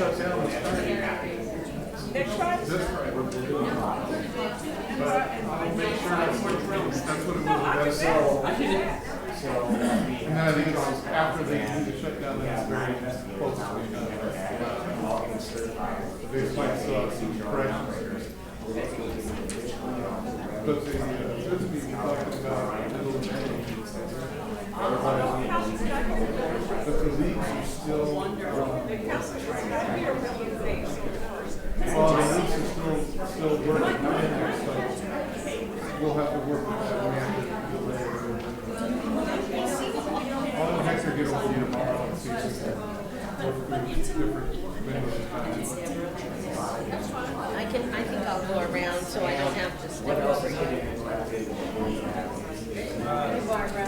shut down this Friday. Next Friday? This Friday. But I'll make sure that's what it was. So, and then I think it's after they do the shutdown, then it's very close to they fight some corrections. But the supposed to be talking about little change. But the leagues are still. Well, the leagues are still working in there, so we'll have to work with that. We have to delay. I'll have Hector get over to you tomorrow and see if we can work through different windows of time. I think I'll go around so I don't have to step over you. Barbara.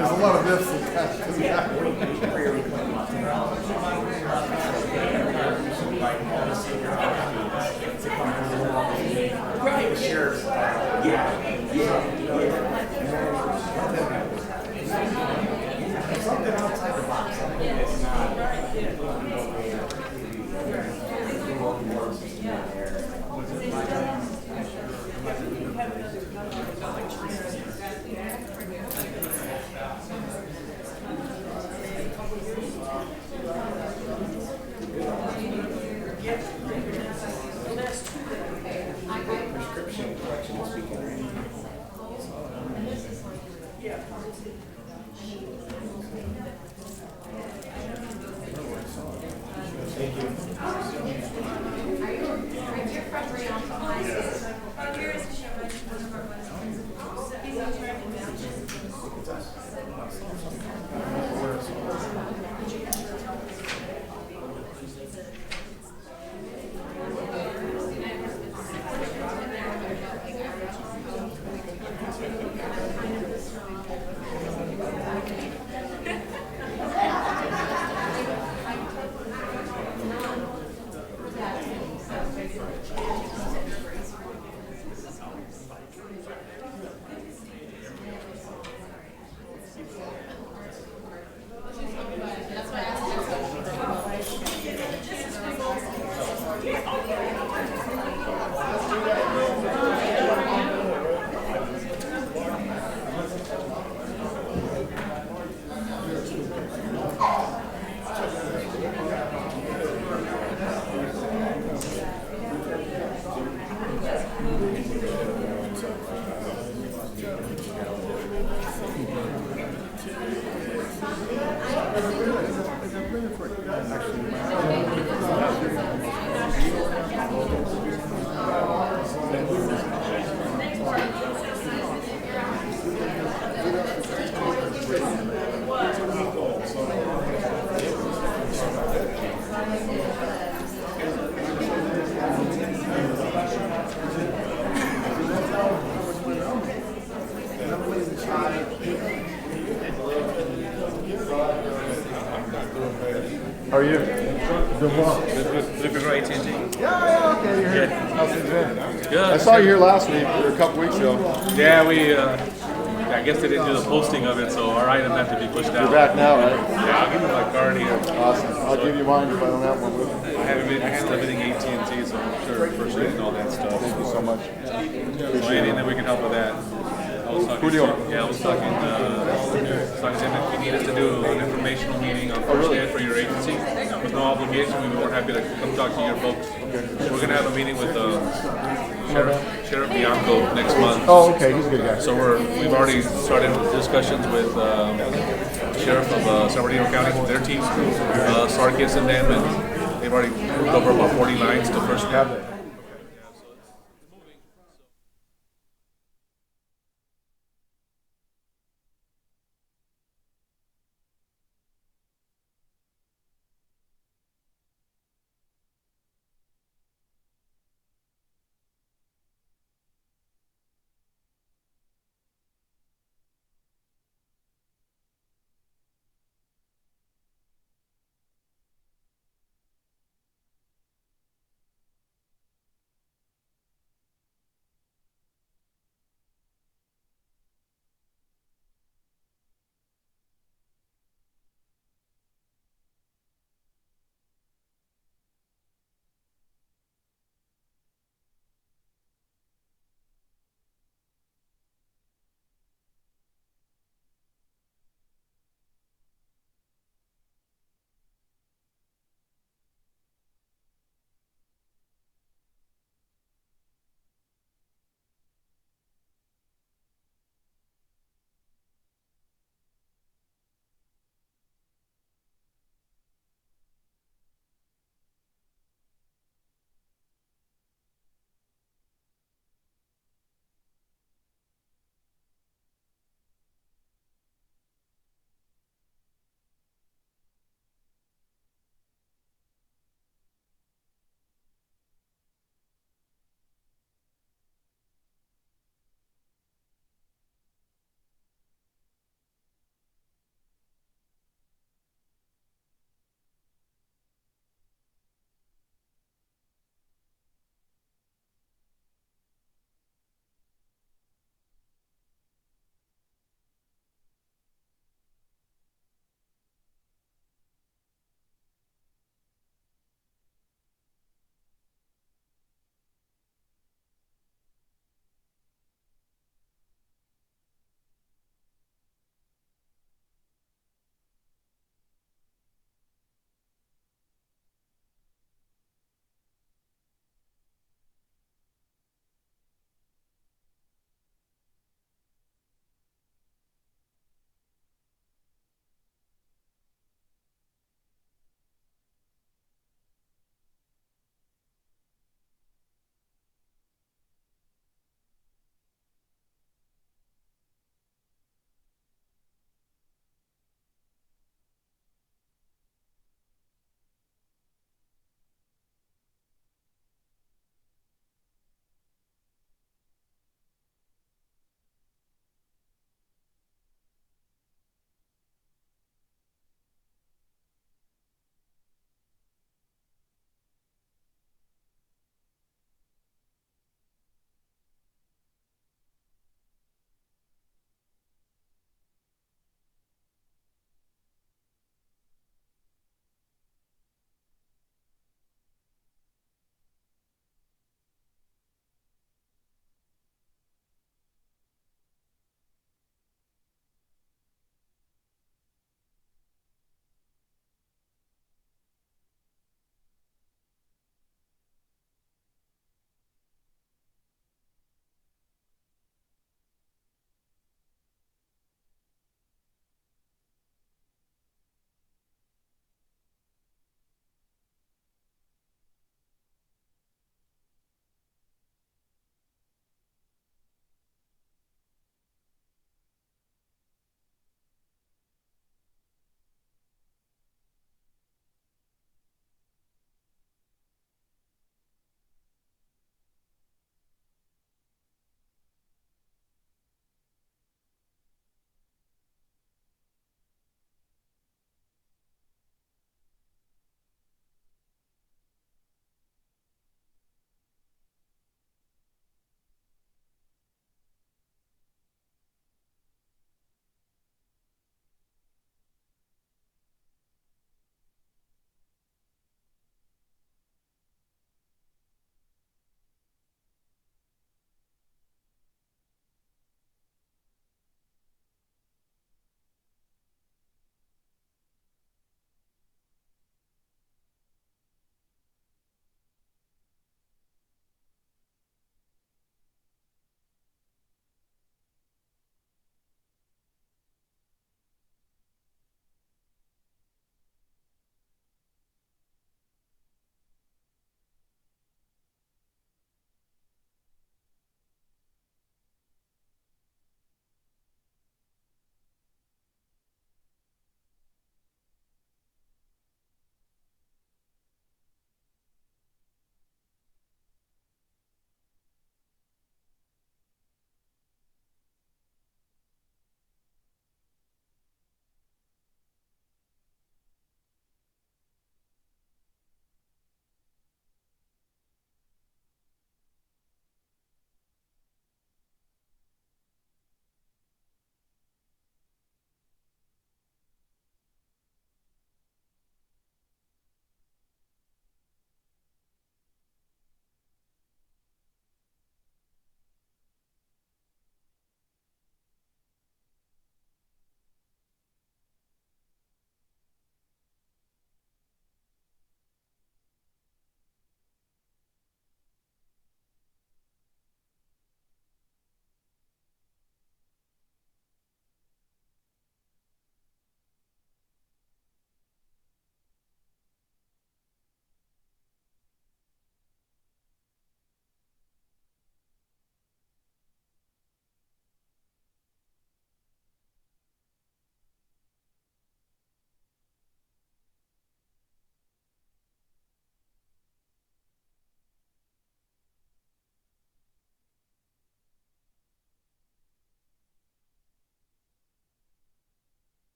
There's a lot of ifs attached to that. Right. Sure. Yeah. Something outside the box. Something that's not. Prescription collection this weekend, right? Thank you. You're from Rialto. Here is the show. How are you? Doing well. Looking for AT&T? Yeah, okay, you're here. How's things been? Good. I saw you here last week, or a couple weeks ago. Yeah, I guess they didn't do the posting of it, so our item had to be pushed out. You're back now, right? Yeah, I'll give you my card here. Awesome. I'll give you mine if I don't have one with me. I handle everything AT&T, so I'm sure first rate and all that stuff. Thank you so much. So anything that we can help with that. I was talking Julio. to him if you needed to do an informational meeting on first aid for your agency with no obligation. We were happy to come talk to your folks. We're going to have a meeting with Sheriff Bianco next month. Oh, okay. He's a good guy. So we've already started discussions with Sheriff of San Bernardino County, their team, Sarkis and them, and they've already moved over about 40 lines to first. Have it.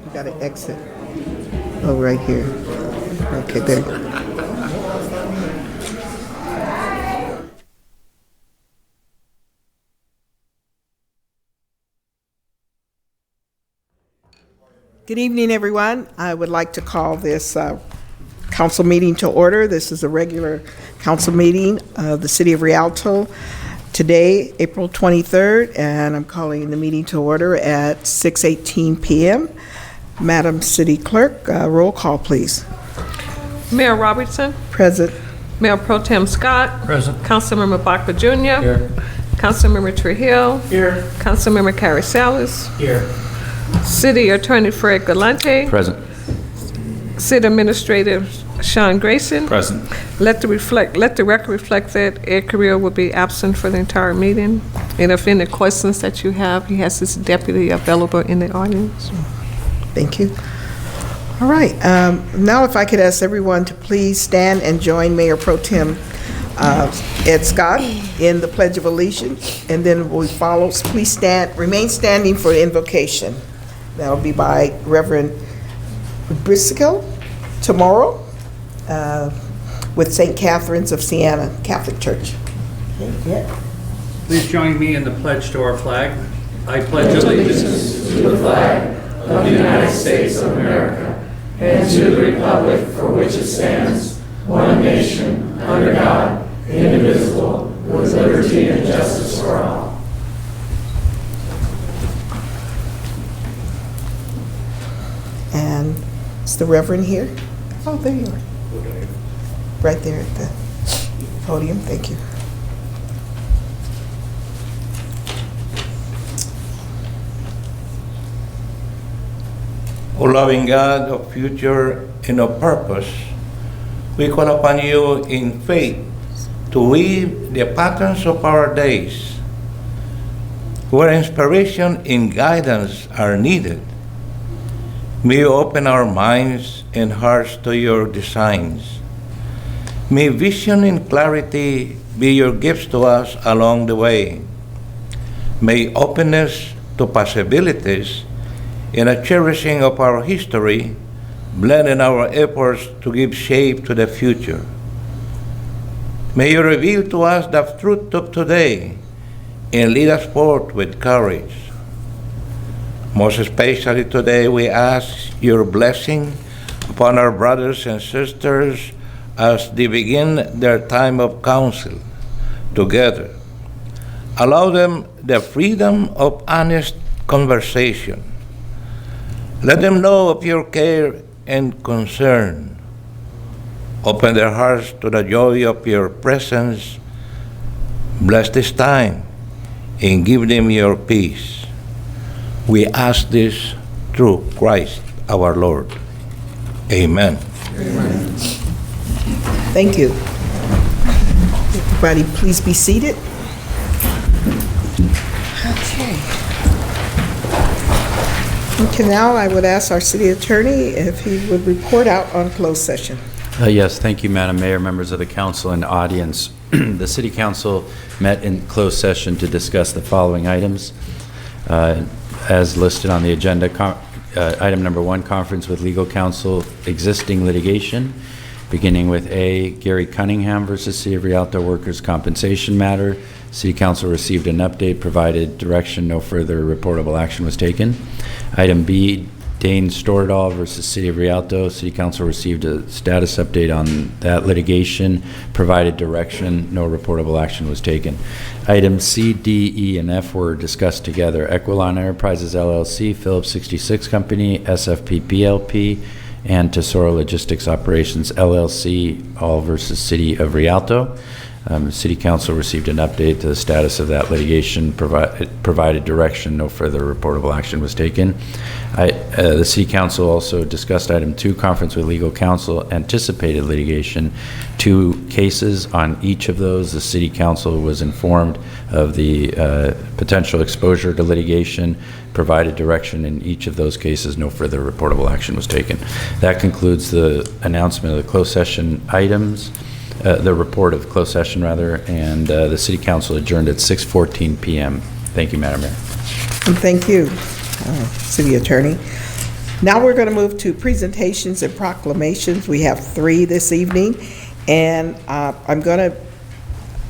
You got to exit. Oh, right here. Okay, there. Good evening, everyone. I would like to call this council meeting to order. This is a regular council meeting of the City of Rialto. Today, April 23rd, and I'm calling the meeting to order at 6:18 p.m. Madam City Clerk, roll call, please. Mayor Robertson, Present. Mayor Pro Tem Scott. Present. Councilmember Baca Jr. Here. Councilmember Trujillo. Here. Councilmember Carrie Salas. Here. City Attorney Fred Galante. Present. City Administrator Sean Grayson. Present. Let the record reflect that Ed Carrillo will be absent for the entire meeting. And if any questions that you have, he has his deputy available in the audience. Thank you. All right. Now, if I could ask everyone to please stand and join Mayor Pro Tem Ed Scott in the Pledge of Allegiance, and then we follow. Please remain standing for invocation. That'll be by Reverend Briscoe tomorrow with St. Catherine's of Siena Catholic Church. Please join me in the pledge to our flag. I pledge allegiance to the flag of the United States of America and to the republic for which it stands, one nation, under God, indivisible, with liberty and justice for all. And is the Reverend here? Oh, there you are. Right there at the podium. Thank you. O loving God of future and of purpose, we call upon you in faith to weave the patterns of our days, where inspiration and guidance are needed. May you open our minds and hearts to your designs. May vision and clarity be your gifts to us along the way. May openness to possibilities and a cherishing of our history blend in our efforts to give shape to the future. May you reveal to us the truth of today and lead us forth with courage. Most especially today, we ask your blessing upon our brothers and sisters as they begin their time of counsel together. Allow them the freedom of honest conversation. Let them know of your care and concern. Open their hearts to the joy of your presence. Bless this time and give them your peace. We ask this through Christ our Lord. Amen. Amen. Thank you. Everybody, please be seated. Okay, now I would ask our city attorney if he would report out on closed session. Yes, thank you, Madam Mayor, members of the council and audience. The City Council met in closed session to discuss the following items. As listed on the agenda, item number 1, conference with legal counsel, existing litigation, beginning with A, Gary Cunningham versus City of Rialto Workers' Compensation Matter. City Council received an update, provided direction, no further reportable action was taken. Item B, Dane Stordahl versus City of Rialto. City Council received a status update on that litigation, provided direction, no reportable action was taken. Items C, D, E, and F were discussed together. Equilon Enterprises LLC, Phillips 66 Company, SFP PLP, and Tesoro Logistics Operations LLC, all versus City of Rialto. City Council received an update to the status of that litigation, provided direction, no further reportable action was taken. The City Council also discussed item 2, conference with legal counsel, anticipated litigation, 2 cases. On each of those, the City Council was informed of the potential exposure to litigation, provided direction in each of those cases, no further reportable action was taken. That concludes the announcement of the closed session items. The report of closed session, rather, and the City Council adjourned at 6:14 p.m. Thank you, Madam Mayor. And thank you, City Attorney. Now we're going to move to presentations and proclamations. We have 3 this evening, and I'm going to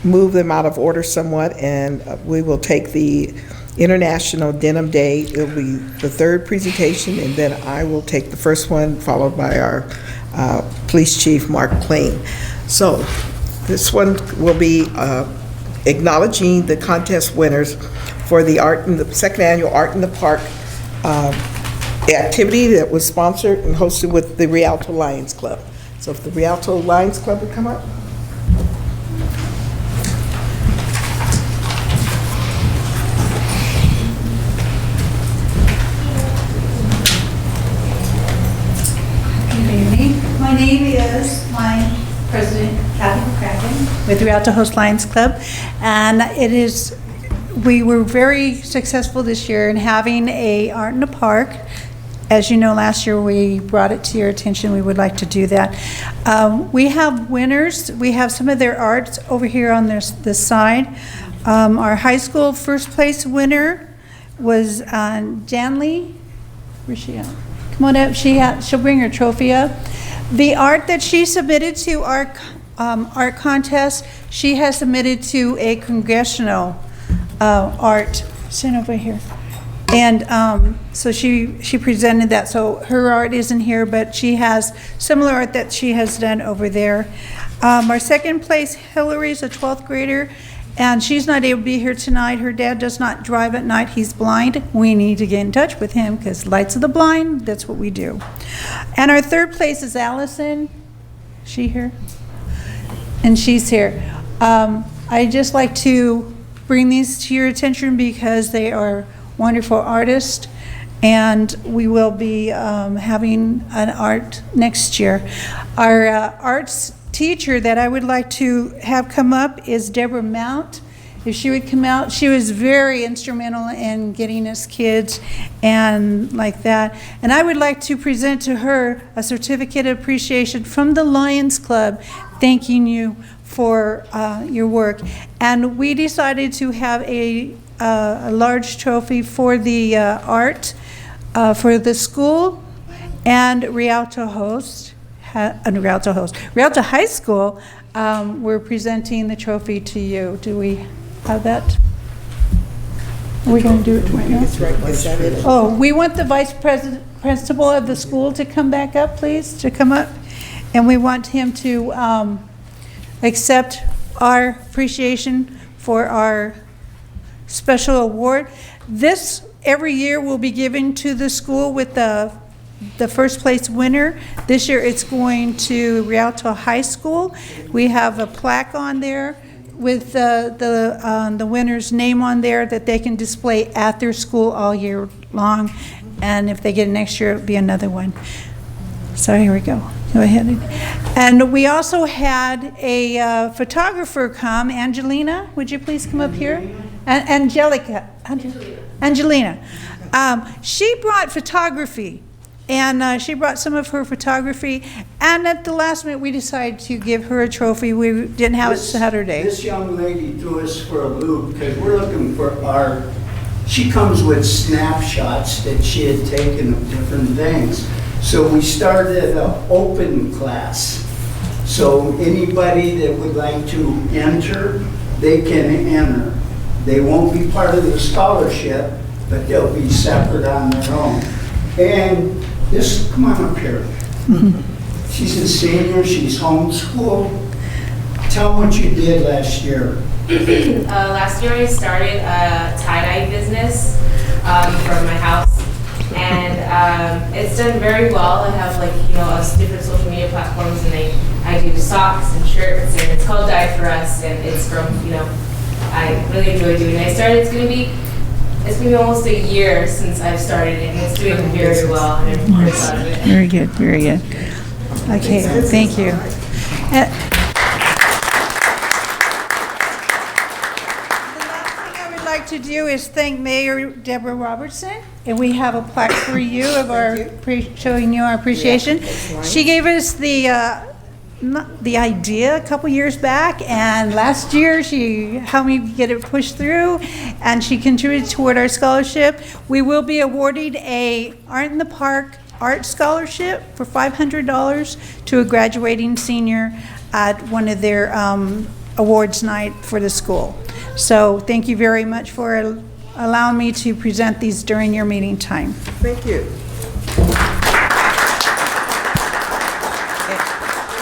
move them out of order somewhat, and we will take the International Denim Day. It'll be the 3rd presentation, and then I will take the first one, followed by our Police Chief, Mark Plain. So this one will be acknowledging the contest winners for the second annual Art in the Park activity that was sponsored and hosted with the Rialto Lions Club. So if the Rialto Lions Club would come up. Good evening. My name is President Kathy McCracken with the Rialto Host Lions Club, and we were very successful this year in having a Art in the Park. As you know, last year we brought it to your attention. We would like to do that. We have winners. We have some of their arts over here on this side. Our high school first place winner was Janley. Where's she at? Come on up. She'll bring her trophy up. The art that she submitted to our art contest, she has submitted to a congressional art. Stand over here. And so she presented that. So her art isn't here, but she has similar art that she has done over there. Our second place, Hillary's a 12th grader, and she's not able to be here tonight. Her dad does not drive at night. He's blind. We need to get in touch with him because Lights of the Blind, that's what we do. And our third place is Allison. Is she here? And she's here. I'd just like to bring these to your attention because they are wonderful artists, and we will be having an art next year. Our arts teacher that I would like to have come up is Deborah Mount. If she would come out, she was very instrumental in getting us kids and like that. And I would like to present to her a certificate of appreciation from the Lions Club, thanking you for your work. And we decided to have a large trophy for the art for the school and Rialto High School. We're presenting the trophy to you. Do we have that? Are we going to do it right now? Oh, we want the vice principal of the school to come back up, please, to come up. And we want him to accept our appreciation for our special award. This every year will be given to the school with the first place winner. This year it's going to Rialto High School. We have a plaque on there with the winner's name on there that they can display at their school all year long. And if they get it next year, it'll be another one. So here we go. Go ahead. And we also had a photographer come. Angelina, would you please come up here? Angelina. She brought photography, and she brought some of her photography, and at the last minute we decided to give her a trophy. We didn't have it Saturday. This young lady threw us for a loop because we're looking for she comes with snapshots that she had taken of different things. So we started an open class. So anybody that would like to enter, they can enter. They won't be part of the scholarship, but they'll be separate on their own. And this, come on up here. She's a senior, she's homeschooled. Tell them what you did last year. Last year I started a tie-dye business from my house, and it's done very well. I have different social media platforms, and I do socks and shirts, and it's called Dye For Us, and it's from, I really enjoy doing it. It's going to be almost a year since I've started it, and it's doing very well, and I'm very proud of it. Very good, very good. Okay, thank you. To do is thank Mayor Deborah Robertson, and we have a plaque for you of showing you our appreciation. She gave us the idea a couple years back, and last year she helped me get it pushed through, and she contributed toward our scholarship. We will be awarding a Art in the Park art scholarship for $500 to a graduating senior at one of their awards night for the school. So thank you very much for allowing me to present these during your meeting time. Thank you.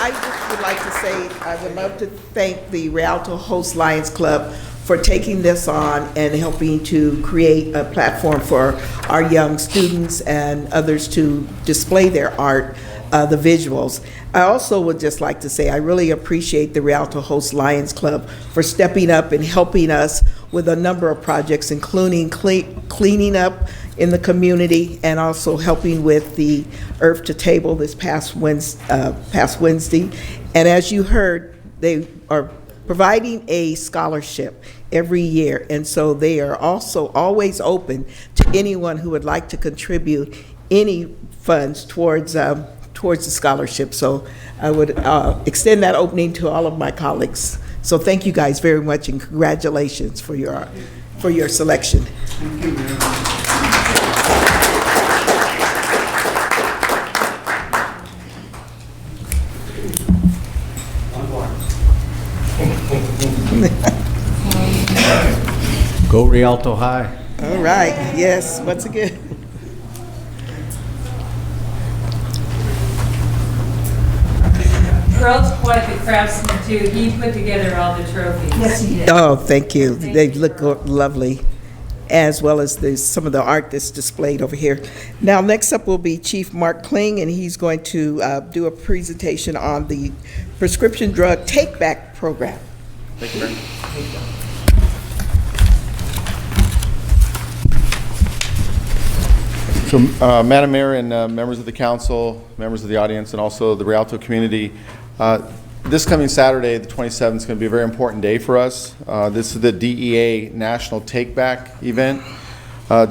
I just would like to say, I would love to thank the Rialto Host Lions Club for taking this on and helping to create a platform for our young students and others to display their art, the visuals. I also would just like to say I really appreciate the Rialto Host Lions Club for stepping up and helping us with a number of projects, including cleaning up in the community and also helping with the Earth to Table this past Wednesday. And as you heard, they are providing a scholarship every year, and so they are also always open to anyone who would like to contribute any funds towards the scholarship. So I would extend that opening to all of my colleagues. So thank you guys very much, and congratulations for your selection. Thank you very much. Go Rialto High. All right, yes, once again. Earl's quite the craftsman too. He put together all the trophies. Yes, he did. Oh, thank you. They look lovely, as well as some of the art that's displayed over here. Now, next up will be Chief Mark Kling, and he's going to do a presentation on the prescription drug take-back program. Thank you, Mayor. So, Madam Mayor and members of the council, members of the audience, and also the Rialto community, this coming Saturday, the 27th, is going to be a very important day for us. This is the DEA National Take Back event.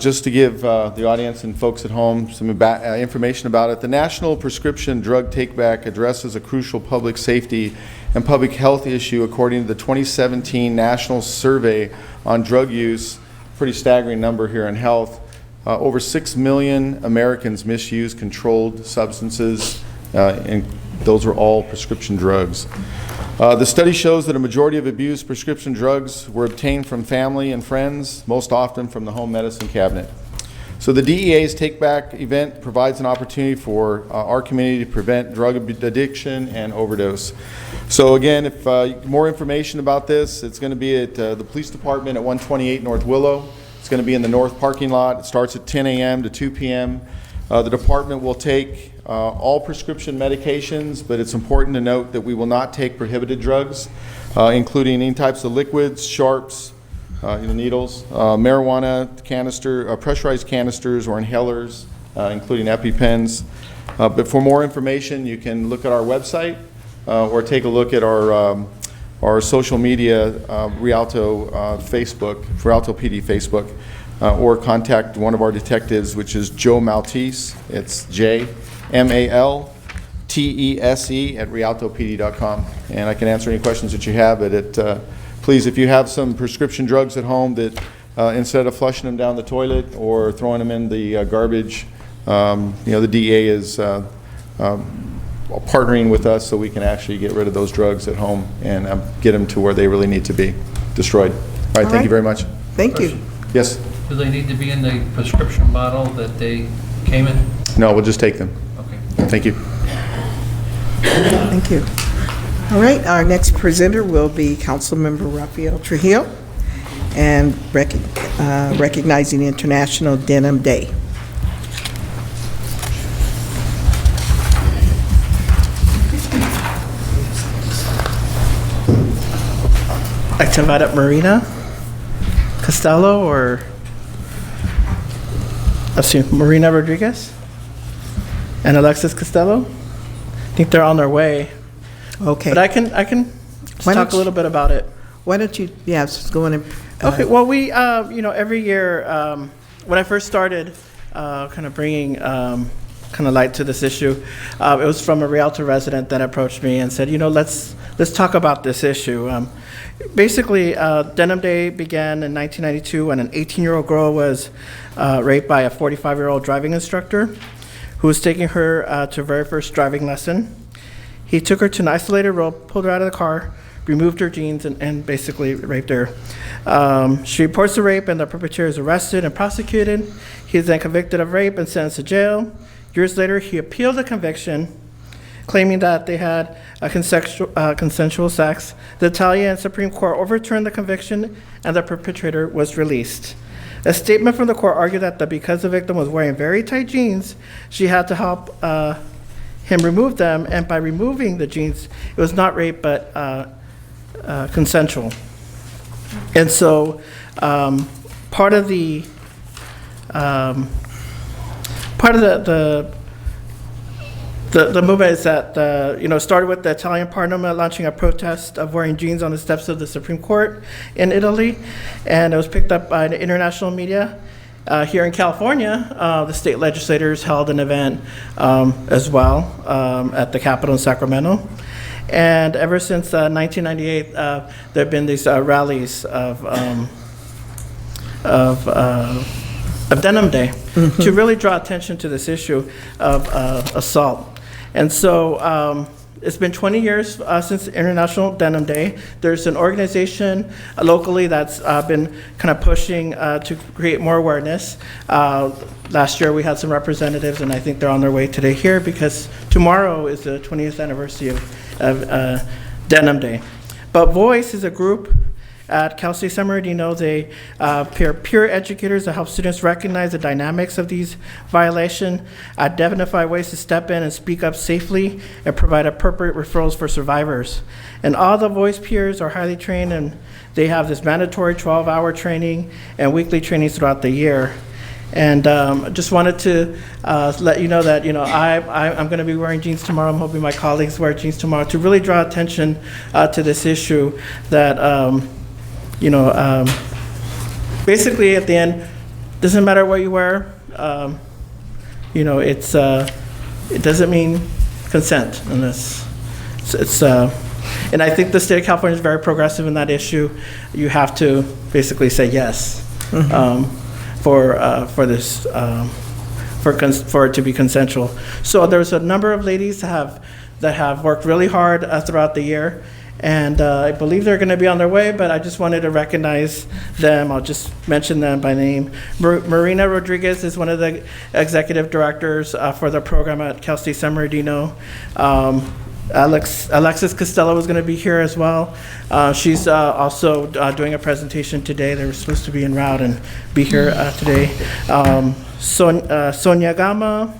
Just to give the audience and folks at home some information about it, the National Prescription Drug Take Back addresses a crucial public safety and public health issue according to the 2017 National Survey on Drug Use. Pretty staggering number here in health. Over 6 million Americans misuse controlled substances, and those are all prescription drugs. The study shows that a majority of abused prescription drugs were obtained from family and friends, most often from the home medicine cabinet. So the DEA's Take Back event provides an opportunity for our community to prevent drug addiction and overdose. So again, if more information about this, it's going to be at the police department at 128 North Willow. It's going to be in the north parking lot. It starts at 10 a.m. to 2 p.m. The department will take all prescription medications, but it's important to note that we will not take prohibited drugs, including any types of liquids, sharps, needles, marijuana canister, pressurized canisters or inhalers, including EpiPens. But for more information, you can look at our website or take a look at our social media, Rialto Facebook, Rialto PD Facebook, or contact one of our detectives, which is Joe Maltese. It's JMALTESE at rialtopd.com. And I can answer any questions that you have. But please, if you have some prescription drugs at home that instead of flushing them down the toilet or throwing them in the garbage, the DEA is partnering with us so we can actually get rid of those drugs at home and get them to where they really need to be destroyed. All right, thank you very much. Thank you. Yes? Do they need to be in the prescription bottle that they came in? No, we'll just take them. Okay. Thank you. Thank you. All right, our next presenter will be Councilmember Rafael Trujillo, and recognizing International Denim Day. I'd like to invite up Marina Costello or Marina Rodriguez and Alexis Costello. I think they're on their way. Okay. But I can just talk a little bit about it. Why don't you, just go on and. Okay, well, we, every year, when I first started kind of bringing kind of light to this issue, it was from a Rialto resident that approached me and said, let's talk about this issue. Basically, Denim Day began in 1992 when an 18-year-old girl was raped by a 45-year-old driving instructor who was taking her to her very first driving lesson. He took her to an isolated road, pulled her out of the car, removed her jeans, and basically raped her. She reports the rape, and the perpetrator is arrested and prosecuted. He is then convicted of rape and sentenced to jail. Years later, he appealed the conviction, claiming that they had a consensual sex. The Italian Supreme Court overturned the conviction, and the perpetrator was released. A statement from the court argued that because the victim was wearing very tight jeans, she had to help him remove them, and by removing the jeans, it was not rape, but consensual. And so part of the movement is that started with the Italian Parliament launching a protest of wearing jeans on the steps of the Supreme Court in Italy, and it was picked up by the international media. Here in California, the state legislators held an event as well at the Capitol in Sacramento. And ever since 1998, there have been these rallies of Denim Day to really draw attention to this issue of assault. And so it's been 20 years since International Denim Day. There's an organization locally that's been kind of pushing to create more awareness. Last year we had some representatives, and I think they're on their way today here because tomorrow is the 20th anniversary of Denim Day. But Voice is a group at Cal State San Bernardino. They pair peer educators to help students recognize the dynamics of these violations, identify ways to step in and speak up safely, and provide appropriate referrals for survivors. And all the Voice peers are highly trained, and they have this mandatory 12-hour training and weekly trainings throughout the year. And just wanted to let you know that I'm going to be wearing jeans tomorrow. I'm hoping my colleagues wear jeans tomorrow to really draw attention to this issue that basically at the end, doesn't matter what you wear. It doesn't mean consent, and and I think the state of California is very progressive in that issue. You have to basically say yes for it to be consensual. So there's a number of ladies that have worked really hard throughout the year. And I believe they're going to be on their way, but I just wanted to recognize them. I'll just mention them by name. Marina Rodriguez is one of the executive directors for the program at Cal State San Bernardino. Alexis Costello is going to be here as well. She's also doing a presentation today. They were supposed to be en route and be here today. Sonia Gama,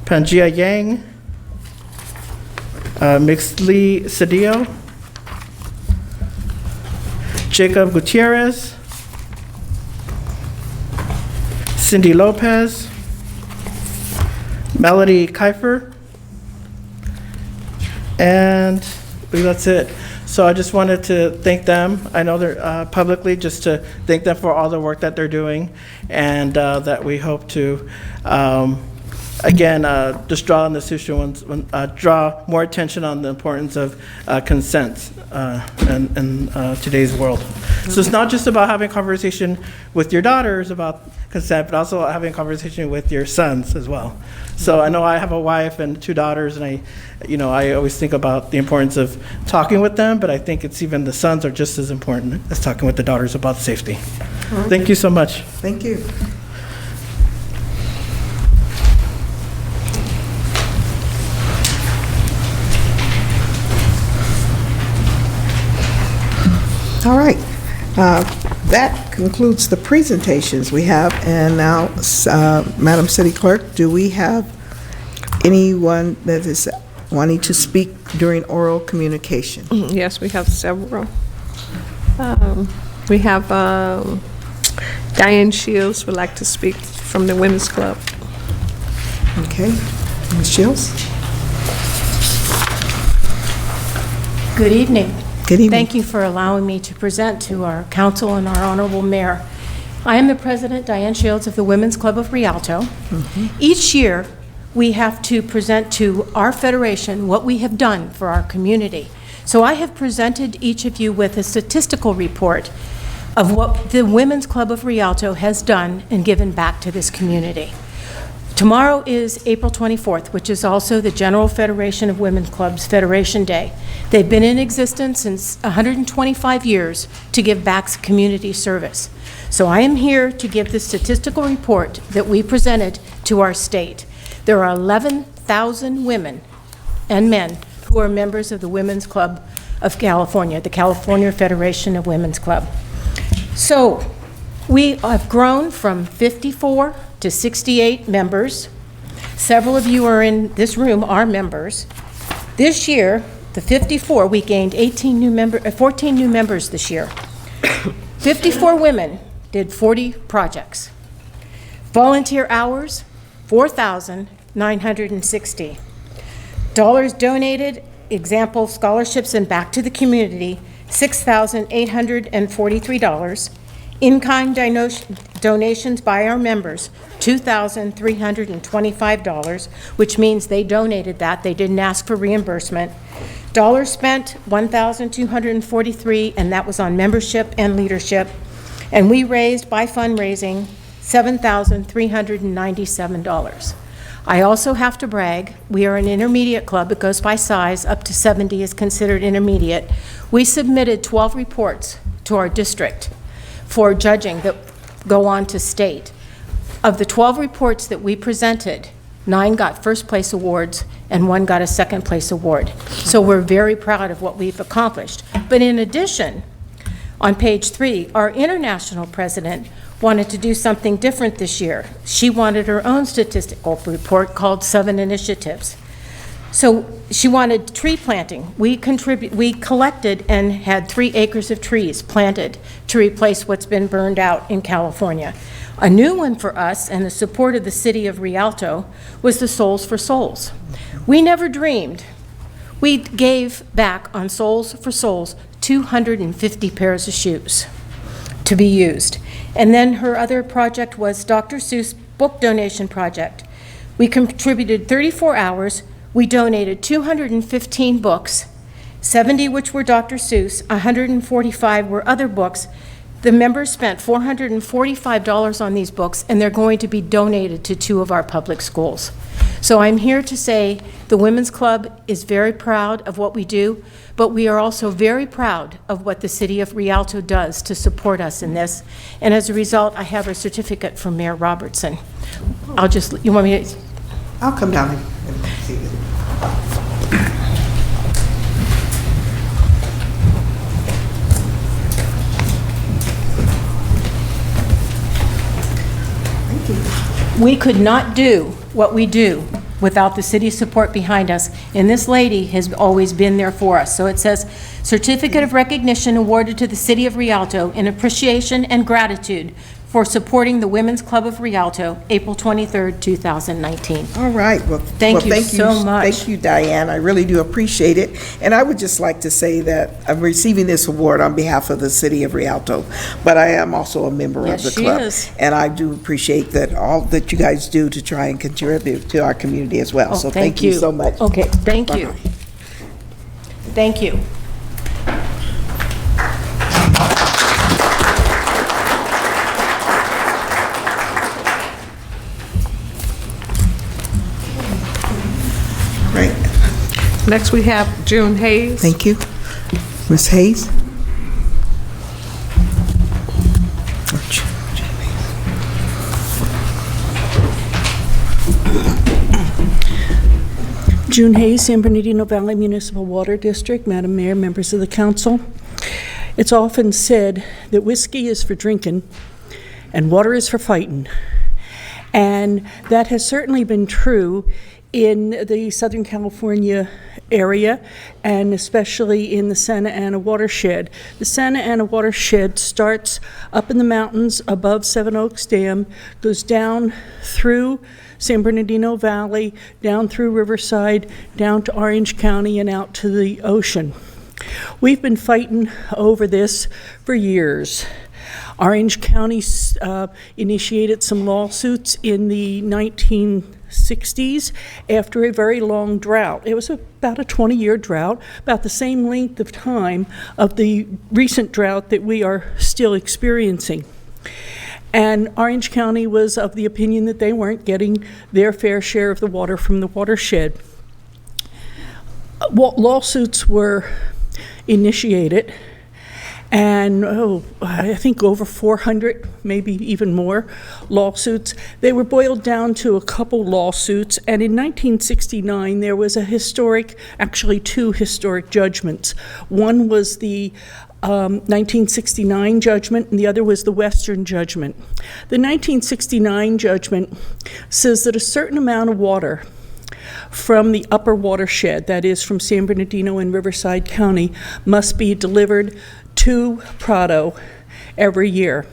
Pangia Yang, Mixley Cedillo, Jacob Gutierrez, Cindy Lopez, Melody Kiefer, and I believe that's it. So I just wanted to thank them. I know they're publicly, just to thank them for all the work that they're doing, and that we hope to again, just draw on this issue and draw more attention on the importance of consent in today's world. So it's not just about having a conversation with your daughters about consent, but also having a conversation with your sons as well. So I know I have a wife and 2 daughters, and I always think about the importance of talking with them, but I think it's even the sons are just as important as talking with the daughters about safety. Thank you so much. Thank you. All right, that concludes the presentations we have, and now, Madam City Clerk, do we have anyone that is wanting to speak during oral communication? Yes, we have several. We have Diane Shields would like to speak from the Women's Club. Okay, Ms. Shields? Good evening. Good evening. Thank you for allowing me to present to our council and our honorable mayor. I am the president, Diane Shields, of the Women's Club of Rialto. Each year, we have to present to our federation what we have done for our community. So I have presented each of you with a statistical report of what the Women's Club of Rialto has done and given back to this community. Tomorrow is April 24th, which is also the General Federation of Women's Clubs Federation Day. They've been in existence since 125 years to give back community service. So I am here to give the statistical report that we presented to our state. There are 11,000 women and men who are members of the Women's Club of California, the California Federation of Women's Club. So we have grown from 54 to 68 members. Several of you are in this room are members. This year, the 54, we gained 14 new members this year. 54 women did 40 projects. Volunteer hours, 4,960. Dollars donated, example scholarships and back to the community, $6,843. In-kind donations by our members, $2,325, which means they donated that. They didn't ask for reimbursement. Dollars spent, $1,243, and that was on membership and leadership. And we raised, by fundraising, $7,397. I also have to brag, we are an intermediate club. It goes by size. Up to 70 is considered intermediate. We submitted 12 reports to our district for judging that go on to state. Of the 12 reports that we presented, 9 got first place awards and 1 got a second place award. So we're very proud of what we've accomplished. But in addition, on page 3, our international president wanted to do something different this year. She wanted her own statistical report called 7 Initiatives. So she wanted tree planting. We collected and had 3 acres of trees planted to replace what's been burned out in California. A new one for us, and the support of the city of Rialto, was the Souls for Souls. We never dreamed. We gave back on Souls for Souls 250 pairs of shoes to be used. And then her other project was Dr. Seuss book donation project. We contributed 34 hours. We donated 215 books, 70 which were Dr. Seuss, 145 were other books. The members spent $445 on these books, and they're going to be donated to 2 of our public schools. So I'm here to say the Women's Club is very proud of what we do, but we are also very proud of what the city of Rialto does to support us in this. And as a result, I have a certificate from Mayor Robertson. You want me to? I'll come down and see you. We could not do what we do without the city's support behind us, and this lady has always been there for us. So it says, Certificate of Recognition awarded to the City of Rialto in appreciation and gratitude for supporting the Women's Club of Rialto, April 23rd, 2019. All right. Well, thank you so much. Thank you, Diane. I really do appreciate it. And I would just like to say that I'm receiving this award on behalf of the City of Rialto, but I am also a member of the club. Yes, she is. And I do appreciate that all that you guys do to try and contribute to our community as well. So thank you so much. Okay, thank you. Thank you. Right. Next, we have June Hayes. Thank you. Ms. Hayes? June Hayes, San Bernardino Valley Municipal Water District. Madam Mayor, members of the council. It's often said that whiskey is for drinking and water is for fighting. And that has certainly been true in the Southern California area, and especially in the Santa Ana watershed. The Santa Ana watershed starts up in the mountains above Seven Oaks Dam, goes down through San Bernardino Valley, down through Riverside, down to Orange County, and out to the ocean. We've been fighting over this for years. Orange County initiated some lawsuits in the 1960s after a very long drought. It was about a 20-year drought, about the same length of time of the recent drought that we are still experiencing. And Orange County was of the opinion that they weren't getting their fair share of the water from the watershed. Lawsuits were initiated, and I think over 400, maybe even more, lawsuits. They were boiled down to a couple lawsuits, and in 1969 there was actually two historic judgments. One was the 1969 judgment, and the other was the Western judgment. The 1969 judgment says that a certain amount of water from the upper watershed, that is from San Bernardino and Riverside County, must be delivered to Prado every year.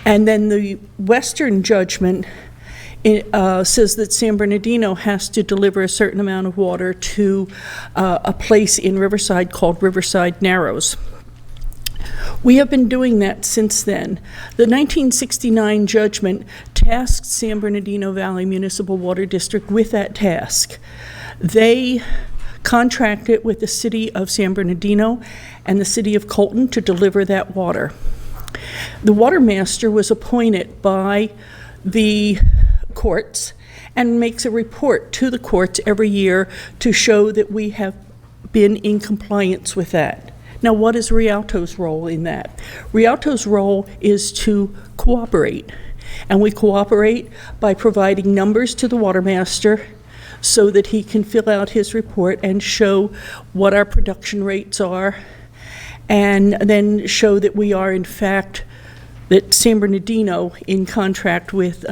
And then the Western judgment says that San Bernardino has to deliver a certain amount of water to a place in Riverside called Riverside Narrows. We have been doing that since then. The 1969 judgment tasked San Bernardino Valley Municipal Water District with that task. They contracted with the city of San Bernardino and the city of Colton to deliver that water. The water master was appointed by the courts and makes a report to the courts every year to show that we have been in compliance with that. Now, what is Rialto's role in that? Rialto's role is to cooperate, and we cooperate by providing numbers to the water master so that he can fill out his report and show what our production rates are, and then show that we are, in fact, that San Bernardino, in contract with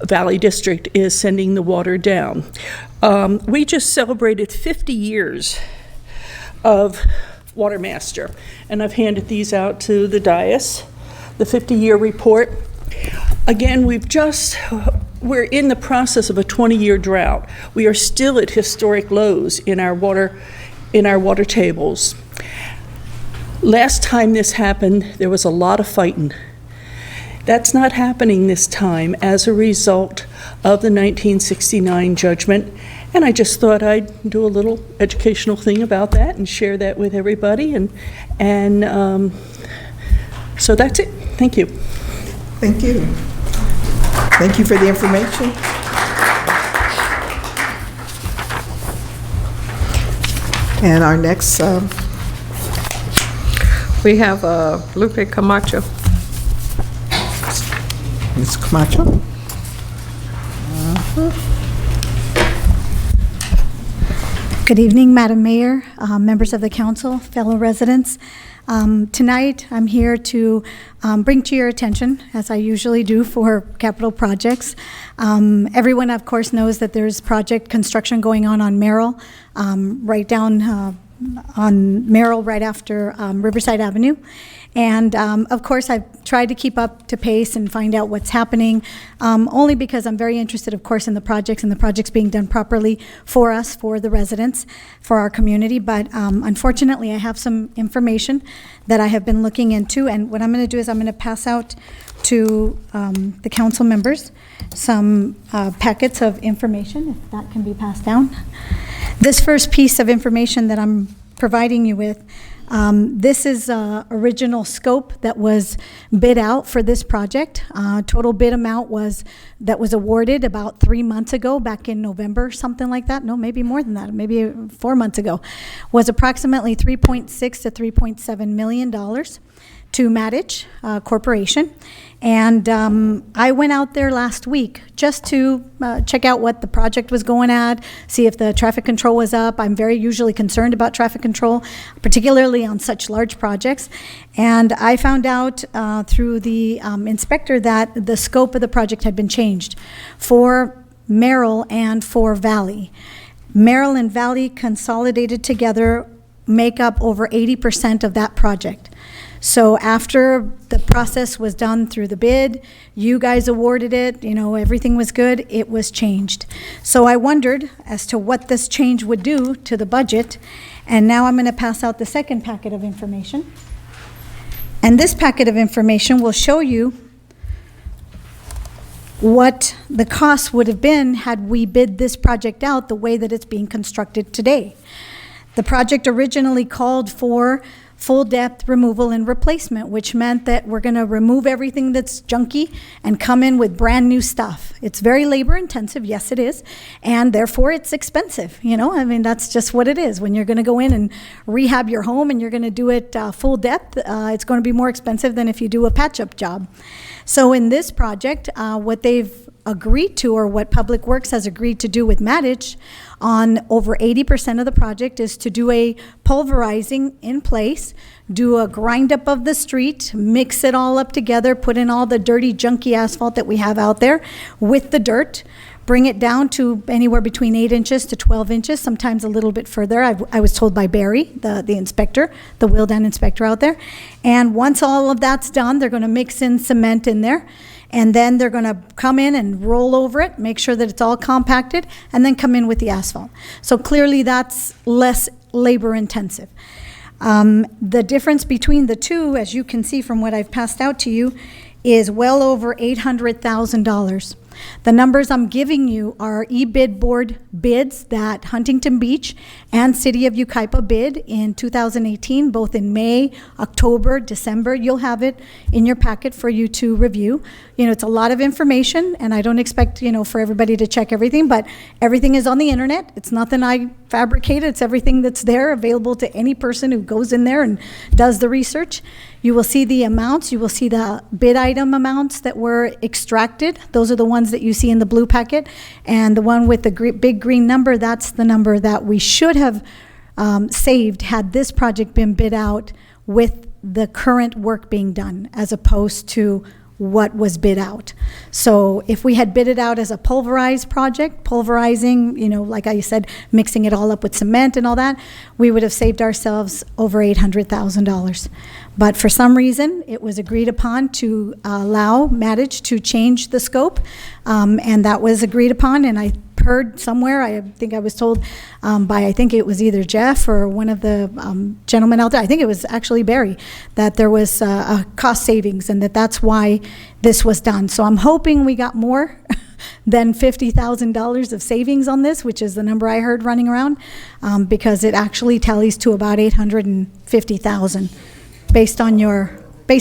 Valley District, is sending the water down. We just celebrated 50 years of Water Master, and I've handed these out to the dais, the 50-year report. Again, we're in the process of a 20-year drought. We are still at historic lows in our water tables. Last time this happened, there was a lot of fighting. That's not happening this time as a result of the 1969 judgment. And I just thought I'd do a little educational thing about that and share that with everybody. And so that's it. Thank you. Thank you. Thank you for the information. And our next, we have Lupe Camacho. Ms. Camacho. Good evening, Madam Mayor, members of the council, fellow residents. Tonight, I'm here to bring to your attention, as I usually do for capital projects. Everyone, of course, knows that there's project construction going on Merrill, right down on Merrill, right after Riverside Avenue. And of course, I've tried to keep up to pace and find out what's happening, only because I'm very interested, of course, in the projects and the projects being done properly for us, for the residents, for our community. But unfortunately, I have some information that I have been looking into. And what I'm going to do is I'm going to pass out to the council members some packets of information, if that can be passed down. This first piece of information that I'm providing you with, this is original scope that was bid out for this project. Total bid amount that was awarded about 3 months ago, back in November, something like that. No, maybe more than that, maybe 4 months ago, was approximately $3.6 to $3.7 million to Mattich Corporation. And I went out there last week just to check out what the project was going at, see if the traffic control was up. I'm very usually concerned about traffic control, particularly on such large projects. And I found out through the inspector that the scope of the project had been changed for Merrill and for Valley. Merrill and Valley consolidated together make up over 80% of that project. So after the process was done through the bid, you guys awarded it, everything was good, it was changed. So I wondered as to what this change would do to the budget, and now I'm going to pass out the second packet of information. And this packet of information will show you what the cost would have been had we bid this project out the way that it's being constructed today. The project originally called for full depth removal and replacement, which meant that we're going to remove everything that's junky and come in with brand new stuff. It's very labor intensive, yes it is, and therefore it's expensive. I mean, that's just what it is. When you're going to go in and rehab your home and you're going to do it full depth, it's going to be more expensive than if you do a patch-up job. So in this project, what they've agreed to, or what Public Works has agreed to do with Maddich on over 80% of the project, is to do a pulverizing in place, do a grind up of the street, mix it all up together, put in all the dirty, junky asphalt that we have out there with the dirt, bring it down to anywhere between 8 inches to 12 inches, sometimes a little bit further. I was told by Barry, the inspector, the Wildan inspector out there. And once all of that's done, they're going to mix in cement in there. And then they're going to come in and roll over it, make sure that it's all compacted, and then come in with the asphalt. So clearly that's less labor intensive. The difference between the two, as you can see from what I've passed out to you, is well over $800,000. The numbers I'm giving you are e-bid board bids that Huntington Beach and City of Yucaipa bid in 2018, both in May, October, December. You'll have it in your packet for you to review. It's a lot of information, and I don't expect, for everybody to check everything, but everything is on the internet. It's nothing I fabricated. It's everything that's there, available to any person who goes in there and does the research. You will see the amounts. You will see the bid item amounts that were extracted. Those are the ones that you see in the blue packet. And the one with the big green number, that's the number that we should have saved had this project been bid out with the current work being done, as opposed to what was bid out. So if we had bid it out as a pulverized project, pulverizing, like I said, mixing it all up with cement and all that, we would have saved ourselves over $800,000. But for some reason, it was agreed upon to allow Maddich to change the scope, and that was agreed upon. And I heard somewhere, I think I was told by, I think it was either Jeff or one of the gentlemen out there, I think it was actually Barry, that there was a cost savings, and that's why this was done. So I'm hoping we got more than $50,000 of savings on this, which is the number I heard running around, because it actually tallies to about $850,000 based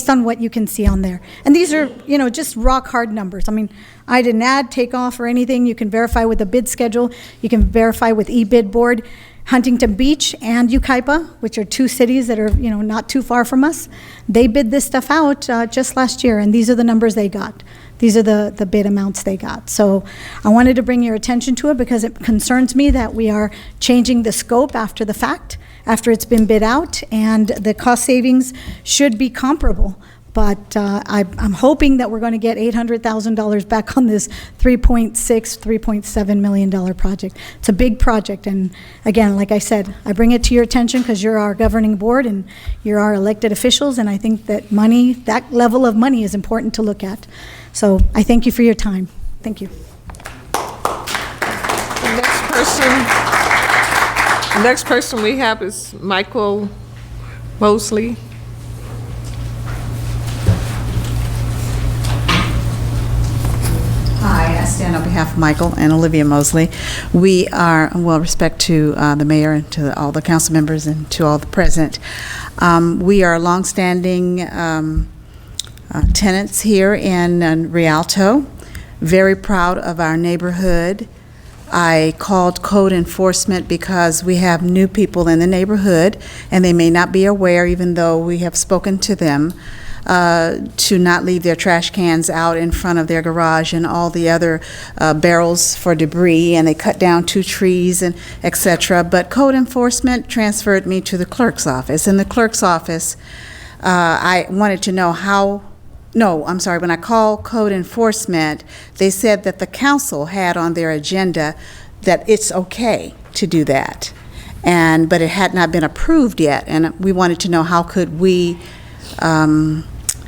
on what you can see on there. And these are, just rock hard numbers. I mean, I didn't add, take off, or anything. You can verify with the bid schedule. You can verify with eBid board. Huntington Beach and Yucaipa, which are two cities that are, not too far from us, they bid this stuff out just last year, and these are the numbers they got. These are the bid amounts they got. So I wanted to bring your attention to it because it concerns me that we are changing the scope after the fact, after it's been bid out, and the cost savings should be comparable. But I'm hoping that we're going to get $800,000 back on this $3.7 million project. It's a big project, and again, like I said, I bring it to your attention because you're our governing board and you're our elected officials, and I think that money, that level of money, is important to look at. So I thank you for your time. Thank you. The next person we have is Michael Mosley. Hi, I stand on behalf of Michael and Olivia Mosley. We are, well, respect to the mayor and to all the council members and to all the present. We are longstanding tenants here in Rialto, very proud of our neighborhood. I called code enforcement because we have new people in the neighborhood, and they may not be aware, even though we have spoken to them, to not leave their trash cans out in front of their garage and all the other barrels for debris, and they cut down 2 trees and etc. But code enforcement transferred me to the clerk's office. In the clerk's office, I wanted to know when I called code enforcement, they said that the council had on their agenda that it's okay to do that, but it had not been approved yet, and we wanted to know how could we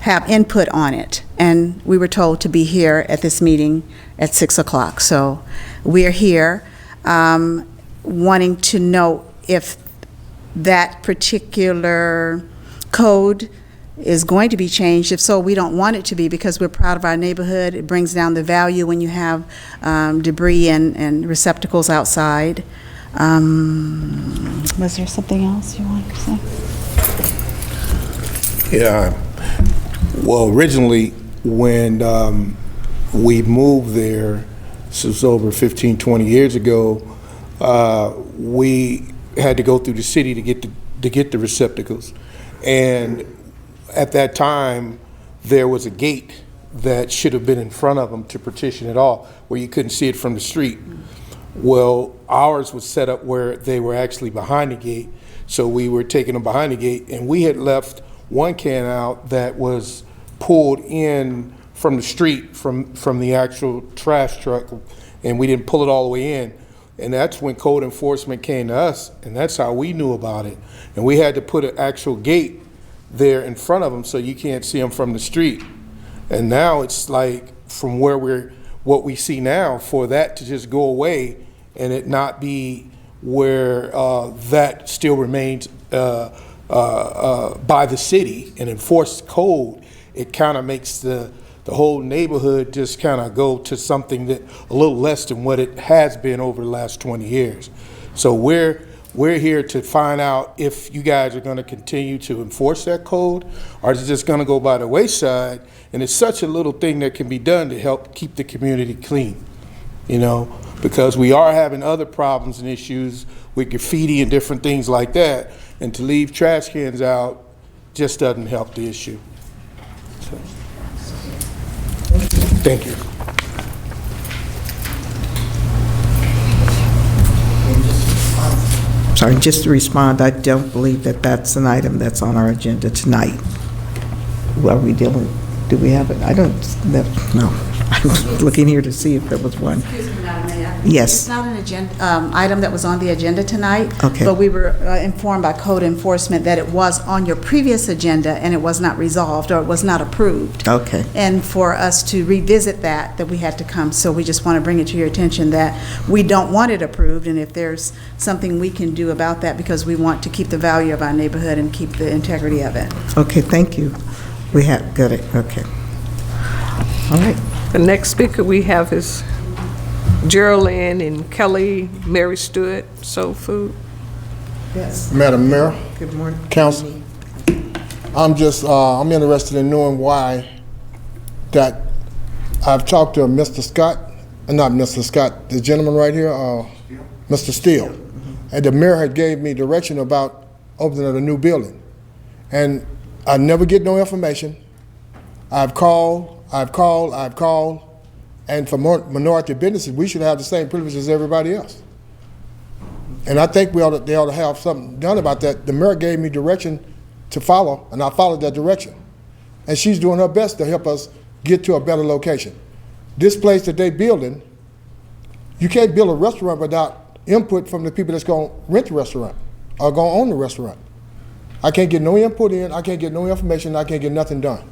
have input on it, and we were told to be here at this meeting at 6 o'clock. So we're here wanting to know if that particular code is going to be changed. If so, we don't want it to be, because we're proud of our neighborhood. It brings down the value when you have debris and receptacles outside. Was there something else you wanted to say? Yeah. Well, originally, when we moved there, this was over 15, 20 years ago, we had to go through the city to get the receptacles. And at that time, there was a gate that should have been in front of them to partition it off, where you couldn't see it from the street. Well, ours was set up where they were actually behind the gate, so we were taking them behind the gate, and we had left one can out that was pulled in from the street, from the actual trash truck, and we didn't pull it all the way in. And that's when code enforcement came to us, and that's how we knew about it. And we had to put an actual gate there in front of them so you can't see them from the street. And now it's like, from what we see now, for that to just go away and it not be where that still remains by the city and enforced code, it kind of makes the whole neighborhood just kind of go to something that a little less than what it has been over the last 20 years. So we're here to find out if you guys are going to continue to enforce that code, or is it just going to go by the wayside? And it's such a little thing that can be done to help keep the community clean, because we are having other problems and issues with graffiti and different things like that, and to leave trash cans out just doesn't help the issue. So, thank you. Sorry, just to respond, I don't believe that that's an item that's on our agenda tonight. Are we dealing, do we have it? I don't, no. I was looking here to see if there was one. Excuse me, Madam Mayor. Yes. It's not an agenda, item that was on the agenda tonight. Okay. But we were informed by code enforcement that it was on your previous agenda and it was not resolved, or it was not approved. Okay. And for us to revisit that we had to come. So we just want to bring it to your attention that we don't want it approved, and if there's something we can do about that, because we want to keep the value of our neighborhood and keep the integrity of it. Okay, thank you. We have, got it, okay. All right. The next speaker we have is Geraldine and Kelly Mary Stewart, Soul Food. Yes. Madam Mayor. Good morning. Council. I'm interested in knowing why that I've talked to Mr. Scott, not Mr. Scott, the gentleman right here, Mr. Steele. And the mayor had gave me direction about opening of a new building. And I never get no information. I've called, and for minority businesses, we should have the same privileges as everybody else. And I think they ought to have something done about that. The mayor gave me direction to follow, and I followed that direction. And she's doing her best to help us get to a better location. This place that they're building, you can't build a restaurant without input from the people that's going to rent the restaurant or going to own the restaurant. I can't get no input in, I can't get no information, I can't get nothing done.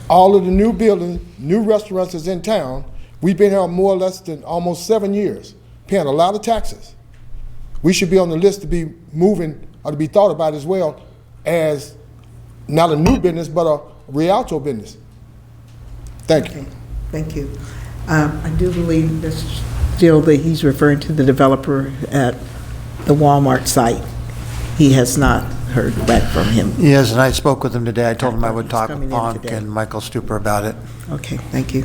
All of the new buildings, new restaurants is in town. We've been here more or less than almost 7 years, paying a lot of taxes. We should be on the list to be moving or to be thought about as well as not a new business, but a Rialto business. Thank you. Thank you. I do believe Mr. Steele that he's referring to the developer at the Walmart site. He has not heard back from him. Yes, and I spoke with him today. I told him I would talk with Bonk and Michael Stuper about it. Okay, thank you.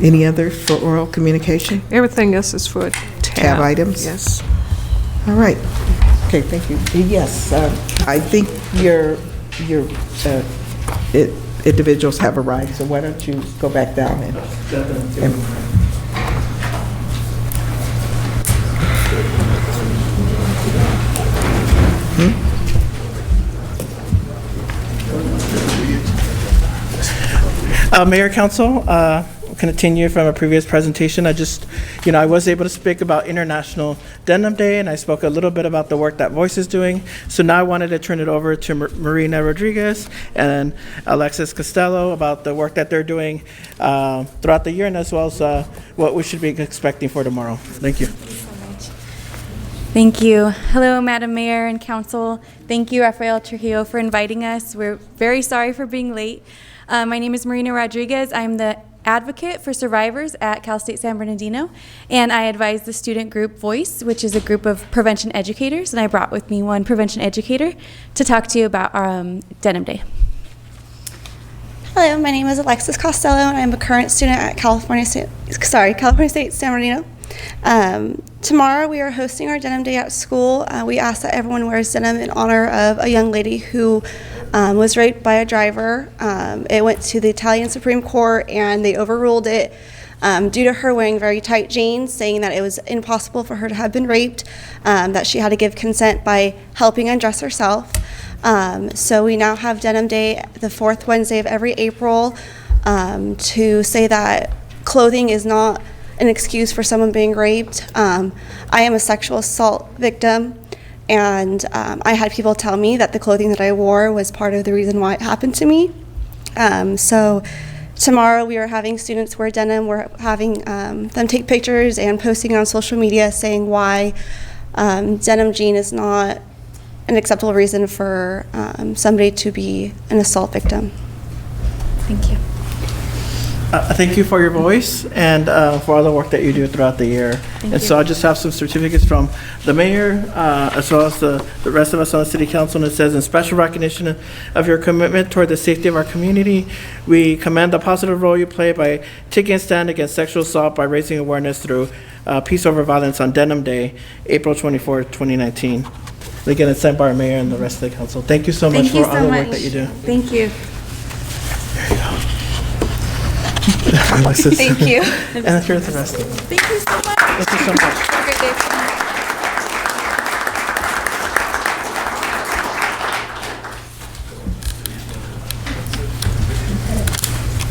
Any other for oral communication? Everything else is for Tab items? Yes. All right. Okay, thank you. Yes, I think your individuals have arrived, so why don't you go back down and Mayor, Council, continue from a previous presentation. I was able to speak about International Denim Day, and I spoke a little bit about the work that Voice is doing. So now I wanted to turn it over to Marina Rodriguez and Alexis Costello about the work that they're doing throughout the year, and as well as what we should be expecting for tomorrow. Thank you. Thank you. Hello, Madam Mayor and Council. Thank you, Rafael Trujillo, for inviting us. We're very sorry for being late. My name is Marina Rodriguez. I'm the advocate for survivors at Cal State San Bernardino, and I advise the student group Voice, which is a group of prevention educators, and I brought with me one prevention educator to talk to you about Denim Day. Hello, my name is Alexis Costello, and I'm a current student at California State San Bernardino. Tomorrow we are hosting our Denim Day at school. We ask that everyone wears denim in honor of a young lady who was raped by a driver. It went to the Italian Supreme Court and they overruled it due to her wearing very tight jeans, saying that it was impossible for her to have been raped, that she had to give consent by helping undress herself. So we now have Denim Day the fourth Wednesday of every April to say that clothing is not an excuse for someone being raped. I am a sexual assault victim, and I had people tell me that the clothing that I wore was part of the reason why it happened to me. So tomorrow we are having students wear denim. We're having them take pictures and posting on social media saying why denim jean is not an acceptable reason for somebody to be an assault victim. Thank you. Thank you for your voice and for all the work that you do throughout the year. Thank So you. I just have some certificates from the mayor, as well as the rest of us on the city council, and it says, in special recognition of your commitment toward the safety of our community, we commend the positive role you play by taking a stand against sexual assault by raising awareness through Peace Over Violence on Denim Day, April 24, 2019. Again, it's sent by our mayor and the rest of the council. Thank you so much for all the work that you do. Thank you. Alexis. Thank you. And here's the rest of them. Thank you so much. Thank you so much. Have a great day.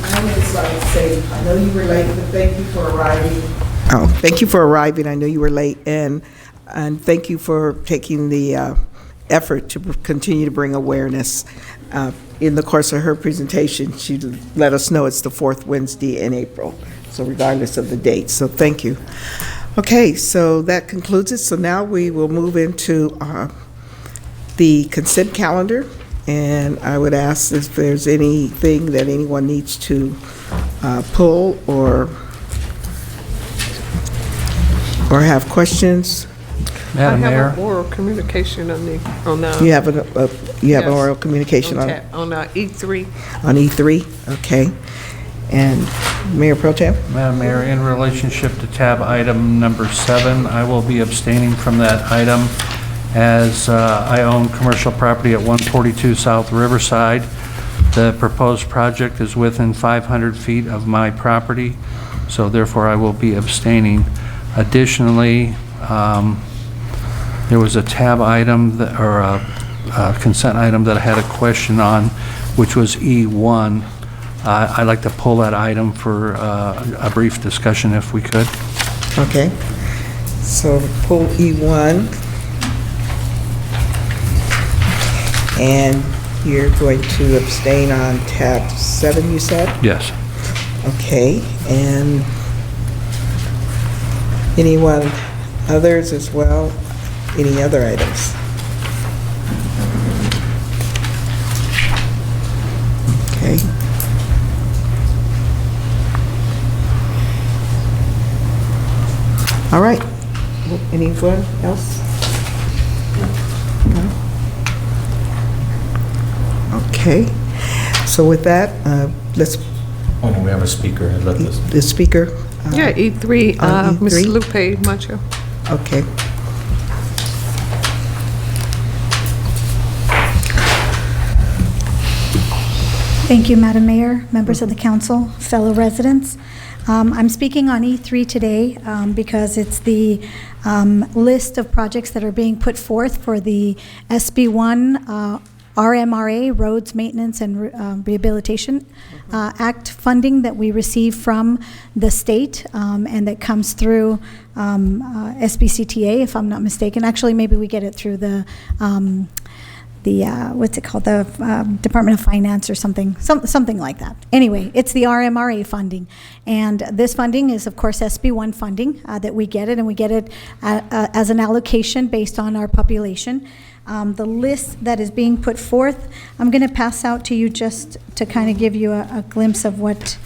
I just like to say, I know you were late, but thank you for arriving. Oh, thank you for arriving. I know you were late, and thank you for taking the effort to continue to bring awareness. In the course of her presentation, she let us know it's the fourth Wednesday in April, so regardless of the date, so thank you. Okay, so that concludes it. So now we will move into the consent calendar, and I would ask if there's anything that anyone needs to pull or have questions. Madam Mayor. I have an oral communication on the. You have an oral communication on E3. On E3, okay. And Mayor Pro Tem? Madam Mayor, in relationship to tab item number 7, I will be abstaining from that item as I own commercial property at 142 South Riverside. The proposed project is within 500 feet of my property, so therefore I will be abstaining. Additionally, there was a tab item or a consent item that I had a question on, which was E1. I'd like to pull that item for a brief discussion if we could. Okay. So pull E1. And you're going to abstain on tab 7, you said? Yes. Okay. And anyone others as well? Any other items? Okay. All right. Anyone else? No? Okay. So with that, let's. Oh, no, we have a speaker. The speaker. Yeah, E3, Ms. Lupe Macho. Okay. Thank you, Madam Mayor, members of the council, fellow residents. I'm speaking on E3 today because it's the list of projects that are being put forth for the SB1 RMRA, Roads Maintenance and Rehabilitation Act funding that we receive from the state and that comes through SBCTA, if I'm not mistaken. Actually, maybe we get it through the what's it called, the Department of Finance or something like that. Anyway, it's the RMRA funding. And this funding is, of course, SB1 funding that we get it, and we get it as an allocation based on our population. The list that is being put forth, I'm going to pass out to you just to kind of give you a glimpse of what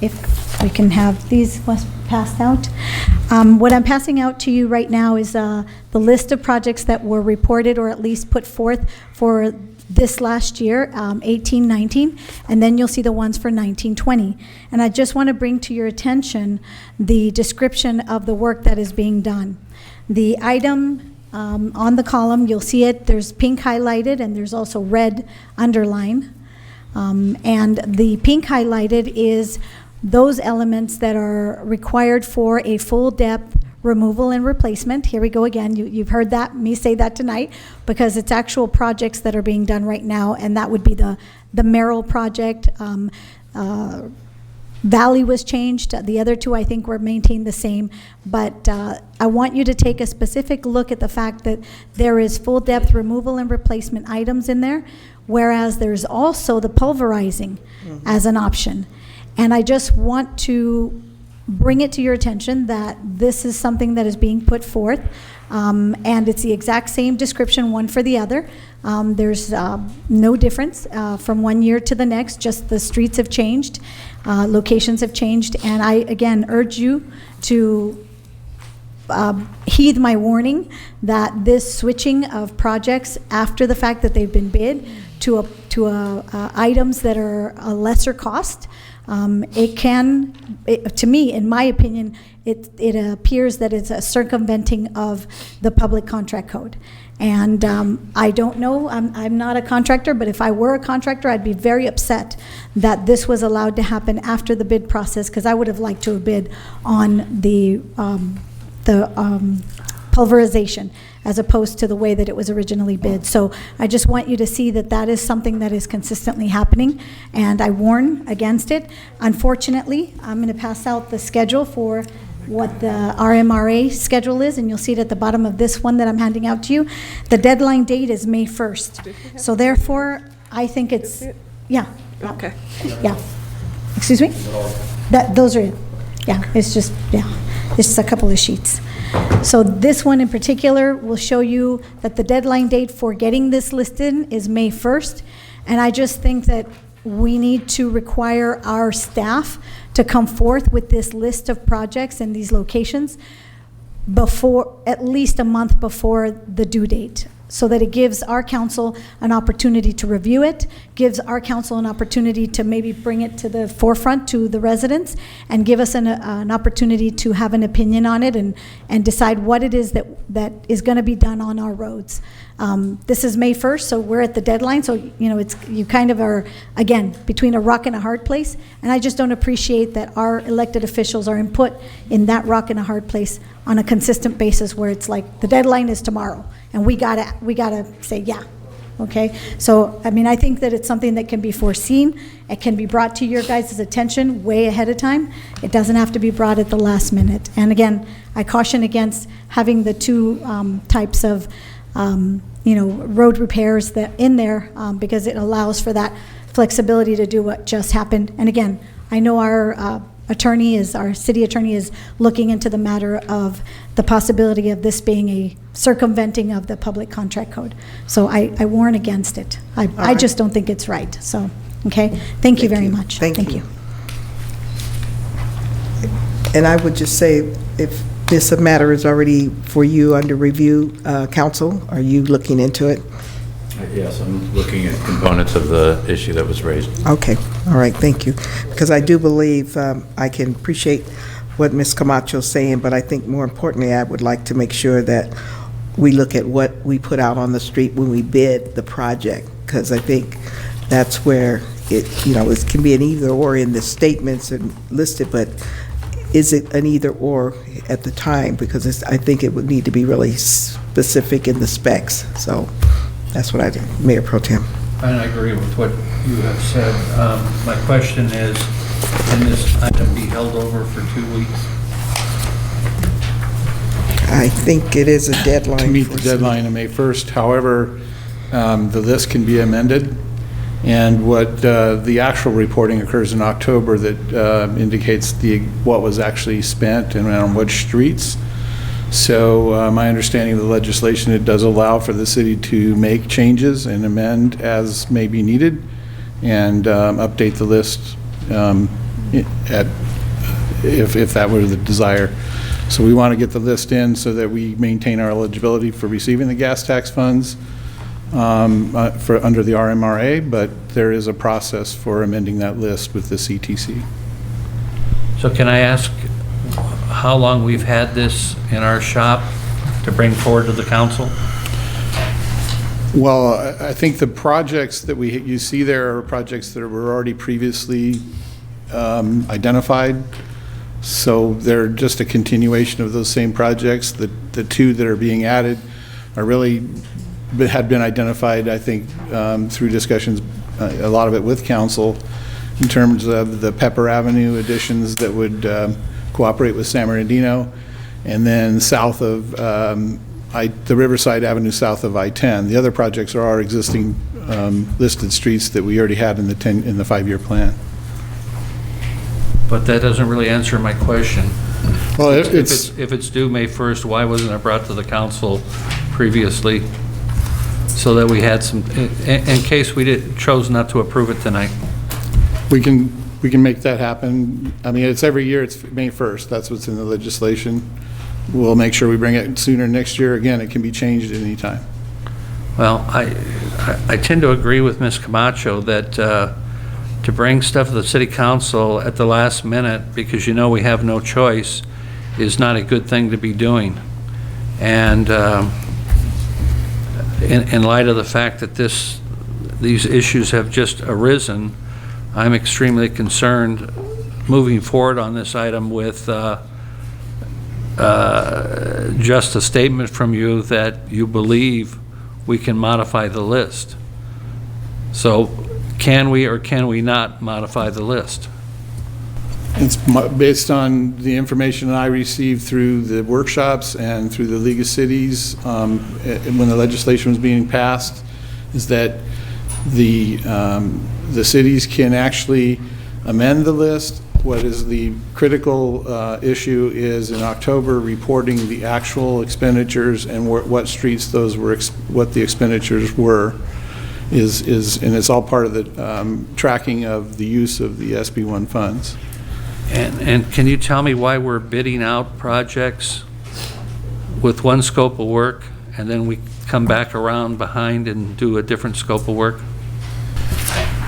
If we can have these passed out. What I'm passing out to you right now is the list of projects that were reported or at least put forth for this last year, 18-19, and then you'll see the ones for 19-20. And I just want to bring to your attention the description of the work that is being done. The item on the column, you'll see it, there's pink highlighted and there's also red underline. And the pink highlighted is those elements that are required for a full depth removal and replacement. Here we go again. You've heard that me say that tonight because it's actual projects that are being done right now, and that would be the Merrill project. Valley was changed. The other two I think were maintained the same, but I want you to take a specific look at the fact that there is full depth removal and replacement items in there, whereas there's also the pulverizing as an option. And I just want to bring it to your attention that this is something that is being put forth, and it's the exact same description, one for the other. There's no difference from one year to the next, just the streets have changed, locations have changed, and I, again, urge you to heed my warning that this switching of projects after the fact that they've been bid to items that are a lesser cost, to me, in my opinion, it appears that it's a circumventing of the public contract code. And I don't know, I'm not a contractor, but if I were a contractor, I'd be very upset that this was allowed to happen after the bid process, because I would have liked to have bid on the pulverization as opposed to the way that it was originally bid. So I just want you to see that that is something that is consistently happening, and I warn against it. Unfortunately, I'm going to pass out the schedule for what the RMRA schedule is, and you'll see it at the bottom of this one that I'm handing out to you. The deadline date is May 1st. So therefore, I think it's, yeah. Okay. Yeah. Excuse me? Those are it. Yeah, it's just, yeah. It's just a couple of sheets. So this one in particular will show you that the deadline date for getting this listed is May 1st. And I just think that we need to require our staff to come forth with this list of projects in these locations before, at least a month before the due date, so that it gives our council an opportunity to review it, gives our council an opportunity to maybe bring it to the forefront to the residents, and give us an opportunity to have an opinion on it and decide what it is that is going to be done on our roads. This is May 1st, so we're at the deadline, so you kind of are, again, between a rock and a hard place, and I just don't appreciate that our elected officials are put in that rock and a hard place on a consistent basis where it's like the deadline is tomorrow, and we gotta say yeah. Okay, so I mean, I think that it's something that can be foreseen. It can be brought to your guys' attention way ahead of time. It doesn't have to be brought at the last minute. And again, I caution against having the two types of road repairs that in there, because it allows for that flexibility to do what just happened. And again, I know our city attorney is looking into the matter of the possibility of this being a circumventing of the public contract code. So I warn against it. I just don't think it's right. So, okay, thank you very much. Thank you. And I would just say, if this matter is already for you under review, council, are you looking into it? Yes, I'm looking at components of the issue that was raised. Okay, all right, thank you. Because I do believe, I can appreciate what Ms. Camacho is saying, but I think more importantly, I would like to make sure that we look at what we put out on the street when we bid the project, because I think that's where it can be an either or in the statements and listed, but is it an either or at the time? Because I think it would need to be really specific in the specs. So that's what I do, Mayor Pro Tem. And I agree with what you have said. My question is, can this item be held over for 2 weeks? I think it is a deadline. To meet the deadline of May 1st. However, the list can be amended. And what the actual reporting occurs in October that indicates what was actually spent and on which streets. So my understanding of the legislation, it does allow for the city to make changes and amend as may be needed and update the list if that were the desire. So we want to get the list in so that we maintain our eligibility for receiving the gas tax funds under the RMRA, but there is a process for amending that list with the CTC. So can I ask how long we've had this in our shop to bring forward to the council? Well, I think the projects that you see there are projects that were already previously identified. So they're just a continuation of those same projects. The two that are being added are really had been identified, I think, through discussions, a lot of it with council, in terms of the Pepper Avenue additions that would cooperate with San Bernardino, and then south of the Riverside Avenue south of I-10. The other projects are our existing listed streets that we already had in the 5-year plan. But that doesn't really answer my question. Well, if it's due May 1st, why wasn't it brought to the council previously, so that we had some, in case we chose not to approve it tonight? We can make that happen. I mean, it's every year, it's May 1st. That's what's in the legislation. We'll make sure we bring it sooner next year. Again, it can be changed at any time. Well, I tend to agree with Ms. Camacho that to bring stuff to the city council at the last minute, because you know we have no choice, is not a good thing to be doing. And in light of the fact that these issues have just arisen, I'm extremely concerned moving forward on this item with just a statement from you that you believe we can modify the list. So can we or can we not modify the list? It's based on the information I received through the workshops and through the League of Cities when the legislation was being passed, is that the cities can actually amend the list. What is the critical issue is in October reporting the actual expenditures and what streets those were, what the expenditures were, and it's all part of the tracking of the use of the SB1 funds. And can you tell me why we're bidding out projects with one scope of work and then we come back around behind and do a different scope of work?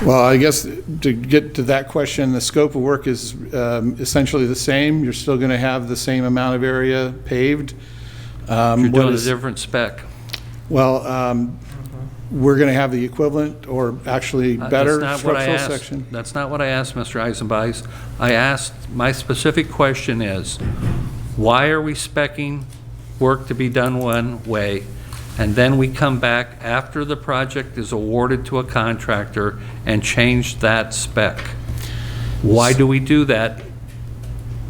Well, I guess to get to that question, the scope of work is essentially the same. You're still going to have the same amount of area paved. You're doing a different spec. Well, we're going to have the equivalent or actually better structural section. That's not what I asked, Mr. Eisenbeis. I asked, my specific question is, why are we speccing work to be done one way, and then we come back after the project is awarded to a contractor and change that spec? Why do we do that,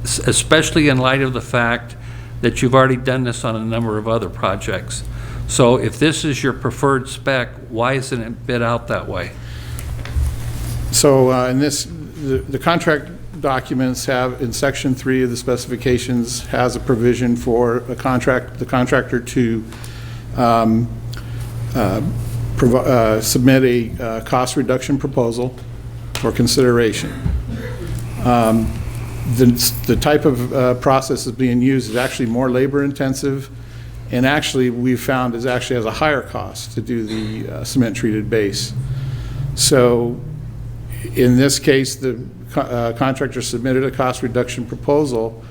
especially in light of the fact that you've already done this on a number of other projects? So if this is your preferred spec, why isn't it bid out that way? So in this, the contract documents have, in section 3 of the specifications, has a provision for the contractor to submit a cost reduction proposal for consideration. The type of process that's being used is actually more labor intensive, and actually we've found is actually has a higher cost to do the cement treated base. So in this case, the contractor submitted a cost reduction proposal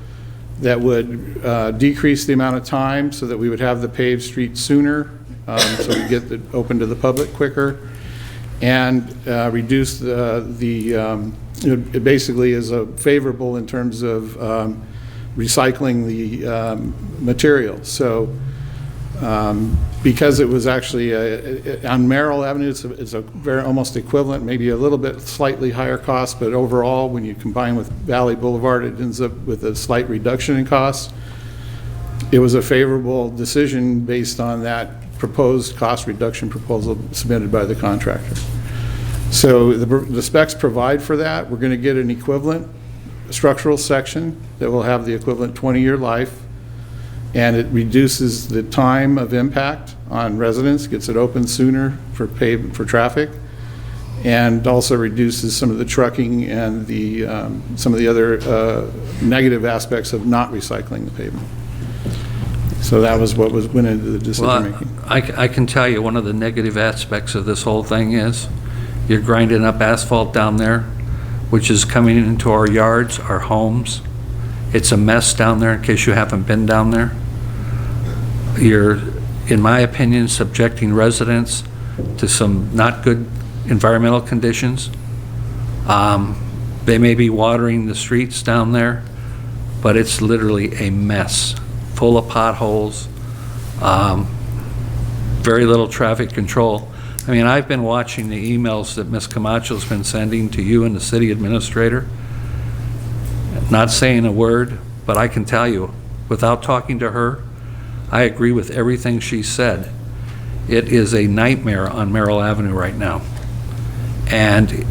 that would decrease the amount of time so that we would have the paved street sooner, so we get it open to the public quicker, and reduce it basically is a favorable in terms of recycling the material. So because it was actually on Merrill Avenue, it's a very almost equivalent, maybe a little bit slightly higher cost, but overall when you combine with Valley Boulevard, it ends up with a slight reduction in cost. It was a favorable decision based on that proposed cost reduction proposal submitted by the contractor. So the specs provide for that. We're going to get an equivalent structural section that will have the equivalent 20-year life, and it reduces the time of impact on residents, gets it open sooner for traffic, and also reduces some of the trucking and the, some of the other negative aspects of not recycling the pavement. So that was what went into the decision-making. Well, I can tell you, one of the negative aspects of this whole thing is you're grinding up asphalt down there, which is coming into our yards, our homes. It's a mess down there, in case you haven't been down there. You're, in my opinion, subjecting residents to some not good environmental conditions. They may be watering the streets down there, but it's literally a mess, full of potholes, very little traffic control. I mean, I've been watching the emails that Ms. Camacho's been sending to you and the city administrator, not saying a word, but I can tell you, without talking to her, I agree with everything she said. It is a nightmare on Merrill Avenue right now. And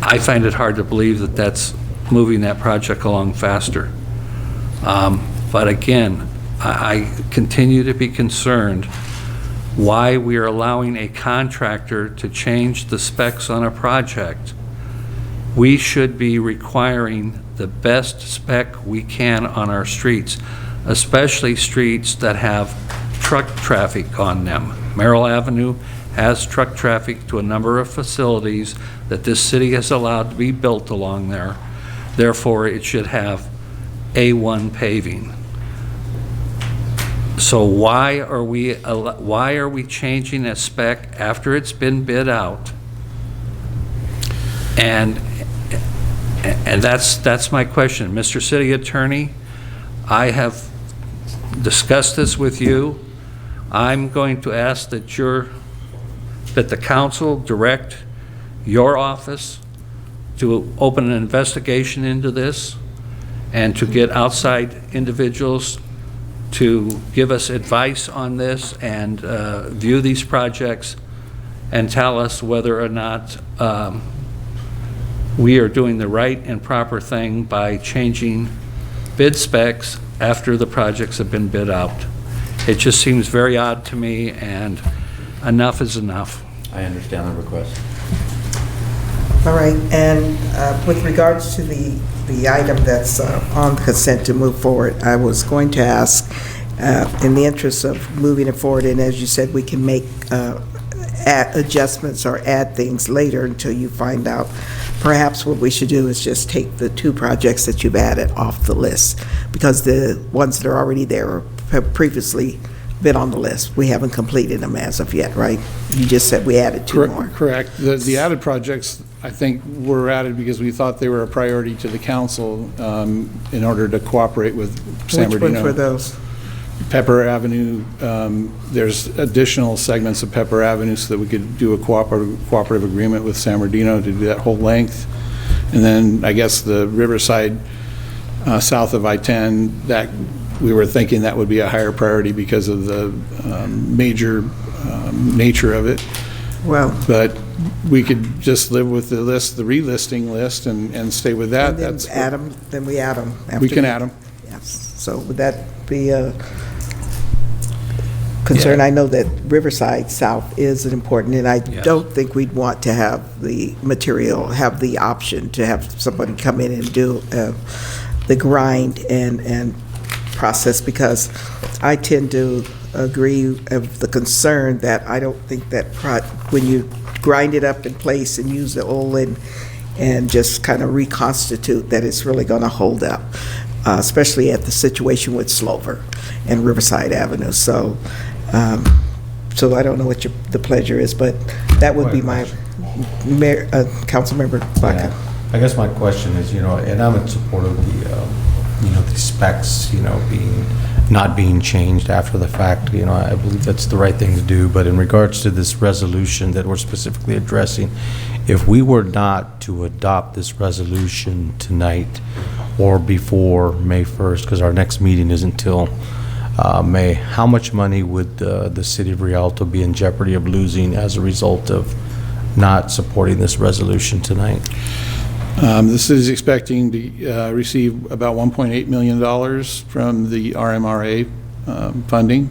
I find it hard to believe that that's moving that project along faster. But again, I continue to be concerned why we are allowing a contractor to change the specs on a project. We should be requiring the best spec we can on our streets, especially streets that have truck traffic on them. Merrill Avenue has truck traffic to a number of facilities that this city has allowed to be built along there. Therefore, it should have A1 paving. So why are we changing a spec after it's been bid out? And that's my question. Mr. City Attorney, I have discussed this with you. I'm going to ask that the council direct your office to open an investigation into this and to get outside individuals to give us advice on this and view these projects and tell us whether or not we are doing the right and proper thing by changing bid specs after the projects have been bid out. It just seems very odd to me, and enough is enough. I understand the request. All right, and with regards to the item that's on consent to move forward, I was going to ask, in the interest of moving it forward, and as you said, we can make adjustments or add things later until you find out. Perhaps what we should do is just take the 2 projects that you've added off the list, because the ones that are already there have previously been on the list. We haven't completed them as of yet, right? You just said we added 2 more. Correct. The added projects, I think, were added because we thought they were a priority to the council in order to cooperate with San Bernardino. Which ones were those? Pepper Avenue, there's additional segments of Pepper Avenue so that we could do a cooperative agreement with San Bernardino to do that whole length. And then I guess the Riverside south of I-10, that we were thinking that would be a higher priority because of the major nature of it. Well, but we could just live with the list, the relisting list, and stay with that. And then add them. Then we add them. We can add them. Yes. So would that be a concern? Yeah. I know that Riverside South is important, and I don't think we'd want to have the material, have the option to have somebody come in and do the grind and process, because I tend to agree of the concern that I don't think that when you grind it up in place and use the oil and just kind of reconstitute, that it's really going to hold up, especially at the situation with Slover and Riverside Avenue. So so I don't know what the pleasure is, but that would be my council member Baca. Yeah. I guess my question is, and I'm in support of the specs, not being changed after the fact. I believe that's the right thing to do. But in regards to this resolution that we're specifically addressing, if we were not to adopt this resolution tonight or before May 1st, because our next meeting is until May, how much money would the city of Rialto be in jeopardy of losing as a result of not supporting this resolution tonight? The city is expecting to receive about $1.8 million from the RMRA funding.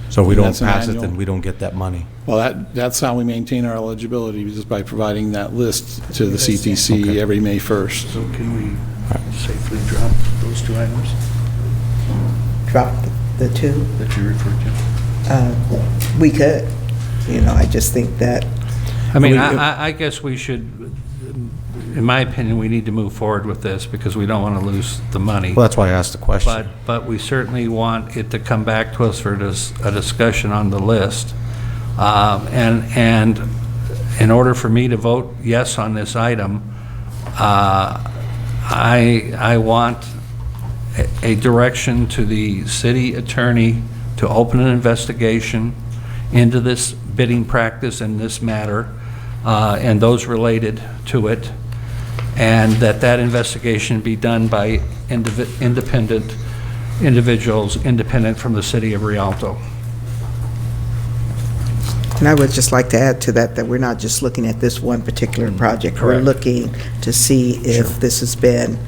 So if we don't pass it, then we don't get that money? Well, that's how we maintain our eligibility, just by providing that list to the CTC every May 1st. So can we safely drop those two items Drop the two? that you referred to? We could. I just think that. I mean, I guess we should, in my opinion, we need to move forward with this because we don't want to lose the money. Well, that's why I asked the question. But we certainly want it to come back to us for a discussion on the list. And in order for me to vote yes on this item, I want a direction to the city attorney to open an investigation into this bidding practice and this matter, and those related to it, and that investigation be done by independent individuals, independent from the city of Rialto. And I would just like to add to that we're not just looking at this one particular project. Correct. We're looking to see if this has been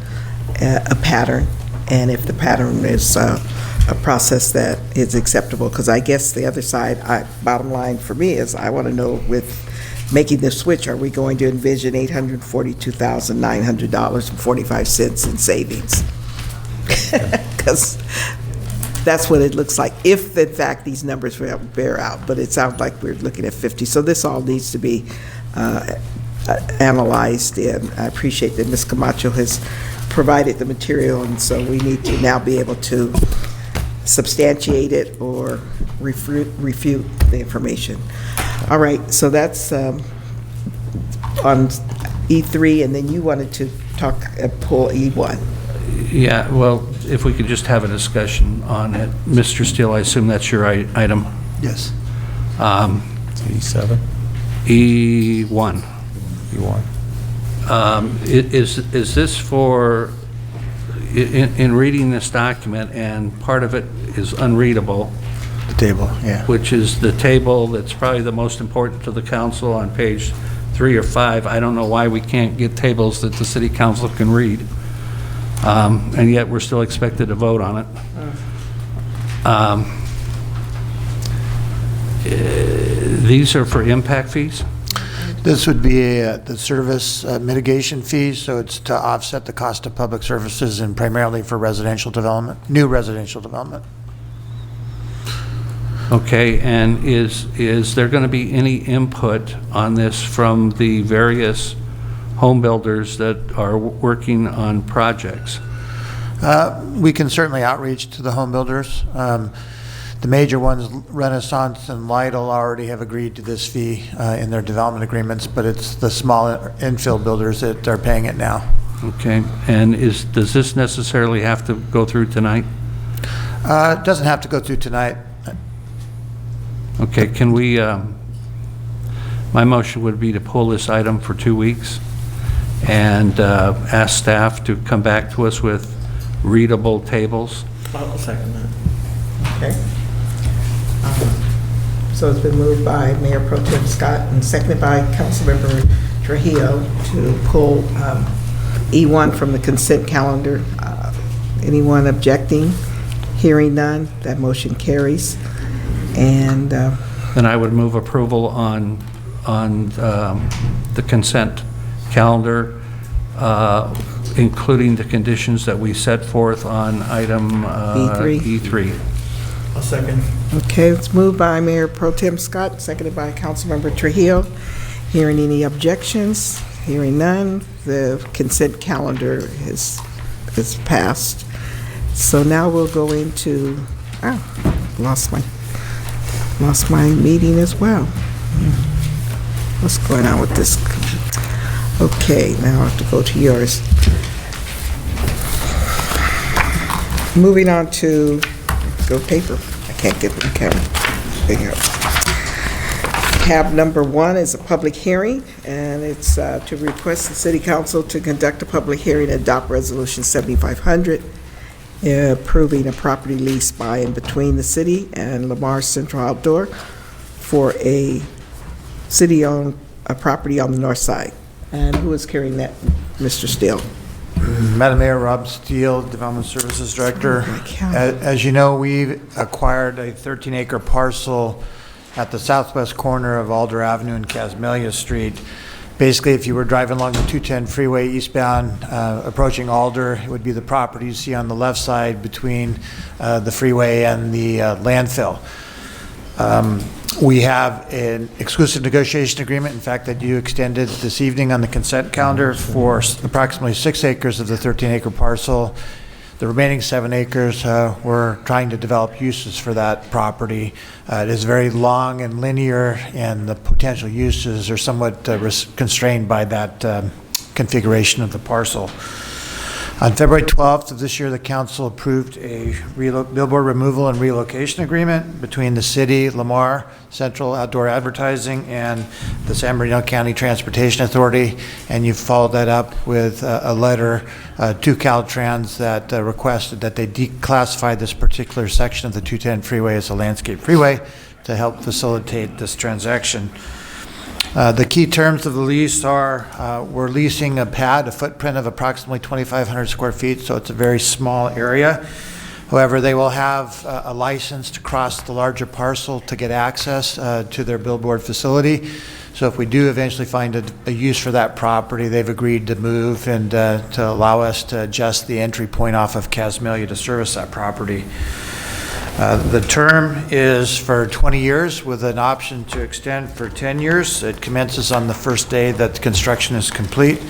a pattern, and if the pattern is a process that is acceptable. Because I guess the other side, bottom line for me is I want to know, with making this switch, are we going to envision $842,900.45 in savings? Because that's what it looks like, if in fact these numbers bear out. But it sounds like we're looking at 50. So this all needs to be analyzed, and I appreciate that Ms. Camacho has provided the material, and so we need to now be able to substantiate it or refute the information. All right, so that's on E3, and then you wanted to pull E1. Yeah, well, if we could just have a discussion on it. Mr. Steele, I assume that's your item? Yes. E7? E1. E1. Is this for, in reading this document, and part of it is unreadable. The table, yeah. Which is the table that's probably the most important to the council on page 3 or 5. I don't know why we can't get tables that the city council can read. And yet we're still expected to vote on it. These are for impact fees? This would be the service mitigation fees, so it's to offset the cost of public services and primarily for residential development, new residential development. Okay, and is there going to be any input on this from the various home builders that are working on projects? We can certainly outreach to the home builders. The major ones, Renaissance and Lytle, already have agreed to this fee in their development agreements, but it's the small infill builders that are paying it now. Okay, and does this necessarily have to go through tonight? It doesn't have to go through tonight. Okay, can we, my motion would be to pull this item for 2 weeks and ask staff to come back to us with readable tables. I'll second that. Okay. So it's been moved by Mayor Pro Tem Scott and seconded by Councilmember Trujillo to pull E1 from the consent calendar. Anyone objecting? Hearing none, that motion carries. And Then I would move approval on the consent calendar, including the conditions that we set forth on item E3. I'll second. okay, it's moved by Mayor Pro Tem Scott, seconded by Councilmember Trujillo. Hearing any objections? Hearing none, the consent calendar is passed. So now we'll go into, lost my meeting as well. What's going on with this? Okay, now I have to go to yours. Moving on to, go paper. I can't get the camera. There you go. Tab number 1 is a public hearing, and it's to request the City Council to conduct a public hearing and adopt Resolution 7500, approving a property lease by and between the city and Lamar Central Outdoor for a city-owned property on the north side. And who is carrying that, Mr. Steele? Madam Mayor, Rob Steele, Development Services Director. As you know, we acquired a 13-acre parcel at the southwest corner of Alder Avenue and Casmelia Street. Basically, if you were driving along the 210 freeway eastbound, approaching Alder, it would be the property you see on the left side between the freeway and the landfill. We have an exclusive negotiation agreement, in fact, that you extended this evening on the consent calendar for approximately 6 acres of the 13-acre parcel. The remaining 7 acres, we're trying to develop uses for that property. It is very long and linear, and the potential uses are somewhat constrained by that configuration of the parcel. On February 12th of this year, the council approved a billboard removal and relocation agreement between the city, Lamar Central Outdoor Advertising, and the San Bernardino County Transportation Authority. And you followed that up with a letter to Caltrans that requested that they declassify this particular section of the 210 freeway as a landscape freeway to help facilitate this transaction. The key terms of the lease are we're leasing a pad, a footprint of approximately 2,500 square feet, so it's a very small area. However, they will have a license to cross the larger parcel to get access to their billboard facility. So if we do eventually find a use for that property, they've agreed to move and to allow us to adjust the entry point off of Casmelia to service that property. The term is for 20 years with an option to extend for 10 years. It commences on the first day that the construction is complete.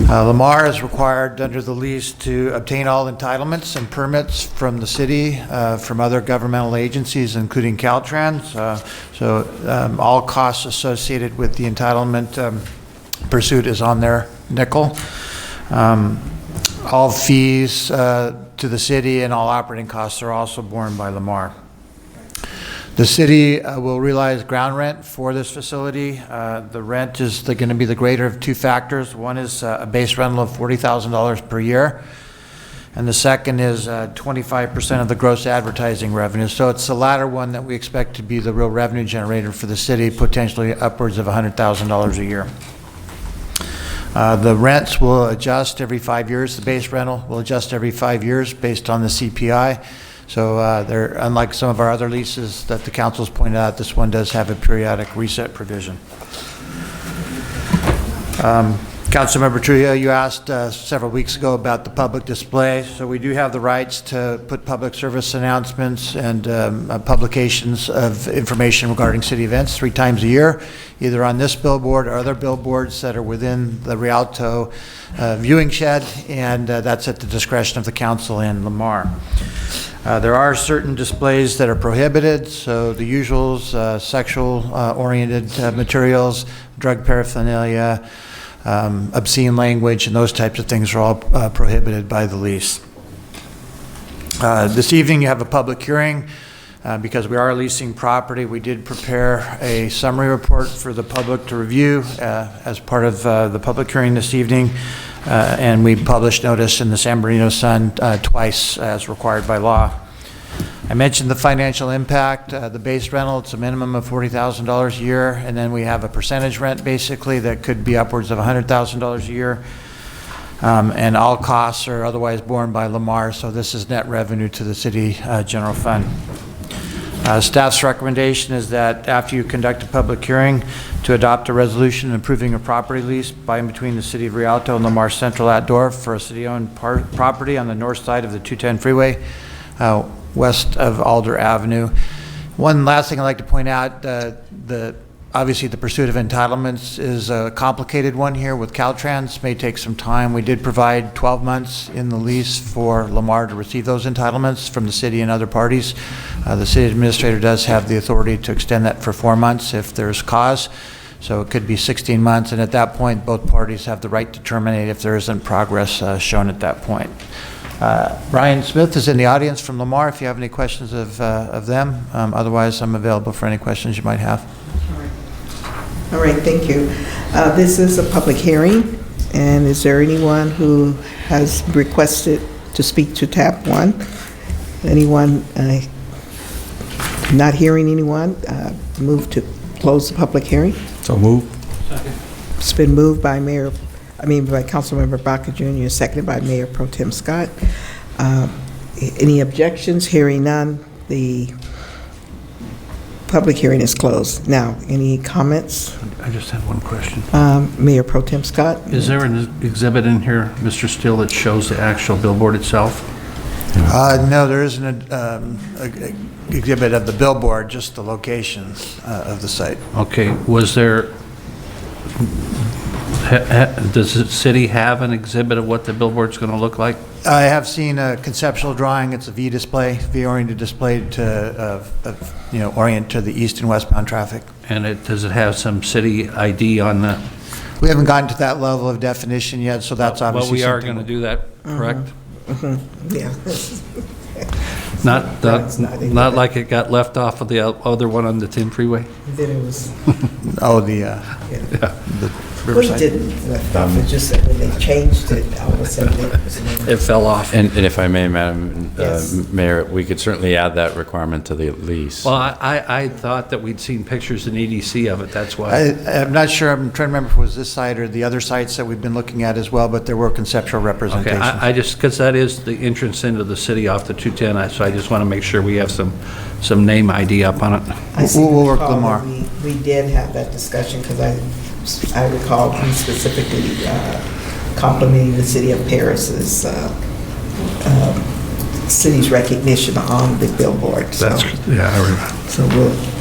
Lamar is required under the lease to obtain all entitlements and permits from the city, from other governmental agencies, including Caltrans. All costs associated with the entitlement pursuit is on their nickel. All fees to the city and all operating costs are also borne by Lamar. The city will realize ground rent for this facility. The rent is going to be the greater of two factors. One is a base rental of $40,000 per year, and the second is 25% of the gross advertising revenue. So it's the latter one that we expect to be the real revenue generator for the city, potentially upwards of $100,000 a year. The rents will adjust every 5 years. The base rental will adjust every 5 years based on the CPI. So they're unlike some of our other leases that the council's pointed out, this one does have a periodic reset provision. Councilmember Trujillo, you asked several weeks ago about the public display. So we do have the rights to put public service announcements and publications of information regarding city events 3 times a year, either on this billboard or other billboards that are within the Rialto viewing shed, and that's at the discretion of the council and Lamar. There are certain displays that are prohibited, so the usuals, sexual-oriented materials, drug paraphernalia, obscene language, and those types of things are all prohibited by the lease. This evening you have a public hearing. Because we are leasing property, we did prepare a summary report for the public to review as part of the public hearing this evening. And we published notice in the San Bernardino Sun twice as required by law. I mentioned the financial impact. The base rental, it's a minimum of $40,000 a year, and then we have a percentage rent basically that could be upwards of $100,000 a year. And all costs are otherwise borne by Lamar, so this is net revenue to the city general fund. Staff's recommendation is that after you conduct a public hearing, to adopt a resolution approving a property lease by and between the City of Rialto and Lamar Central Outdoor for a city-owned property on the north side of the 210 freeway, west of Alder Avenue. One last thing I'd like to point out, obviously the pursuit of entitlements is a complicated one here with Caltrans. May take some time. We did provide 12 months in the lease for Lamar to receive those entitlements from the city and other parties. The city administrator does have the authority to extend that for 4 months if there's cause. So it could be 16 months, and at that point, both parties have the right to terminate if there isn't progress shown at that point. Brian Smith is in the audience from Lamar if you have any questions of them. Otherwise, I'm available for any questions you might have. All right, thank you. This is a public hearing, and is there anyone who has requested to speak to tab 1? Anyone? Not hearing anyone, move to close the public hearing. So move. Second. It's been moved by by Councilmember Baca Jr., seconded by Mayor Pro Tem Scott. Any objections? Hearing none, the public hearing is closed. Now, any comments? I just had one question. Mayor Pro Tem Scott? Is there an exhibit in here, Mr. Steele, that shows the actual billboard itself? No, there isn't an exhibit of the billboard, just the locations of the site. Okay, was there, does the city have an exhibit of what the billboard's going to look like? I have seen a conceptual drawing. It's a V display, V-oriented display to, orient to the east and westbound traffic. And does it have some city ID on the? We haven't gotten to that level of definition yet, so that's obviously Well, we are something. going to do that, correct? Yeah. Not like it got left off of the other one on the 10 freeway? Then it was, Oh, the well, it didn't left off, it just that when they changed it, all of a sudden it was. It fell off. And if I may, Madam Yes. Mayor, we could certainly add that requirement to the lease. Well, I thought that we'd seen pictures in EDC of it, that's why. I'm not sure, I'm trying to remember if it was this site or the other sites that we've been looking at as well, but there were conceptual Okay, representations. I just, because that is the entrance into the city off the 210, so I just want to make sure we have some name ID up on it. I seem to We'll work recall Lamar. that we did have that discussion, because I recall he specifically complimenting the city of Paris's city's recognition on the billboard. So, Yeah, I remember. so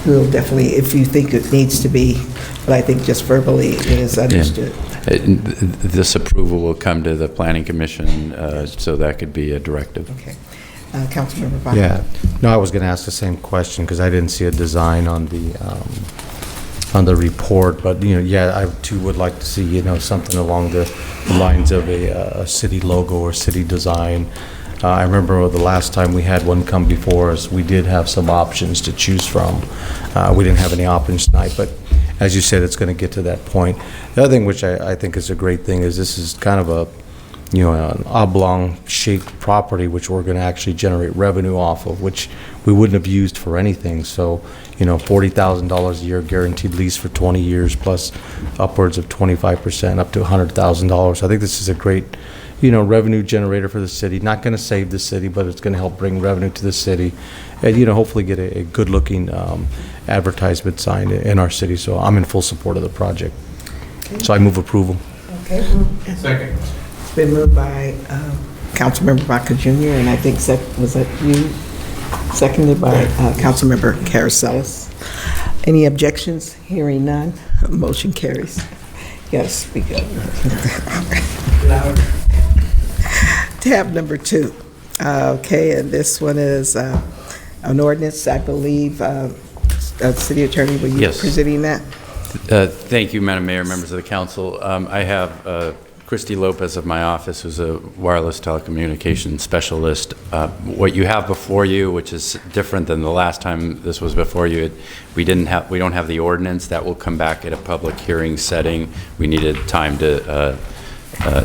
we'll definitely, if you think it needs to be, but I think just verbally it is understood. This approval will come to the Planning Commission, so that could be a directive. Okay. Councilmember Baca. Yeah, no, I was going to ask the same question because I didn't see a design on the report, but, yeah, I too would like to see, something along the lines of a city logo or city design. I remember the last time we had one come before us, we did have some options to choose from. We didn't have any options tonight, but as you said, it's going to get to that point. The other thing which I think is a great thing is this is kind of an oblong-shaped property which we're going to actually generate revenue off of, which we wouldn't have used for anything. So, $40,000 a year guaranteed lease for 20 years plus upwards of 25% up to $100,000. I think this is a great, revenue generator for the city. Not going to save the city, but it's going to help bring revenue to the city and, hopefully get a good-looking advertisement sign in our city. So I'm in full support of the project. Okay. So I move approval. Okay. Second. It's been moved by Councilmember Baca Jr., and I think was that you? Seconded by Councilmember Caracellis. Any objections? Hearing none. Motion carries. Yes, speak up. Louder. Tab number 2. Okay, and this one is an ordinance, I believe. City Attorney, will you be presenting that? Thank you, Madam Mayor, members of the council. I have Christy Lopez of my office, who's a wireless telecommunications specialist. What you have before you, which is different than the last time this was before you, we don't have the ordinance. That will come back at a public hearing setting. We needed time to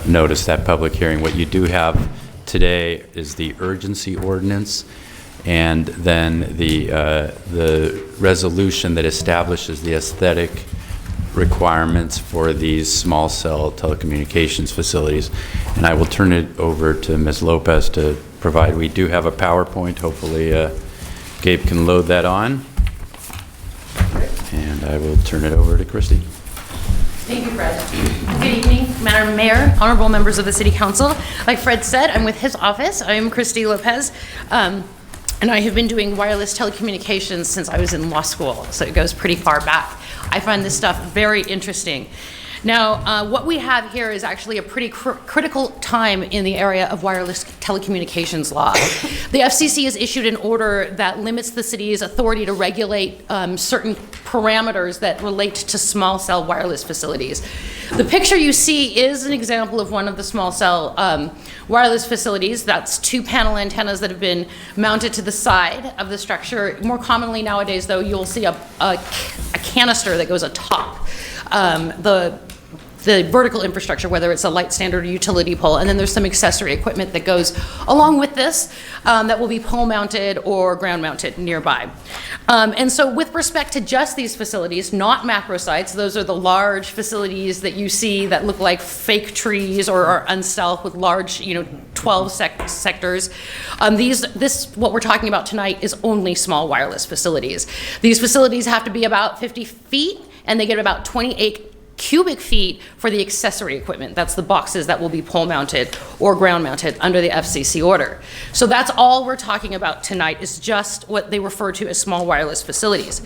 notice that public hearing. What you do have today is the urgency ordinance, and then the resolution that establishes the aesthetic requirements for these small cell telecommunications facilities. And I will turn it over to Ms. Lopez to provide. We do have a PowerPoint. Hopefully Gabe can load that on. And I will turn it over to Christy. Thank you, Fred. Good evening, Madam Mayor, honorable members of the City Council. Like Fred said, I'm with his office. I am Christy Lopez. And I have been doing wireless telecommunications since I was in law school, so it goes pretty far back. I find this stuff very interesting. Now, what we have here is actually a pretty critical time in the area of wireless telecommunications law. The FCC has issued an order that limits the city's authority to regulate certain parameters that relate to small cell wireless facilities. The picture you see is an example of one of the small cell wireless facilities. That's 2 panel antennas that have been mounted to the side of the structure. More commonly nowadays, though, you'll see a canister that goes atop. the vertical infrastructure, whether it's a light standard or utility pole, and then there's some accessory equipment that goes along with this that will be pole mounted or ground mounted nearby. And so with respect to just these facilities, not macro sites, those are the large facilities that you see that look like fake trees or are unstealth with large, 12 sectors. What we're talking about tonight is only small wireless facilities. These facilities have to be about 50 feet, and they get about 28 cubic feet for the accessory equipment. That's the boxes that will be pole mounted or ground mounted under the FCC order. So that's all we're talking about tonight, is just what they refer to as small wireless facilities.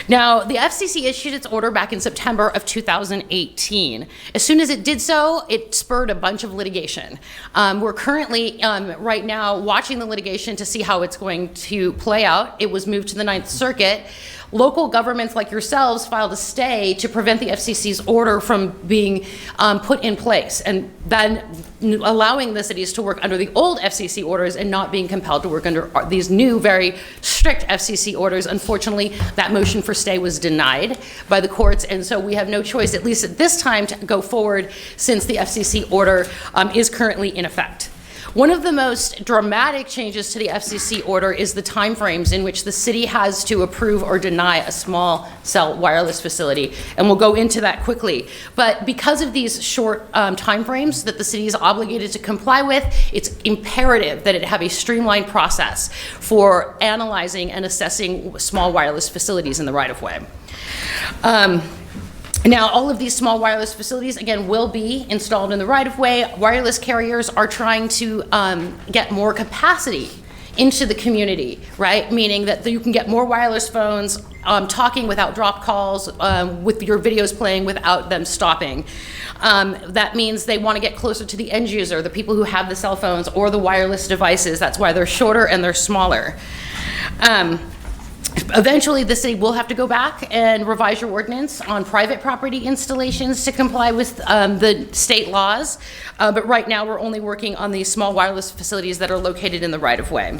Now, the FCC issued its order back in September of 2018. As soon as it did so, it spurred a bunch of litigation. We're currently right now watching the litigation to see how it's going to play out. It was moved to the Ninth Circuit. Local governments like yourselves filed a stay to prevent the FCC's order from being put in place, and then allowing the cities to work under the old FCC orders and not being compelled to work under these new, very strict FCC orders. Unfortunately, that motion for stay was denied by the courts, and so we have no choice, at least at this time, to go forward since the FCC order is currently in effect. One of the most dramatic changes to the FCC order is the timeframes in which the city has to approve or deny a small cell wireless facility, and we'll go into that quickly. But because of these short timeframes that the city is obligated to comply with, it's imperative that it have a streamlined process for analyzing and assessing small wireless facilities in the right-of-way. Now, all of these small wireless facilities, again, will be installed in the right-of-way. Wireless carriers are trying to get more capacity into the community, right? Meaning that you can get more wireless phones talking without drop calls, with your videos playing without them stopping. That means they want to get closer to the end user, the people who have the cell phones or the wireless devices. That's why they're shorter and they're smaller. Eventually, the city will have to go back and revise your ordinance on private property installations to comply with the state laws. But right now, we're only working on these small wireless facilities that are located in the right-of-way.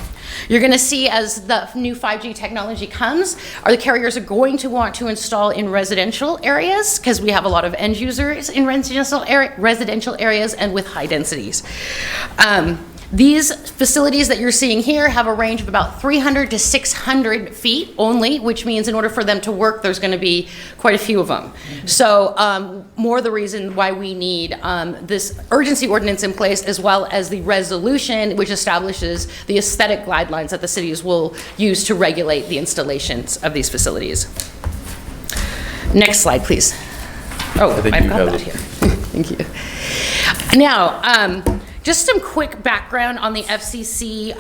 You're going to see, as the new 5G technology comes, the carriers are going to want to install in residential areas, because we have a lot of end users in residential areas and with high densities. These facilities that you're seeing here have a range of about 300 to 600 feet only, which means in order for them to work, there's going to be quite a few of them. So more the reason why we need this urgency ordinance in place, as well as the resolution, which establishes the aesthetic guidelines that the cities will use to regulate the installations of these facilities. Next slide, please. Oh, I've got that here. Thank you. Now, just some quick background on the FCC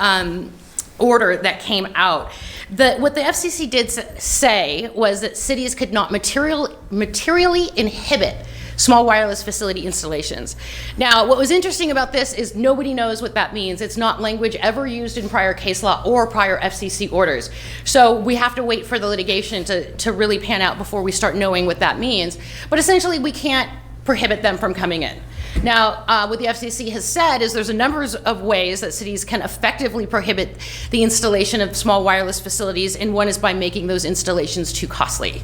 order that came out. What the FCC did say was that cities could not materially inhibit small wireless facility installations. Now, what was interesting about this is nobody knows what that means. It's not language ever used in prior case law or prior FCC orders. So we have to wait for the litigation to really pan out before we start knowing what that means. But essentially, we can't prohibit them from coming in. Now, what the FCC has said is there's a number of ways that cities can effectively prohibit the installation of small wireless facilities, and one is by making those installations too costly.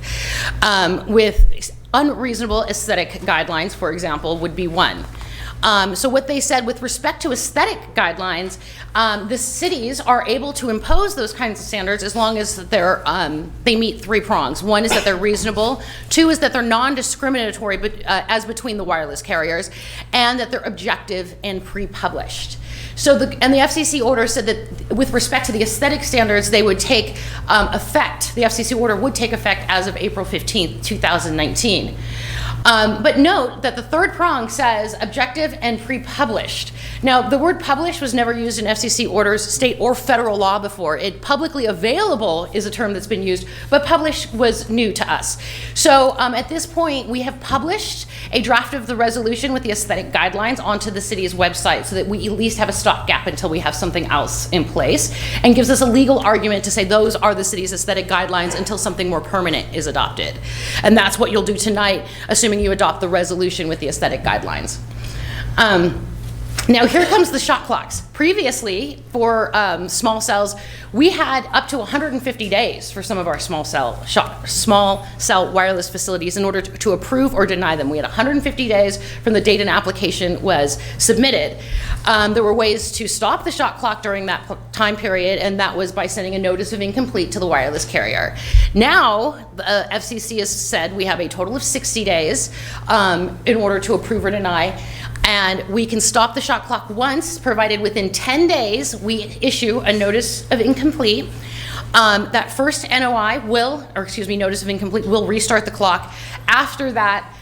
With unreasonable aesthetic guidelines, for example, would be one. So what they said with respect to aesthetic guidelines, the cities are able to impose those kinds of standards as long as they meet three prongs. One is that they're reasonable. Two is that they're non-discriminatory as between the wireless carriers, and that they're objective and pre-published. So the FCC order said that with respect to the aesthetic standards, they would take effect. The FCC order would take effect as of April 15th, 2019. But note that the third prong says objective and pre-published. Now, the word published was never used in FCC orders, state or federal law before. Publicly available is a term that's been used, but published was new to us. So at this point, we have published a draft of the resolution with the aesthetic guidelines onto the city's website so that we at least have a stopgap until we have something else in place, and gives us a legal argument to say those are the city's aesthetic guidelines until something more permanent is adopted. And that's what you'll do tonight, assuming you adopt the resolution with the aesthetic guidelines. Now, here comes the shot clocks. Previously, for small cells, we had up to 150 days for some of our small cell wireless facilities in order to approve or deny them. We had 150 days from the date an application was submitted. There were ways to stop the shot clock during that time period, and that was by sending a notice of incomplete to the wireless carrier. Now, the FCC has said we have a total of 60 days in order to approve or deny. And we can stop the shot clock once, provided within 10 days we issue a notice of incomplete. That first NOI notice of incomplete will restart the clock. After that,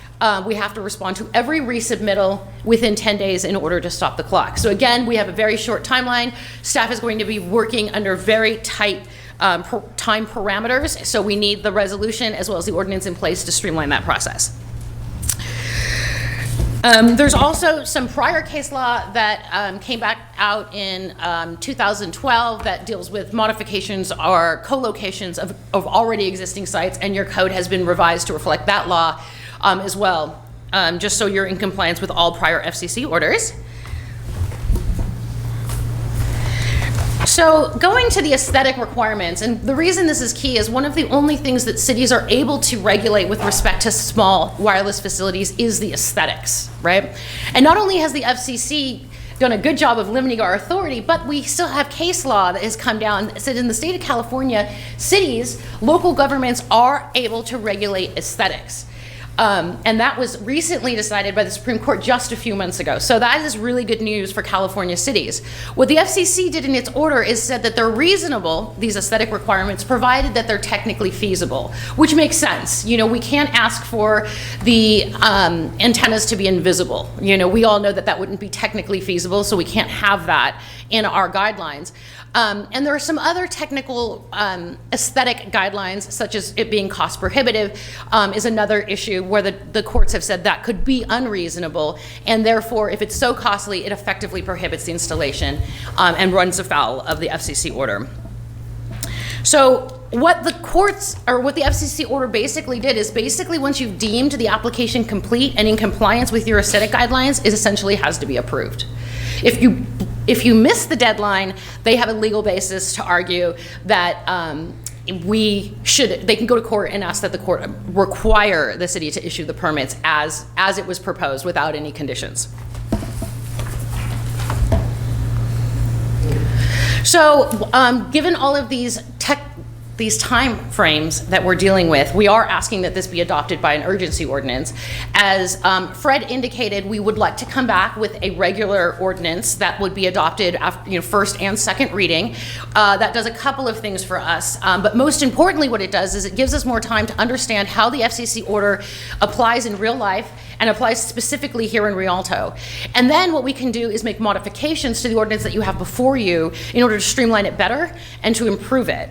we have to respond to every resubmittal within 10 days in order to stop the clock. So again, we have a very short timeline. Staff is going to be working under very tight time parameters, so we need the resolution as well as the ordinance in place to streamline that process. There's also some prior case law that came back out in 2012 that deals with modifications or co-locations of already existing sites, and your code has been revised to reflect that law as well, just so you're in compliance with all prior FCC orders. So going to the aesthetic requirements, and the reason this is key is one of the only things that cities are able to regulate with respect to small wireless facilities is the aesthetics, right? And not only has the FCC done a good job of limiting our authority, but we still have case law that has come down that said in the state of California, cities, local governments are able to regulate aesthetics. And that was recently decided by the Supreme Court just a few months ago. So that is really good news for California cities. What the FCC did in its order is said that they're reasonable, these aesthetic requirements, provided that they're technically feasible, which makes sense. You know, we can't ask for the antennas to be invisible. You know, we all know that that wouldn't be technically feasible, so we can't have that in our guidelines. And there are some other technical aesthetic guidelines, such as it being cost prohibitive, is another issue where the courts have said that could be unreasonable, and therefore, if it's so costly, it effectively prohibits the installation and runs afoul of the FCC order. So what the courts, or what the FCC order basically did is basically once you've deemed the application complete and in compliance with your aesthetic guidelines, it essentially has to be approved. If you miss the deadline, they have a legal basis to argue that they can go to court and ask that the court require the city to issue the permits as it was proposed without any conditions. So given all of these time frames that we're dealing with, we are asking that this be adopted by an urgency ordinance. As Fred indicated, we would like to come back with a regular ordinance that would be adopted after, first and second reading. That does a couple of things for us, but most importantly what it does is it gives us more time to understand how the FCC order applies in real life and applies specifically here in Rialto. And then what we can do is make modifications to the ordinance that you have before you in order to streamline it better and to improve it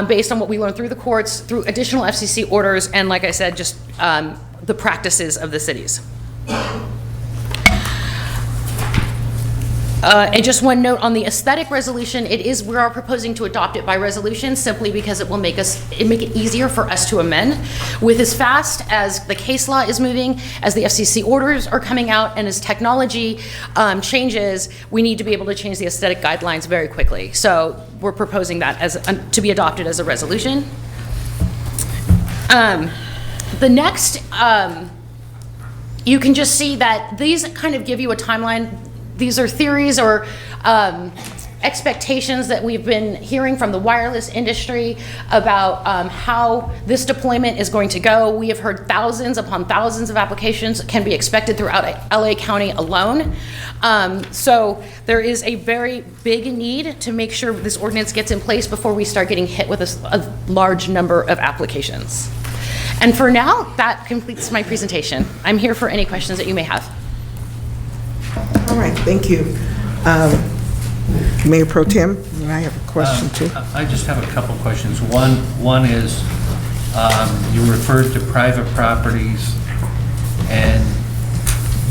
based on what we learned through the courts, through additional FCC orders, and like I said, just the practices of the cities. And just one note on the aesthetic resolution, we are proposing to adopt it by resolution simply because it will make it easier for us to amend. With as fast as the case law is moving, as the FCC orders are coming out, and as technology changes, we need to be able to change the aesthetic guidelines very quickly. So we're proposing that to be adopted as a resolution. The next, you can just see that these kind of give you a timeline. These are theories or expectations that we've been hearing from the wireless industry about how this deployment is going to go. We have heard thousands upon thousands of applications can be expected throughout LA County alone. So there is a very big need to make sure this ordinance gets in place before we start getting hit with a large number of applications. And for now, that completes my presentation. I'm here for any questions that you may have. All right, thank you. Mayor Pro Tem, and I have a question too. I just have a couple questions. One is, you referred to private properties,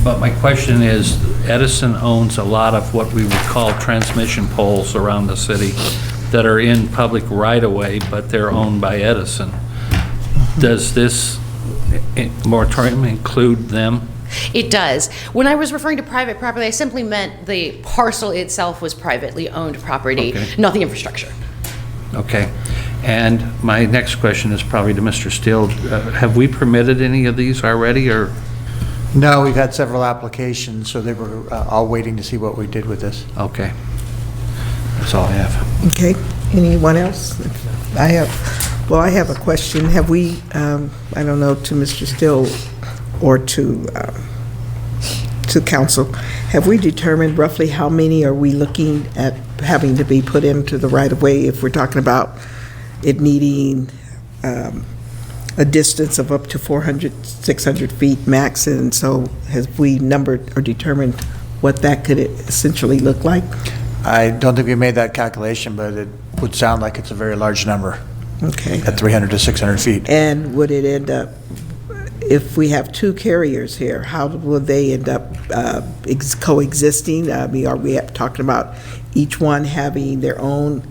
but my question is, Edison owns a lot of what we would call transmission poles around the city that are in public right-of-way, but they're owned by Edison. Does this moratorium include them It does. When I was referring to private property, I simply meant the parcel itself was privately owned property, Okay. not the infrastructure. Okay. And my next question is probably to Mr. Steele. Have we permitted any of these already, or? No, we've had several applications, so they were all waiting to see what we did with this. Okay. That's all I have. Okay, anyone else? I have a question. Have we, I don't know, to Mr. Still or to council, have we determined roughly how many are we looking at having to be put into the right-of-way if we're talking about it needing a distance of up to 400, 600 feet max, and so have we numbered or determined what that could essentially look like? I don't think we made that calculation, but it would sound like it's a very large number. Okay. At 300 to 600 feet. And would it end up, if we have two carriers here, how will they end up coexisting? I mean, are we talking about each one having their own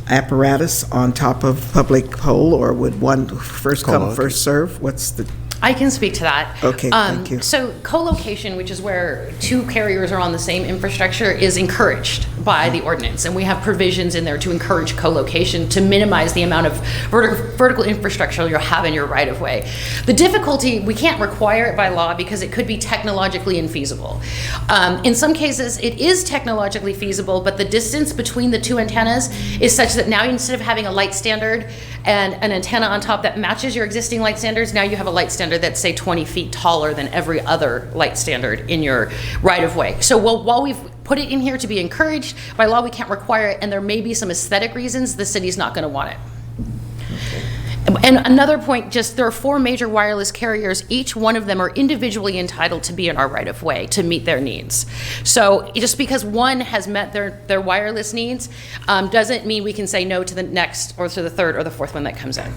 apparatus on top of public pole, or would one first come, first serve? What's the? I can speak to that. Okay, thank you. So co-location, which is where two carriers are on the same infrastructure, is encouraged by the ordinance. And we have provisions in there to encourage co-location to minimize the amount of vertical infrastructure you'll have in your right-of-way. The difficulty, we can't require it by law because it could be technologically infeasible. In some cases, it is technologically feasible, but the distance between the two antennas is such that now instead of having a light standard and an antenna on top that matches your existing light standards, now you have a light standard that's, say, 20 feet taller than every other light standard in your right-of-way. So while we've put it in here to be encouraged, by law we can't require it, and there may be some aesthetic reasons the city's not going to want it. And another point, just there are 4 major wireless carriers. Each one of them are individually entitled to be in our right-of-way to meet their needs. So just because one has met their wireless needs doesn't mean we can say no to the next or to the third or the fourth one that comes in.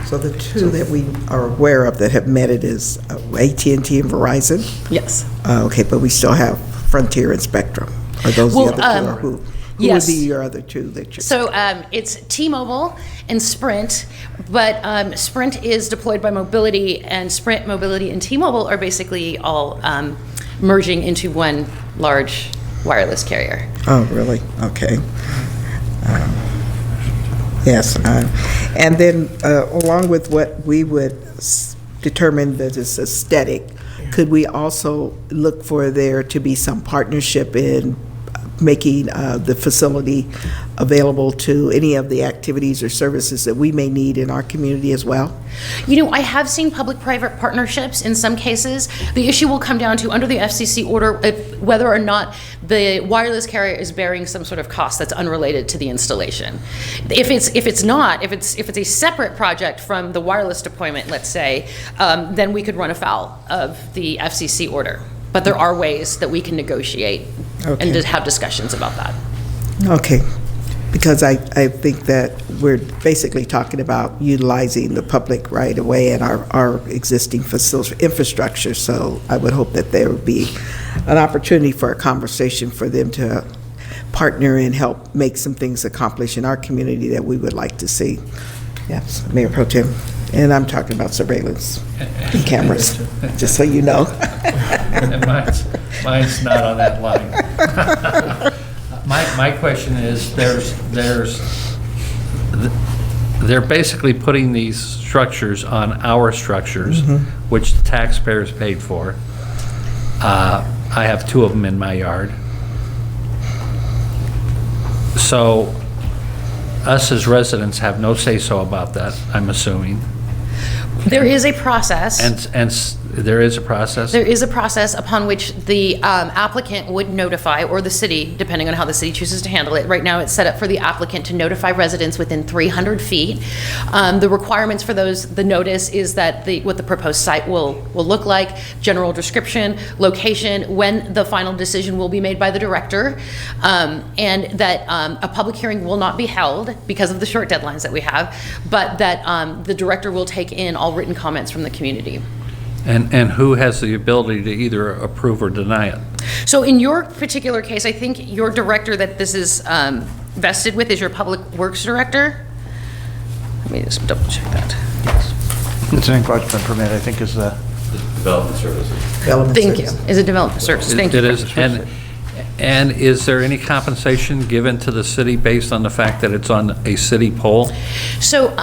So the two that we are aware of that have met it is AT&T and Verizon? Yes. Okay, but we still have Frontier and Spectrum. Are those the other two, or who? Who yes. would be your other two that you? So it's T-Mobile and Sprint, but Sprint is deployed by Mobility, and Sprint, Mobility, and T-Mobile are basically all merging into one large wireless carrier. Oh, really? Okay. Yes, and then along with what we would determine that is aesthetic, could we also look for there to be some partnership in making the facility available to any of the activities or services that we may need in our community as well? You know, I have seen public-private partnerships in some cases. The issue will come down to, under the FCC order, whether or not the wireless carrier is bearing some sort of cost that's unrelated to the installation. If it's a separate project from the wireless deployment, let's say, then we could run afoul of the FCC order. But there are ways that we can negotiate and just have discussions about that. Okay, because I think that we're basically talking about utilizing the public right of way and our existing facility infrastructure, so I would hope that there would be an opportunity for a conversation for them to partner and help make some things accomplished in our community that we would like to see. Yes, Mayor Pro Tem. And I'm talking about surveillance and cameras, just so you know. And mine's not on that line. My question is, they're basically putting these structures on our structures, which the taxpayers paid for. I have 2 of them in my yard. So us as residents have no say-so about that, I'm assuming. There is a process. And there is a process? There is a process upon which the applicant would notify, or the city, depending on how the city chooses to handle it. Right now, it's set up for the applicant to notify residents within 300 feet. The requirements for the notice is that what the proposed site will look like, general description, location, when the final decision will be made by the director, and that a public hearing will not be held because of the short deadlines that we have, but that the director will take in all written comments from the community. And who has the ability to either approve or deny it? So in your particular case, I think your director that this is vested with is your Public Works Director. Let me just double check that. It's an encroachment permit, I think, is the Development services. Thank you. Is it development services? Thank you. It is, and is there any compensation given to the city based on the fact that it's on a city pole? So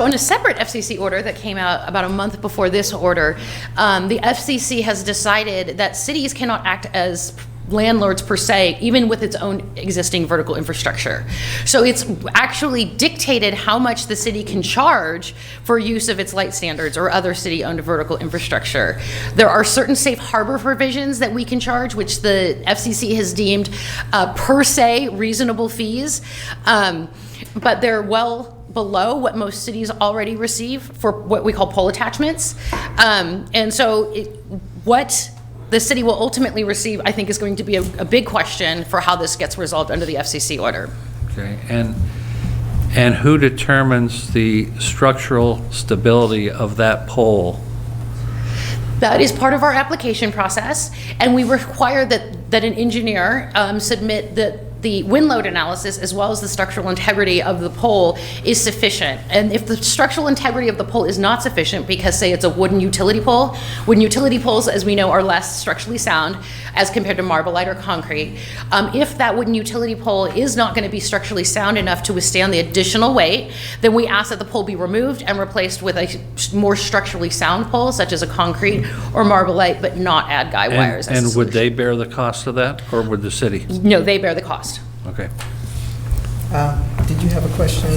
in a separate FCC order that came out about a month before this order, the FCC has decided that cities cannot act as landlords per se, even with its own existing vertical infrastructure. So it's actually dictated how much the city can charge for use of its light standards or other city-owned vertical infrastructure. There are certain safe harbor provisions that we can charge, which the FCC has deemed per se reasonable fees, but they're well below what most cities already receive for what we call pole attachments. And so what the city will ultimately receive, I think, is going to be a big question for how this gets resolved under the FCC order. Okay, and who determines the structural stability of that pole? That is part of our application process, and we require that an engineer submit the wind load analysis as well as the structural integrity of the pole is sufficient. And if the structural integrity of the pole is not sufficient, because say it's a wooden utility pole, wooden utility poles, as we know, are less structurally sound as compared to Marbalite or concrete. If that wooden utility pole is not going to be structurally sound enough to withstand the additional weight, then we ask that the pole be removed and replaced with a more structurally sound pole, such as a concrete or Marbalite, but not add guy wires. And would they bear the cost of that, or would the city? No, they bear the cost. Okay. Did you have a question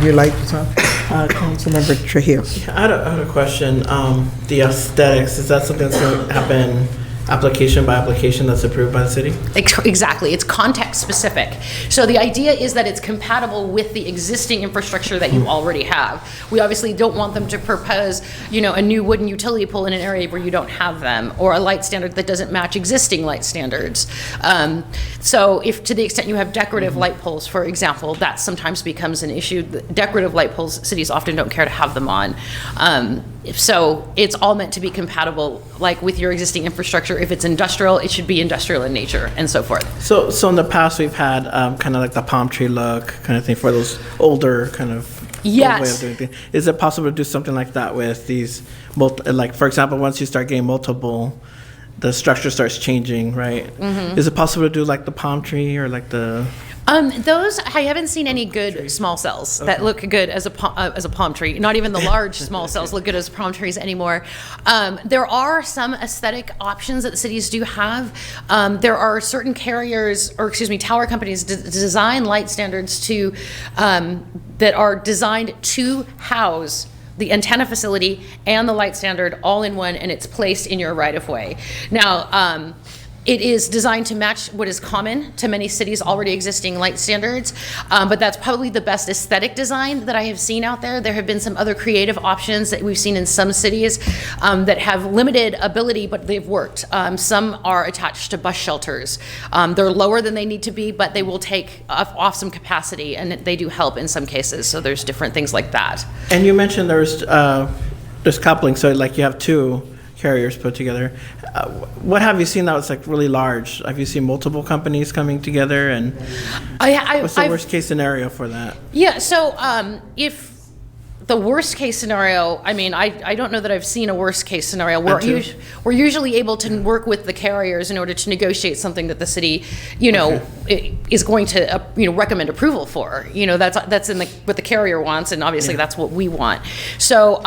you'd like to talk? Councilmember Trujillo. I had a question. The aesthetics, is that something that's going to happen application by application that's approved by the city? Exactly. It's context specific. So the idea is that it's compatible with the existing infrastructure that you already have. We obviously don't want them to propose, a new wooden utility pole in an area where you don't have them, or a light standard that doesn't match existing light standards. So if to the extent you have decorative light poles, for example, that sometimes becomes an issue. Decorative light poles, cities often don't care to have them on. So it's all meant to be compatible, like with your existing infrastructure. If it's industrial, it should be industrial in nature, and so forth. So in the past, we've had kind of like the palm tree look kind of thing for those older kind of yes. way of doing things. Is it possible to do something like that with these, like for example, once you start getting multiple, the structure starts changing, right? Mm-hmm. Is it possible to do like the palm tree or like the... Those, I haven't seen any good small cells that look good as a palm tree. Not even the large small cells look good as palm trees anymore. There are some aesthetic options that the cities do have. There are certain carriers, or excuse me, tower companies design light standards to that are designed to house the antenna facility and the light standard all in one, and it's placed in your right-of-way. Now, it is designed to match what is common to many cities' already existing light standards, but that's probably the best aesthetic design that I have seen out there. There have been some other creative options that we've seen in some cities that have limited ability, but they've worked. Some are attached to bus shelters. They're lower than they need to be, but they will take off some capacity, and they do help in some cases. So there's different things like that. And you mentioned there's coupling, so like you have two carriers put together. What have you seen that was like really large? Have you seen multiple companies coming together, and what's the worst case scenario for that? Yeah, so if the worst case scenario, I mean, I don't know that I've seen a worst case scenario. We're usually able to work with the carriers in order to negotiate something that the city, is going to, recommend approval for. That's in what the carrier wants, and obviously that's what we want. So,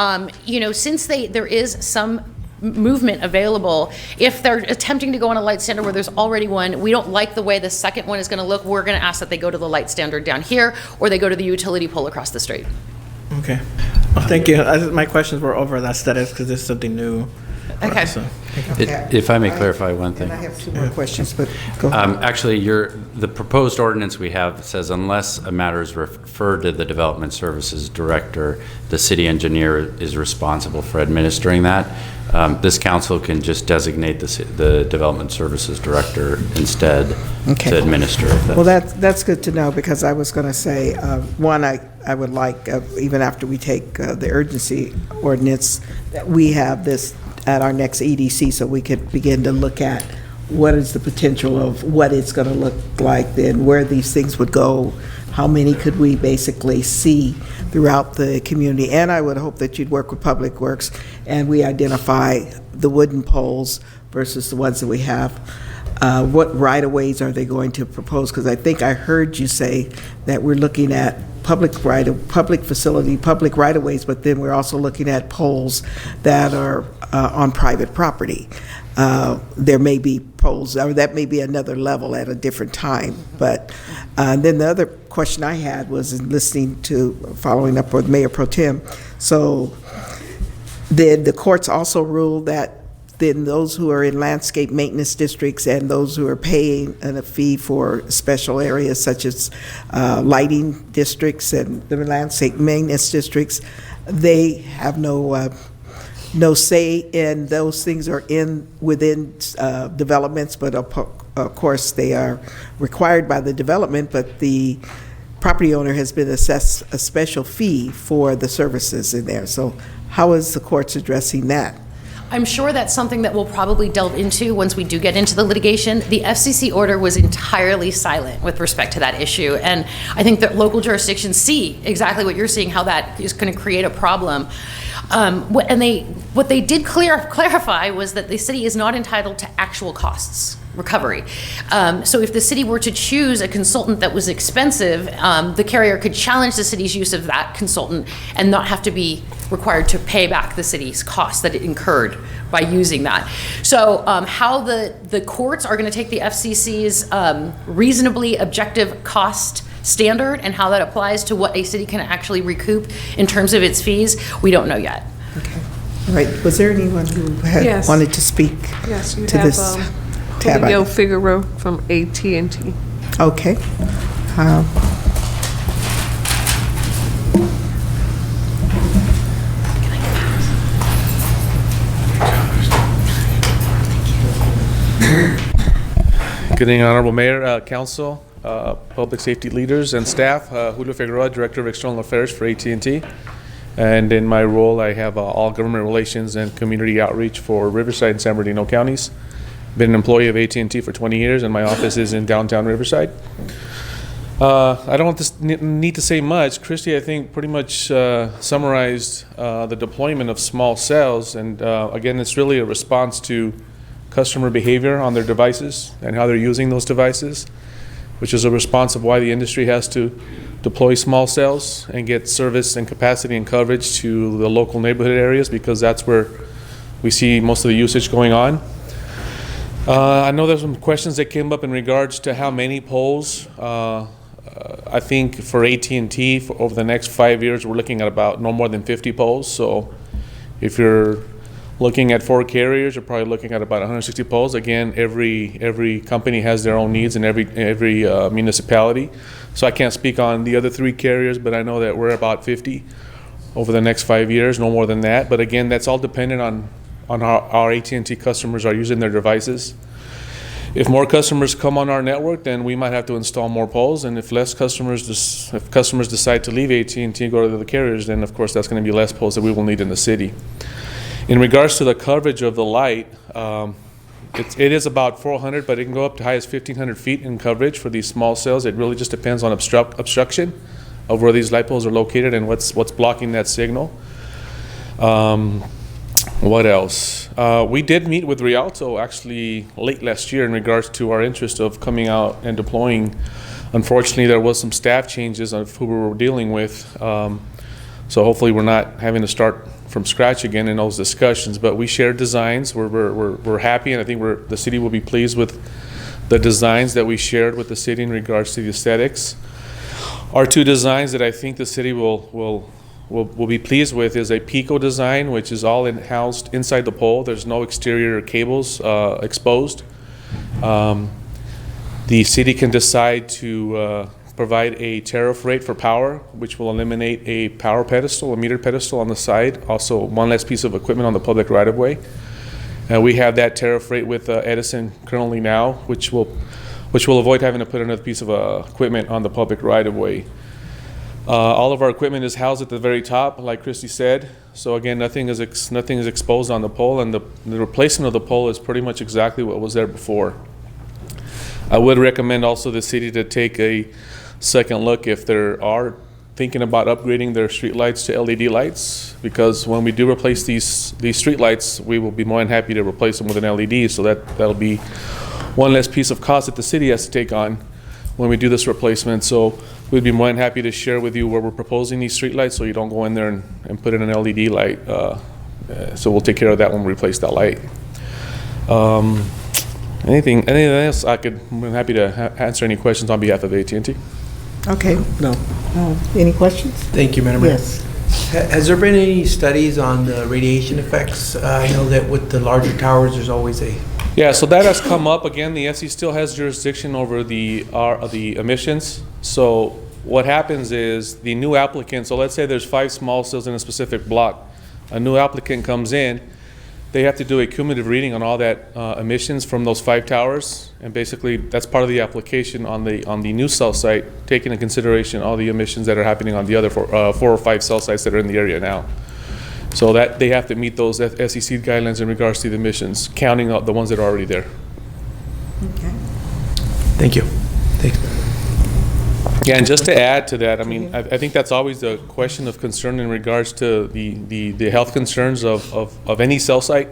since there is some movement available, if they're attempting to go on a light standard where there's already one, we don't like the way the second one is going to look, we're going to ask that they go to the light standard down here, or they go to the utility pole across the street. Okay. Well, thank you. My questions were over the aesthetics because this is something new. Okay. Us, so. If I may clarify one thing. And I have two more questions, but go ahead. Actually, the proposed ordinance we have says unless a matter is referred to the Development Services Director, the city engineer is responsible for administering that. This council can just designate the Development Services Director instead to administer. Well, that's good to know, because I was going to say, one, I would like, even after we take the urgency ordinance, that we have this at our next EDC, so we could begin to look at what is the potential of what it's going to look like, then where these things would go, how many could we basically see throughout the community? And I would hope that you'd work with Public Works and we identify the wooden poles versus the ones that we have. What right-of-ways are they going to propose? Because I think I heard you say that we're looking at public facility, public right-of-ways, but then we're also looking at poles that are on private property. There may be poles, or that may be another level at a different time. But then the other question I had was in listening to, following up with Mayor Pro Tem. So then the courts also ruled that then those who are in landscape maintenance districts and those who are paying a fee for special areas such as lighting districts and the landscape maintenance districts, they have no say in those things are within developments, but of course they are required by the development, but the property owner has been assessed a special fee for the services in there. So how is the courts addressing that? I'm sure that's something that we'll probably delve into once we do get into the litigation. The FCC order was entirely silent with respect to that issue, and I think that local jurisdictions see exactly what you're seeing, how that is going to create a problem. What they did clarify was that the city is not entitled to actual costs recovery. So if the city were to choose a consultant that was expensive, the carrier could challenge the city's use of that consultant and not have to be required to pay back the city's costs that it incurred by using that. So how the courts are going to take the FCC's reasonably objective cost standard and how that applies to what a city can actually recoup in terms of its fees, we don't know yet. Okay. All right. Was there anyone who had wanted to speak to this? Julio Figueroa from AT&T. Okay. Good evening, Honorable Mayor, Council, public safety leaders, and staff. Julio Figueroa, Director of External Affairs for AT&T. And in my role, I have all government relations and community outreach for Riverside and San Bernardino counties. Been an employee of AT&T for 20 years, and my office is in downtown Riverside. I don't need to say much. Christy, I think, pretty much summarized the deployment of small cells, and again, it's really a response to customer behavior on their devices and how they're using those devices, which is a response of why the industry has to deploy small cells and get service and capacity and coverage to the local neighborhood areas, because that's where we see most of the usage going on. I know there's some questions that came up in regards to how many poles. I think for AT&T, over the next 5 years, we're looking at about no more than 50 poles. So if you're looking at 4 carriers, you're probably looking at about 160 poles. Again, every company has their own needs in every municipality. So I can't speak on the other 3 carriers, but I know that we're about 50 over the next 5 years, no more than that. But again, that's all dependent on how our AT&T customers are using their devices. If more customers come on our network, then we might have to install more poles. And if customers decide to leave AT&T and go to the other carriers, then of course that's going to be less poles that we will need in the city. In regards to the coverage of the light, it is about 400, but it can go up to high as 1,500 feet in coverage for these small cells. It really just depends on obstruction of where these light poles are located and what's blocking that signal. What else? We did meet with Rialto actually late last year in regards to our interest of coming out and deploying. Unfortunately, there was some staff changes of who we were dealing with. So hopefully we're not having to start from scratch again in those discussions. But we shared designs. We're happy, and I think the city will be pleased with the designs that we shared with the city in regards to the aesthetics. Our 2 designs that I think the city will be pleased with is a Pico design, which is all housed inside the pole. There's no exterior cables exposed. The city can decide to provide a tariff rate for power, which will eliminate a power pedestal, a meter pedestal on the side, also one less piece of equipment on the public right-of-way. We have that tariff rate with Edison currently now, which will avoid having to put another piece of equipment on the public right-of-way. All of our equipment is housed at the very top, like Christy said. So again, nothing is exposed on the pole, and the replacement of the pole is pretty much exactly what was there before. I would recommend also the city to take a second look if there are thinking about upgrading their street lights to LED lights, because when we do replace these street lights, we will be more than happy to replace them with an LED, so that'll be one less piece of cost that the city has to take on when we do this replacement. So we'd be more than happy to share with you where we're proposing these street lights, so you don't go in there and put in an LED light. So we'll take care of that when we replace that light. Anything else I'm happy to answer any questions on behalf of AT&T. Okay, no. Any questions? Thank you, Madam Mayor. Yes. Has there been any studies on the radiation effects? I know that with the larger towers, there's always a... Yeah, so that has come up. Again, the FC still has jurisdiction over the emissions. So what happens is the new applicant, so let's say there's 5 small cells in a specific block. A new applicant comes in, they have to do a cumulative reading on all that emissions from those 5 towers, and basically that's part of the application on the new cell site, taking into consideration all the emissions that are happening on the other 4 or 5 cell sites that are in the area now. So that they have to meet those SEC guidelines in regards to the emissions, counting out the ones that are already there. Okay. Thank you. Thanks. Yeah, and just to add to that, I mean, I think that's always the question of concern in regards to the health concerns of any cell site.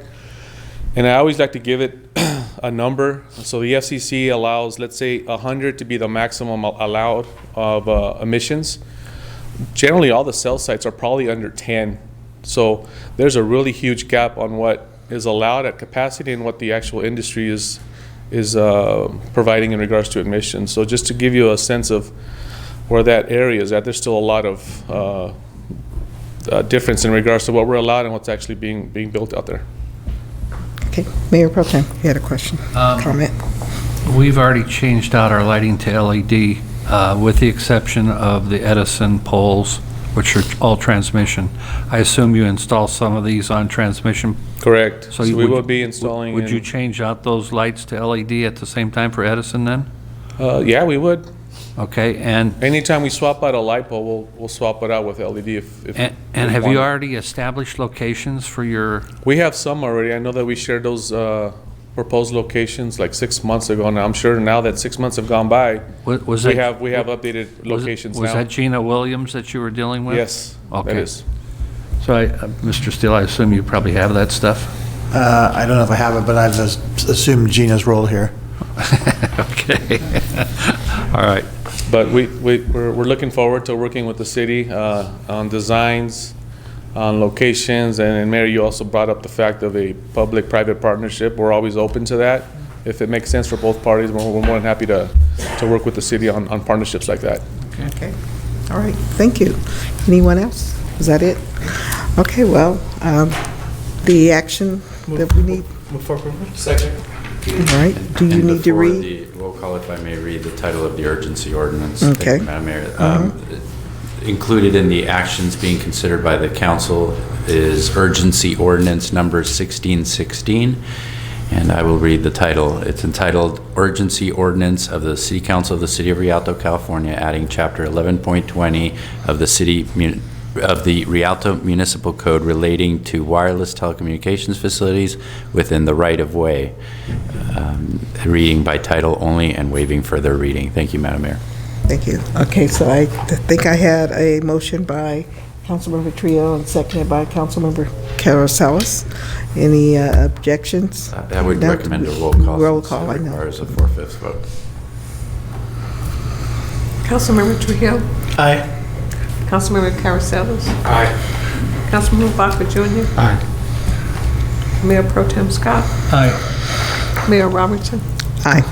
And I always like to give it a number. So the FCC allows, let's say, 100 to be the maximum allowed of emissions. Generally, all the cell sites are probably under 10. So there's a really huge gap on what is allowed at capacity and what the actual industry is providing in regards to emissions. So just to give you a sense of where that area is at, there's still a lot of difference in regards to what we're allowed and what's actually being built out there. Okay, Mayor Pro Tem, you had a question, comment? We've already changed out our lighting to LED, with the exception of the Edison poles, which are all transmission. I assume you install some of these on transmission? Correct. So we will be installing. Would you change out those lights to LED at the same time for Edison then? Yeah, we would. Okay, and anytime we swap out a light pole, we'll swap it out with LED if and have you already established locations for your? We have some already. I know that we shared those proposed locations like 6 months ago, and I'm sure now that 6 months have gone by, we have updated locations now. Was that Gina Williams that you were dealing with? Yes, okay. that is. So, Mr. Steele, I assume you probably have that stuff? I don't know if I have it, but I've assumed Gina's role here. Okay. All right. But we're looking forward to working with the city on designs, on locations, and Mayor, you also brought up the fact of a public-private partnership. We're always open to that. If it makes sense for both parties, we're more than happy to work with the city on partnerships like that. Okay. All right, thank you. Anyone else? Is that it? Okay, well, the action that we need. Move for approval. Second. All right, do you need to read? Roll call, if I may read the title of the urgency ordinance. Okay. Thank you, Madam Mayor. Included in the actions being considered by the council is urgency ordinance number 1616. And I will read the title. It's entitled Urgency Ordinance of the City Council of the City of Rialto, California, adding Chapter 11.20 of the Rialto Municipal Code relating to wireless telecommunications facilities within the right-of-way. Reading by title only and waiving further reading. Thank you, Madam Mayor. Thank you. Okay, so I think I had a motion by Councilmember Trio and seconded by Councilmember Carosellas. Any objections? I would recommend a roll call. Roll call, I know. Requires a 4/5 vote. Councilmember Trujillo? Aye. Councilmember Carosellas? Aye. Councilmember Baca Jr.? Aye. Mayor Pro Tem Scott? Aye. Mayor Robertson? Aye.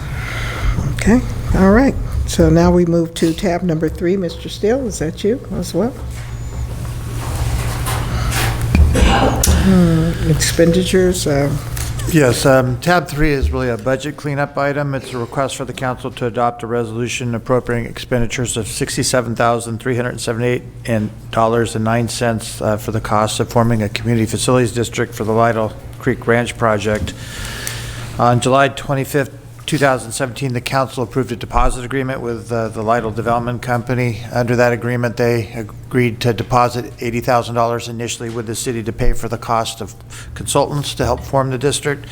Okay, all right. So now we move to tab number 3. Mr. Steele, is that you as well? Expenditures. Yes, tab 3 is really a budget cleanup item. It's a request for the council to adopt a resolution appropriating expenditures of $67,378.09 for the cost of forming a community facilities district for the Lytle Creek Ranch project. On July 25th, 2017, the council approved a deposit agreement with the Lytle Development Company. Under that agreement, they agreed to deposit $80,000 initially with the city to pay for the cost of consultants to help form the district.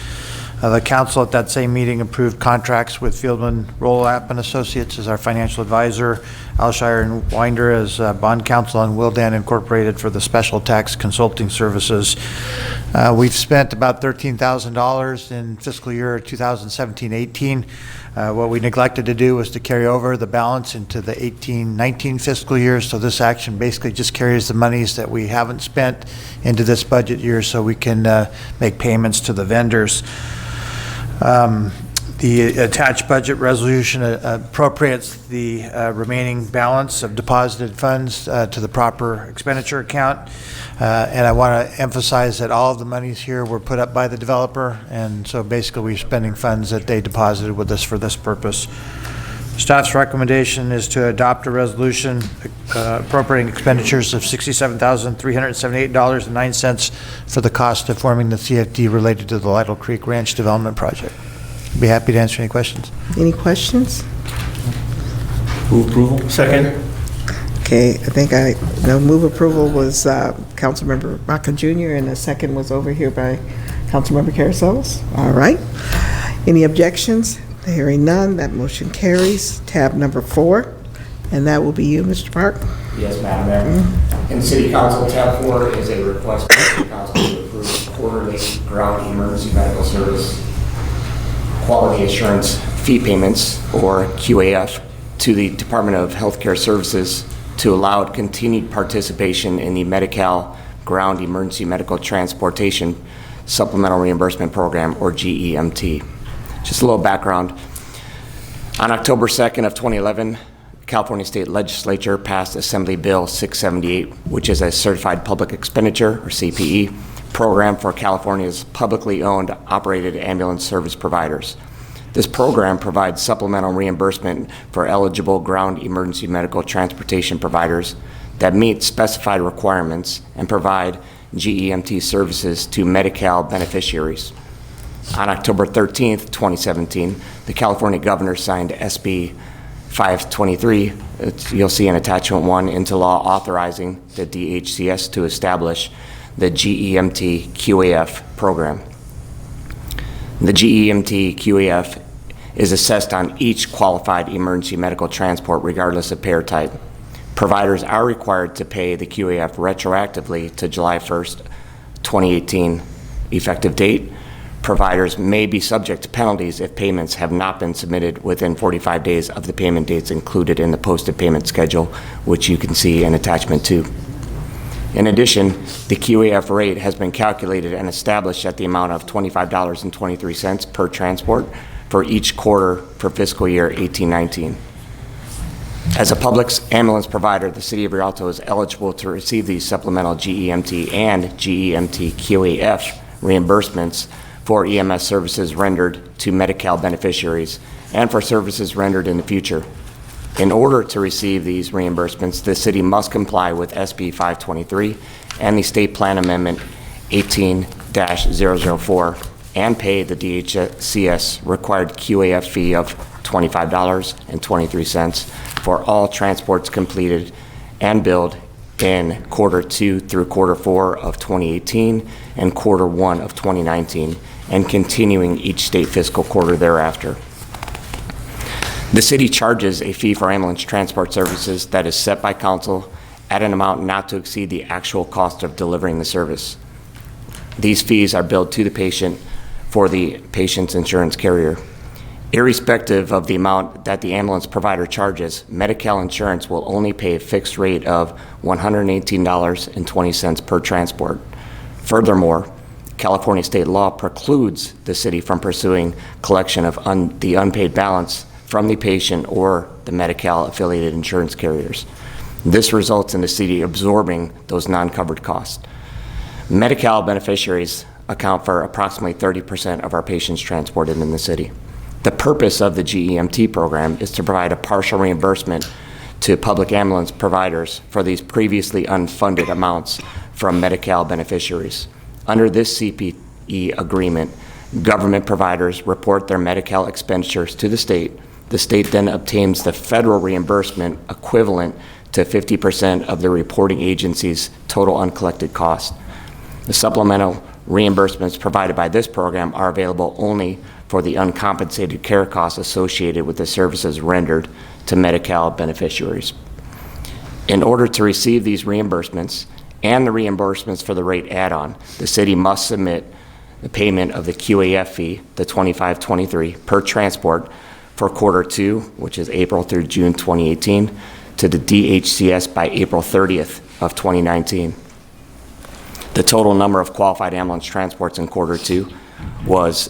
The council at that same meeting approved contracts with Fieldman Rollap and Associates as our financial advisor, Alshire and Winder as bond counsel on Wildan Incorporated for the special tax consulting services. We've spent about $13,000 in fiscal year 2017-18. What we neglected to do was to carry over the balance into the 18-19 fiscal year, so this action basically just carries the monies that we haven't spent into this budget year so we can make payments to the vendors. The attached budget resolution appropriates the remaining balance of deposited funds to the proper expenditure account. And I want to emphasize that all of the monies here were put up by the developer, and so basically we're spending funds that they deposited with us for this purpose. Staff's recommendation is to adopt a resolution appropriating expenditures of $67,378.09 for the cost of forming the CFD related to the Lytle Creek Ranch Development Project. Be happy to answer any questions. Any questions? Move approval. Second. Okay, I think move approval was Councilmember Baca Jr. and the second was over here by Councilmember Carasellas. All right. Any objections? Hearing none, that motion carries. Tab number 4, and that will be you, Mr. Park. Yes, Madam Mayor. In City Council, tab 4 is a request by City Council to approve quarterly ground emergency medical service quality assurance fee payments, or QAF, to the Department of Healthcare Services to allow continued participation in the Medi-Cal Ground Emergency Medical Transportation Supplemental Reimbursement Program, or GEMT. Just a little background. On October 2nd of 2011, California State Legislature passed Assembly Bill 678, which is a Certified Public Expenditure, or CPE, program for California's publicly owned operated ambulance service providers. This program provides supplemental reimbursement for eligible ground emergency medical transportation providers that meet specified requirements and provide GEMT services to Medi-Cal beneficiaries. On October 13th, 2017, the California governor signed SB 523, you'll see in attachment 1, into law authorizing the DHCS to establish the GEMT QAF program. The GEMT QAF is assessed on each qualified emergency medical transport regardless of payer type. Providers are required to pay the QAF retroactively to July 1st, 2018 effective date. Providers may be subject to penalties if payments have not been submitted within 45 days of the payment dates included in the posted payment schedule, which you can see in attachment 2. In addition, the QAF rate has been calculated and established at the amount of $25.23 per transport for each quarter for fiscal year 18-19. As a public ambulance provider, the City of Rialto is eligible to receive these supplemental GEMT and GEMT QAF reimbursements for EMS services rendered to Medi-Cal beneficiaries and for services rendered in the future. In order to receive these reimbursements, the city must comply with SB 523 and the State Plan Amendment 18-004 and pay the DHCS required QAF fee of $25.23 for all transports completed and billed in quarter 2 through quarter 4 of 2018 and quarter 1 of 2019, and continuing each state fiscal quarter thereafter. The city charges a fee for ambulance transport services that is set by council at an amount not to exceed the actual cost of delivering the service. These fees are billed to the patient for the patient's insurance carrier. Irrespective of the amount that the ambulance provider charges, Medi-Cal insurance will only pay a fixed rate of $118.20 per transport. Furthermore, California state law precludes the city from pursuing collection of the unpaid balance from the patient or the Medi-Cal affiliated insurance carriers. This results in the city absorbing those non-covered costs. Medi-Cal beneficiaries account for approximately 30% of our patients transported in the city. The purpose of the GEMT program is to provide a partial reimbursement to public ambulance providers for these previously unfunded amounts from Medi-Cal beneficiaries. Under this CPE agreement, government providers report their Medi-Cal expenditures to the state. The state then obtains the federal reimbursement equivalent to 50% of the reporting agency's total uncollected cost. The supplemental reimbursements provided by this program are available only for the uncompensated care costs associated with the services rendered to Medi-Cal beneficiaries. In order to receive these reimbursements and the reimbursements for the rate add-on, the city must submit the payment of the QAF fee, the 2523 per transport for quarter 2, which is April through June 2018, to the DHCS by April 30th of 2019. The total number of qualified ambulance transports in quarter 2 was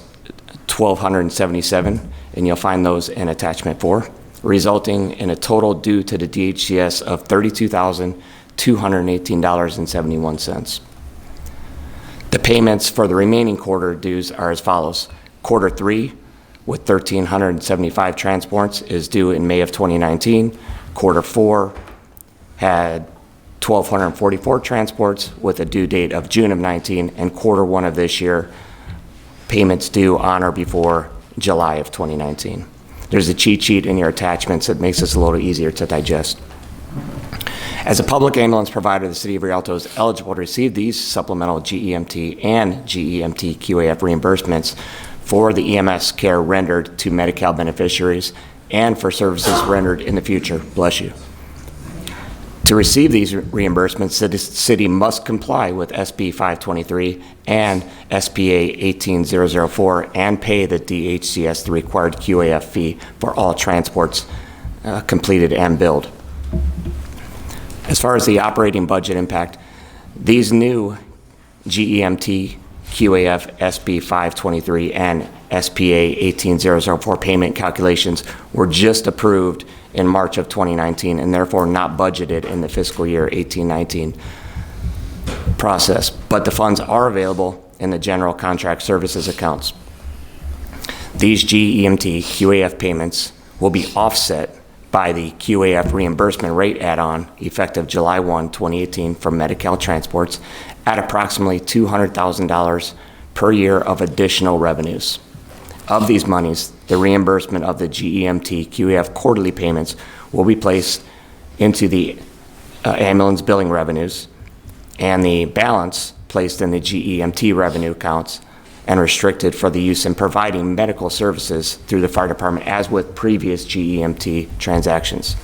1,277, and you'll find those in attachment 4, resulting in a total due to the DHCS of $32,218.71. The payments for the remaining quarter dues are as follows. Quarter 3, with 1,375 transports, is due in May of 2019. Quarter 4 had 1,244 transports with a due date of June of 19, and quarter 1 of this year, payments due on or before July of 2019. There's a cheat sheet in your attachments that makes this a little easier to digest. As a public ambulance provider, the City of Rialto is eligible to receive these supplemental GEMT and GEMT QAF reimbursements for the EMS care rendered to Medi-Cal beneficiaries and for services rendered in the future. Bless you. To receive these reimbursements, the city must comply with SB 523 and SPA 18004 and pay the DHCS the required QAF fee for all transports completed and billed. As far as the operating budget impact, these new GEMT, QAF, SB 523, and SPA 18004 payment calculations were just approved in March of 2019 and therefore not budgeted in the fiscal year 18-19 process, but the funds are available in the general contract services accounts. These GEMT, QAF payments will be offset by the QAF reimbursement rate add-on effective July 1, 2018 for Medi-Cal transports at approximately $200,000 per year of additional revenues. Of these monies, the reimbursement of the GEMT QAF quarterly payments will be placed into the ambulance billing revenues, and the balance placed in the GEMT revenue accounts and restricted for the use in providing medical services through the fire department as with previous GEMT transactions.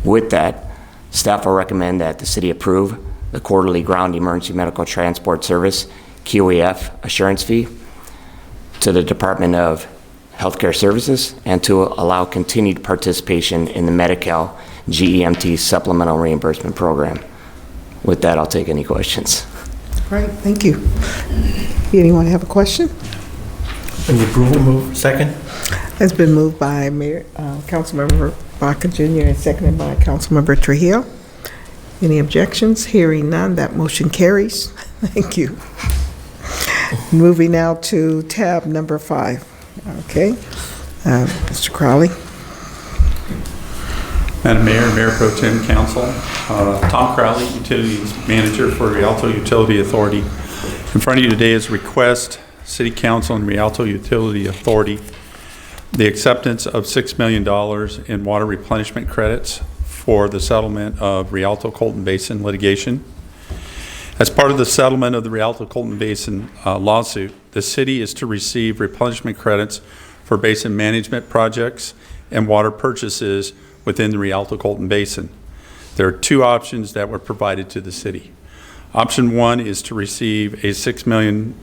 With that, staff will recommend that the city approve the quarterly ground emergency medical transport service QAF assurance fee to the Department of Healthcare Services and to allow continued participation in the Medi-Cal GEMT supplemental reimbursement program. With that, I'll take any questions. Right, thank you. Anyone have a question? The approval move, second. It's been moved by Councilmember Baca Jr. and seconded by Councilmember Trujillo. Any objections? Hearing none, that motion carries. Thank you. Moving now to tab number 5. Okay. Mr. Crowley. Madam Mayor, Mayor Pro Tem, Council, Tom Crowley, Utilities Manager for Rialto Utility Authority. In front of you today is request City Council and Rialto Utility Authority the acceptance of $6 million in water replenishment credits for the settlement of Rialto Colton Basin litigation. As part of the settlement of the Rialto Colton Basin lawsuit, the city is to receive replenishment credits for basin management projects and water purchases within the Rialto Colton Basin. There are 2 options that were provided to the city. Option 1 is to receive a $6 million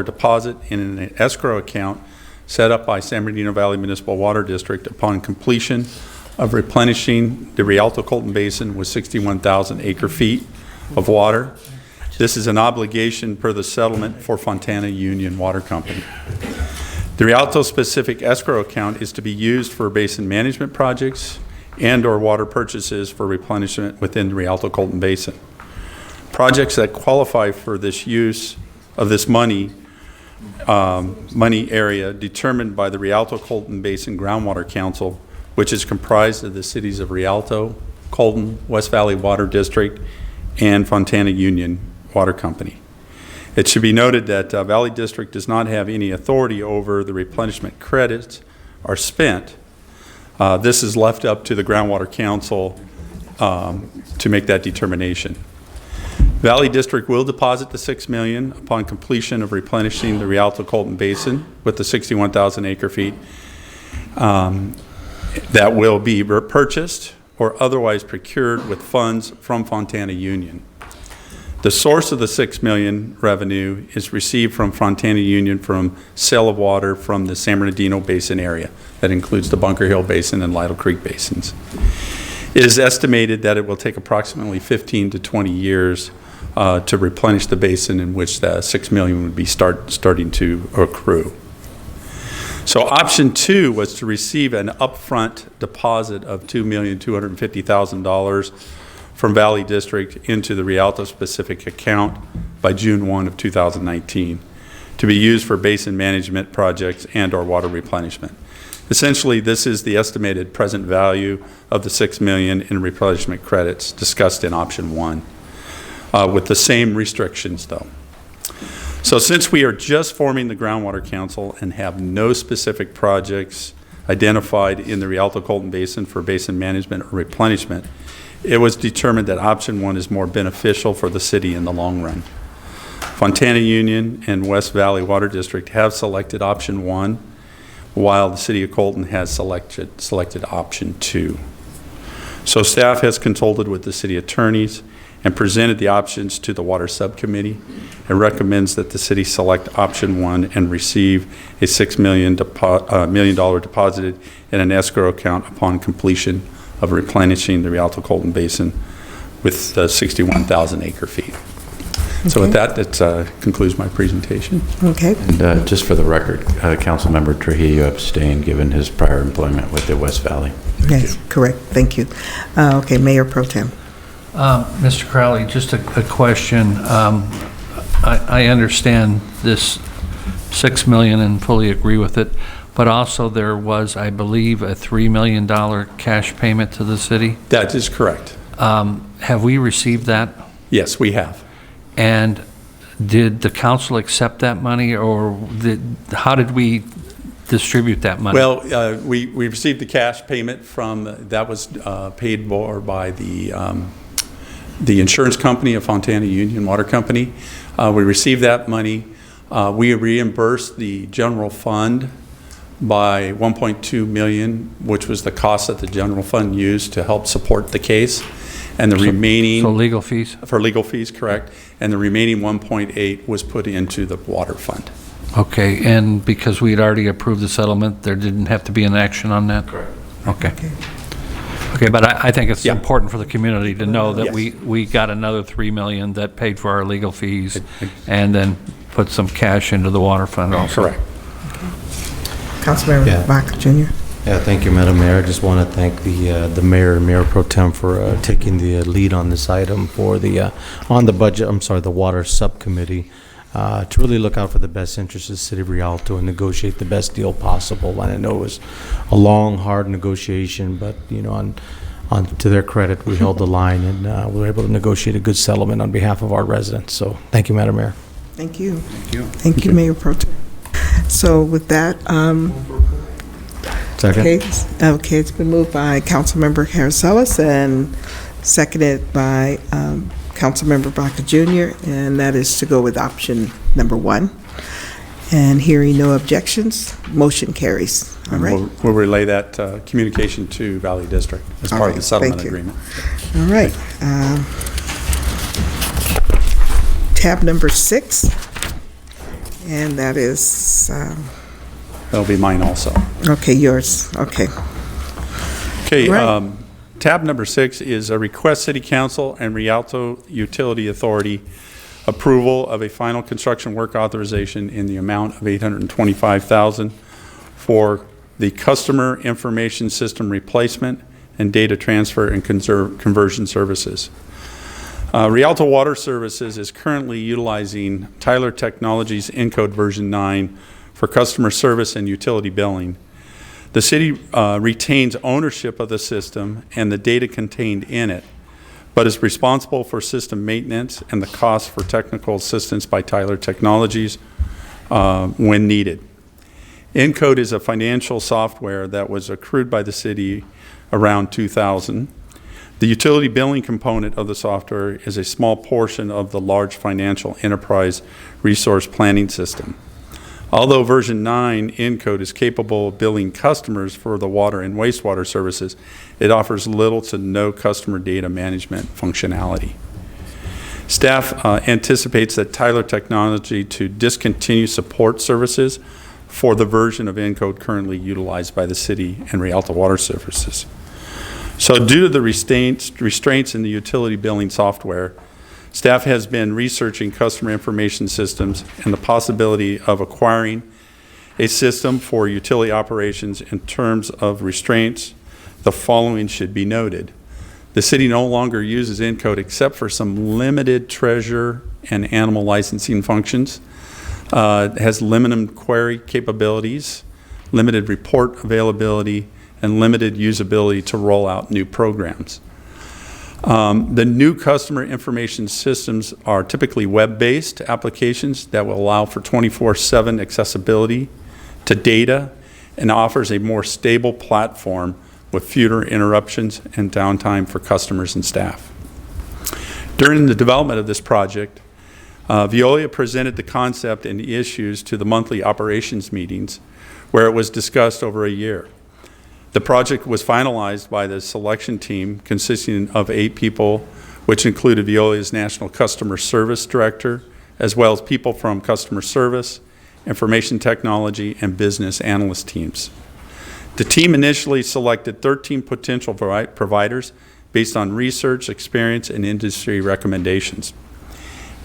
deposit in an escrow account set up by San Bernardino Valley Municipal Water District upon completion of replenishing the Rialto Colton Basin with 61,000 acre-feet of water. This is an obligation per the settlement for Fontana Union Water Company. The Rialto-specific escrow account is to be used for basin management projects and/or water purchases for replenishment within the Rialto Colton Basin. Projects that qualify for this use of this money area determined by the Rialto Colton Basin Groundwater Council, which is comprised of the cities of Rialto, Colton, West Valley Water District, and Fontana Union Water Company. It should be noted that Valley District does not have any authority over the replenishment credits are spent. This is left up to the Groundwater Council to make that determination. Valley District will deposit the $6 million upon completion of replenishing the Rialto Colton Basin with the 61,000 acre-feet that will be purchased or otherwise procured with funds from Fontana Union. The source of the $6 million revenue is received from Fontana Union from sale of water from the San Bernardino Basin area. That includes the Bunker Hill Basin and Lytle Creek Basins. It is estimated that it will take approximately 15 to 20 years to replenish the basin in which the $6 million would be starting to accrue. So option 2 was to receive an upfront deposit of $2,250,000 from Valley District into the Rialto specific account by June 1 of 2019 to be used for basin management projects and or water replenishment. Essentially, this is the estimated present value of the $6 million in replenishment credits discussed in option 1, with the same restrictions though. So since we are just forming the Groundwater Council and have no specific projects identified in the Rialto Colton Basin for basin management or replenishment, it was determined that option 1 is more beneficial for the city in the long run. Fontana Union and West Valley Water District have selected option 1, while the city of Colton has selected option 2. So staff has consulted with the city attorneys and presented the options to the Water Subcommittee and recommends that the city select option 1 and receive a $6 million deposited in an escrow account upon completion of replenishing the Rialto Colton Basin with 61,000 acre feet. So with that concludes my presentation. Okay. And just for the record, Councilmember Trujillo abstained given his prior employment with the West Valley. Yes, correct. Thank you. Okay, Mayor Pro Tem. Mr. Crowley, just a question. I understand this $6 million and fully agree with it, but also there was, I believe, a $3 million cash payment to the city? That is correct. Have we received that? Yes, we have. And did the council accept that money, or how did we distribute that money? Well, we received the cash payment from, that was paid for by the insurance company of Fontana Union Water Company. We received that money. We reimbursed the general fund by $1.2 million, which was the cost that the general fund used to help support the case. And the remaining... So legal fees? For legal fees, correct. And the remaining 1.8 was put into the water fund. Okay, and because we had already approved the settlement, there didn't have to be an action on that? Correct. Okay. Okay, but I think it's important for the community to know that we got another $3 million that paid for our legal fees and then put some cash into the water fund also. Correct. Councilmember Baca Jr. Yeah, thank you, Madam Mayor. I just want to thank the mayor and Mayor Pro Tem for taking the lead on this item for the the Water Subcommittee to really look out for the best interests of the city of Rialto and negotiate the best deal possible. And I know it was a long, hard negotiation, but on to their credit, we held the line and we were able to negotiate a good settlement on behalf of our residents. So thank you, Madam Mayor. Thank you. Thank you. Thank you, Mayor Pro Tem. So with that, Second. Okay, it's been moved by Councilmember Harris and seconded by Councilmember Baca Jr., and that is to go with option number 1. And hearing no objections, motion carries. All right. We'll relay that communication to Valley District as part of the settlement agreement. All right. Tab number 6, and that is... That'll be mine also. Okay, yours. Okay. Okay, Right. tab number 6 is a request City Council and Rialto Utility Authority approval of a final construction work authorization in the amount of $825,000 for the customer information system replacement and data transfer and conversion services. Rialto Water Services is currently utilizing Tyler Technologies Encode version 9 for customer service and utility billing. The city retains ownership of the system and the data contained in it, but is responsible for system maintenance and the cost for technical assistance by Tyler Technologies when needed. Encode is a financial software that was accrued by the city around 2000. The utility billing component of the software is a small portion of the large financial enterprise resource planning system. Although version 9 Encode is capable of billing customers for the water and wastewater services, it offers little to no customer data management functionality. Staff anticipates that Tyler Technology to discontinue support services for the version of Encode currently utilized by the city and Rialto Water Services. So due to the restraints in the utility billing software, staff has been researching customer information systems and the possibility of acquiring a system for utility operations. In terms of restraints, the following should be noted. The city no longer uses Encode except for some limited treasure and animal licensing functions. It has limited query capabilities, limited report availability, and limited usability to roll out new programs. The new customer information systems are typically web-based applications that will allow for 24/7 accessibility to data and offers a more stable platform with fewer interruptions and downtime for customers and staff. During the development of this project, Veolia presented the concept and the issues to the monthly operations meetings where it was discussed over a year. The project was finalized by the selection team consisting of 8 people, which included Veolia's National Customer Service Director, as well as people from customer service, information technology, and business analyst teams. The team initially selected 13 potential providers based on research, experience, and industry recommendations.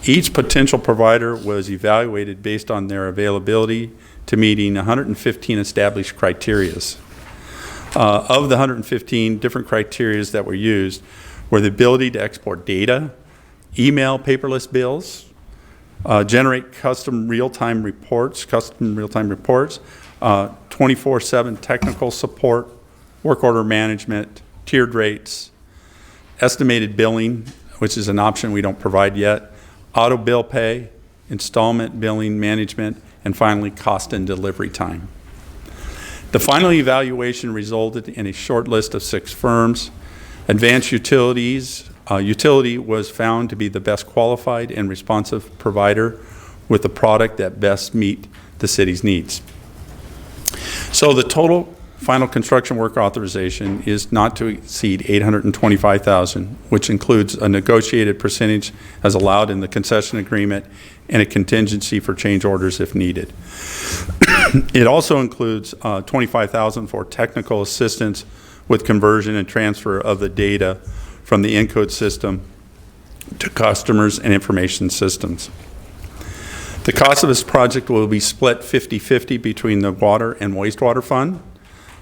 Each potential provider was evaluated based on their availability to meeting 115 established criteria. Of the 115 different criteria that were used were the ability to export data, email paperless bills, generate custom real-time reports, 24/7 technical support, work order management, tiered rates, estimated billing, which is an option we don't provide yet, auto bill pay, installment billing management, and finally cost and delivery time. The final evaluation resulted in a short list of 6 firms. Advanced Utility was found to be the best qualified and responsive provider with a product that best meet the city's needs. So the total final construction work authorization is not to exceed $825,000, which includes a negotiated percentage as allowed in the concession agreement and a contingency for change orders if needed. It also includes $25,000 for technical assistance with conversion and transfer of the data from the Encode system to customers and information systems. The cost of this project will be split 50-50 between the water and wastewater fund.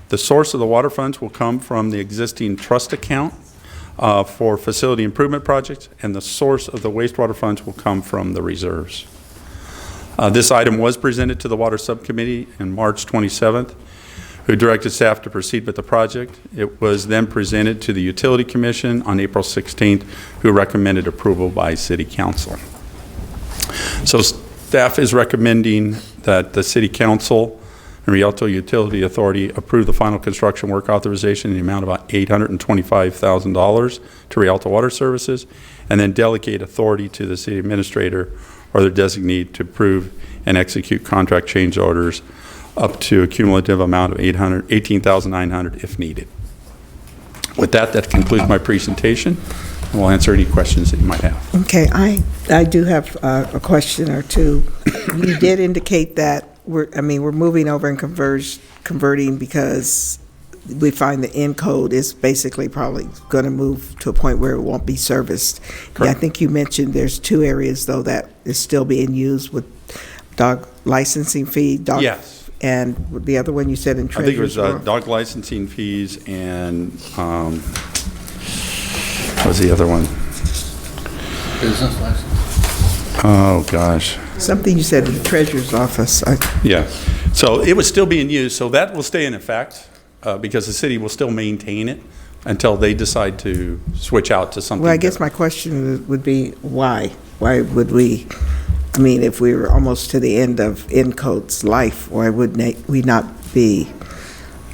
The source of the water funds will come from the existing trust account for facility improvement projects, and the source of the wastewater funds will come from the reserves. This item was presented to the Water Subcommittee on March 27th, who directed staff to proceed with the project. It was then presented to the Utility Commission on April 16th, who recommended approval by City Council. So staff is recommending that the City Council and Rialto Utility Authority approve the final construction work authorization in the amount of about $825,000 to Rialto Water Services, and then delegate authority to the city administrator or their designee to approve and execute contract change orders up to a cumulative amount of $18,900 if needed. With that, that concludes my presentation, and we'll answer any questions that you might have. Okay, I do have a question or two. You did indicate that we're moving over and converting because we find the Encode is basically probably going to move to a point where it won't be serviced. Yeah, I think you mentioned there's 2 areas though that is still being used with dog licensing fee. Yes. And the other one you said in Treasurer's I think it was dog licensing fees and what was the other one? Business license. Oh, gosh. Something you said in the Treasurer's office. Yeah. So it was still being used, so that will stay in effect because the city will still maintain it until they decide to switch out to something Well, I guess my question would be why? Why would we, if we were almost to the end of Encode's life, why would we not be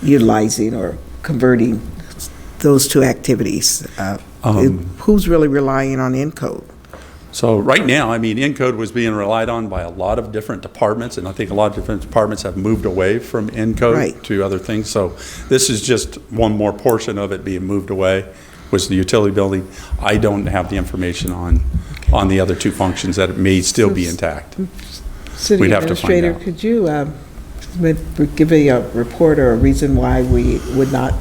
utilizing or converting those 2 activities? Who's really relying on Encode? So right now, I mean, Encode was being relied on by a lot of different departments, and I think a lot of different departments have moved away from Encode Right. to other things. So this is just one more portion of it being moved away, was the utility building. I don't have the information on the other two functions that may still be intact. City We'd have to find Administrator, out. could you give a report or a reason why we would not,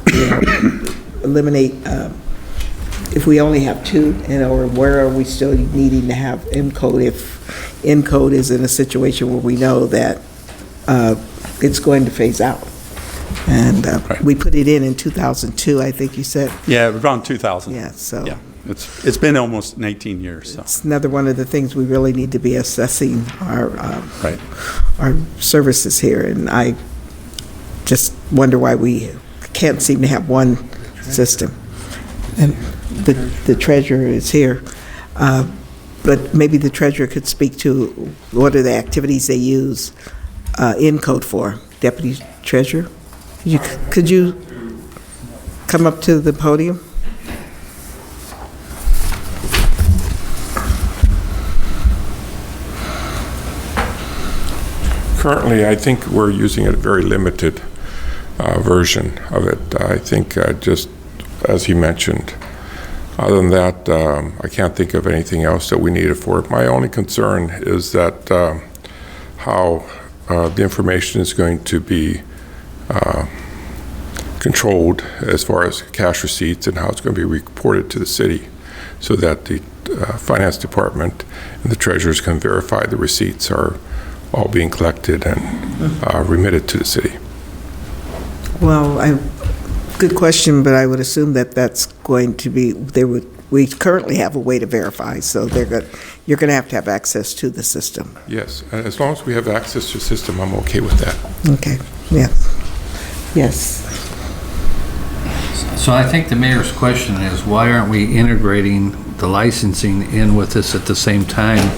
eliminate, if we only have two, or where are we still needing to have Encode if Encode is in a situation where we know that it's going to phase out? And we put it in 2002, I think you said. Yeah, around 2000. Yeah, so. Yeah, it's been almost 19 years, so. It's another one of the things we really need to be assessing our Right. our services here, and I just wonder why we can't seem to have one system. And the treasurer is here, but maybe the treasurer could speak to what are the activities they use Encode for. Deputy Treasurer, could you come up to the podium? Currently, I think we're using a very limited version of it. I think just as he mentioned. Other than that, I can't think of anything else that we need it for. My only concern is that how the information is going to be controlled as far as cash receipts and how it's going to be reported to the city so that the finance department and the treasurers can verify the receipts are all being collected and remitted to the city. Well, good question, but I would assume that that's going to be, we currently have a way to verify, so you're going to have access to the system. Yes, and as long as we have access to the system, I'm okay with that. Okay, yes. So I think the mayor's question is, why aren't we integrating the licensing in with this at the same time,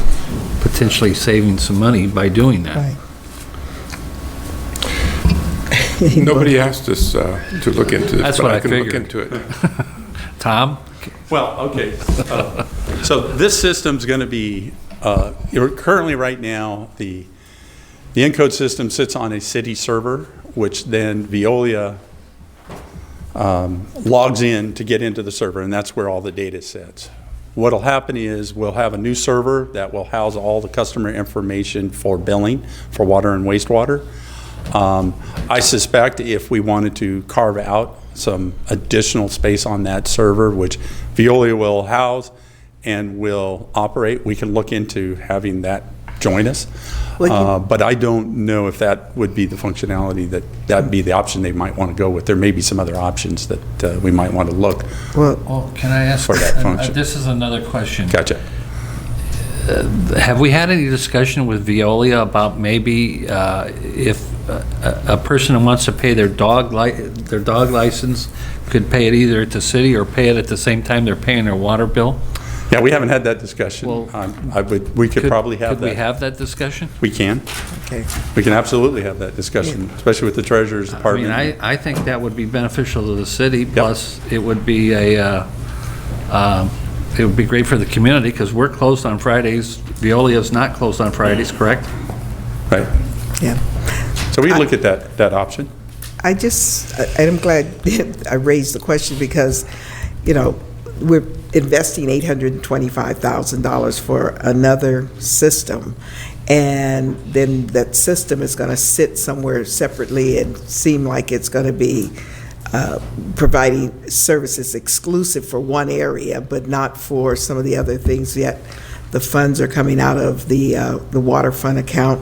potentially saving some money by doing that? Right. Nobody asked us to look into this, That's but what I I can look figured. into it. Tom? Well, okay. So this system's going to be, currently right now, the Encode system sits on a city server, which then Veolia logs in to get into the server, and that's where all the data sits. What'll happen is we'll have a new server that will house all the customer information for billing for water and wastewater. I suspect if we wanted to carve out some additional space on that server, which Veolia will house and will operate, we can look into having that join us. But I don't know if that would be the functionality that'd be the option they might want to go with. There may be some other options that we might want to look Can I ask? for that function. This is another question. Gotcha. Have we had any discussion with Veolia about maybe if a person who wants to pay their dog license could pay it either at the city or pay it at the same time they're paying their water bill? Yeah, we haven't had that discussion. We could probably have that. Could we have that discussion? We can. Okay. We can absolutely have that discussion, especially with the treasurer's department. I mean, I think that would be beneficial to the city, plus it would be it would be great for the community, because we're closed on Fridays. Veolia's not closed on Fridays, correct? Right. Yeah. So we look at that option. I'm glad I raised the question because, we're investing $825,000 for another system, and then that system is going to sit somewhere separately and seem like it's going to be providing services exclusive for one area, but not for some of the other things yet. The funds are coming out of the water fund account,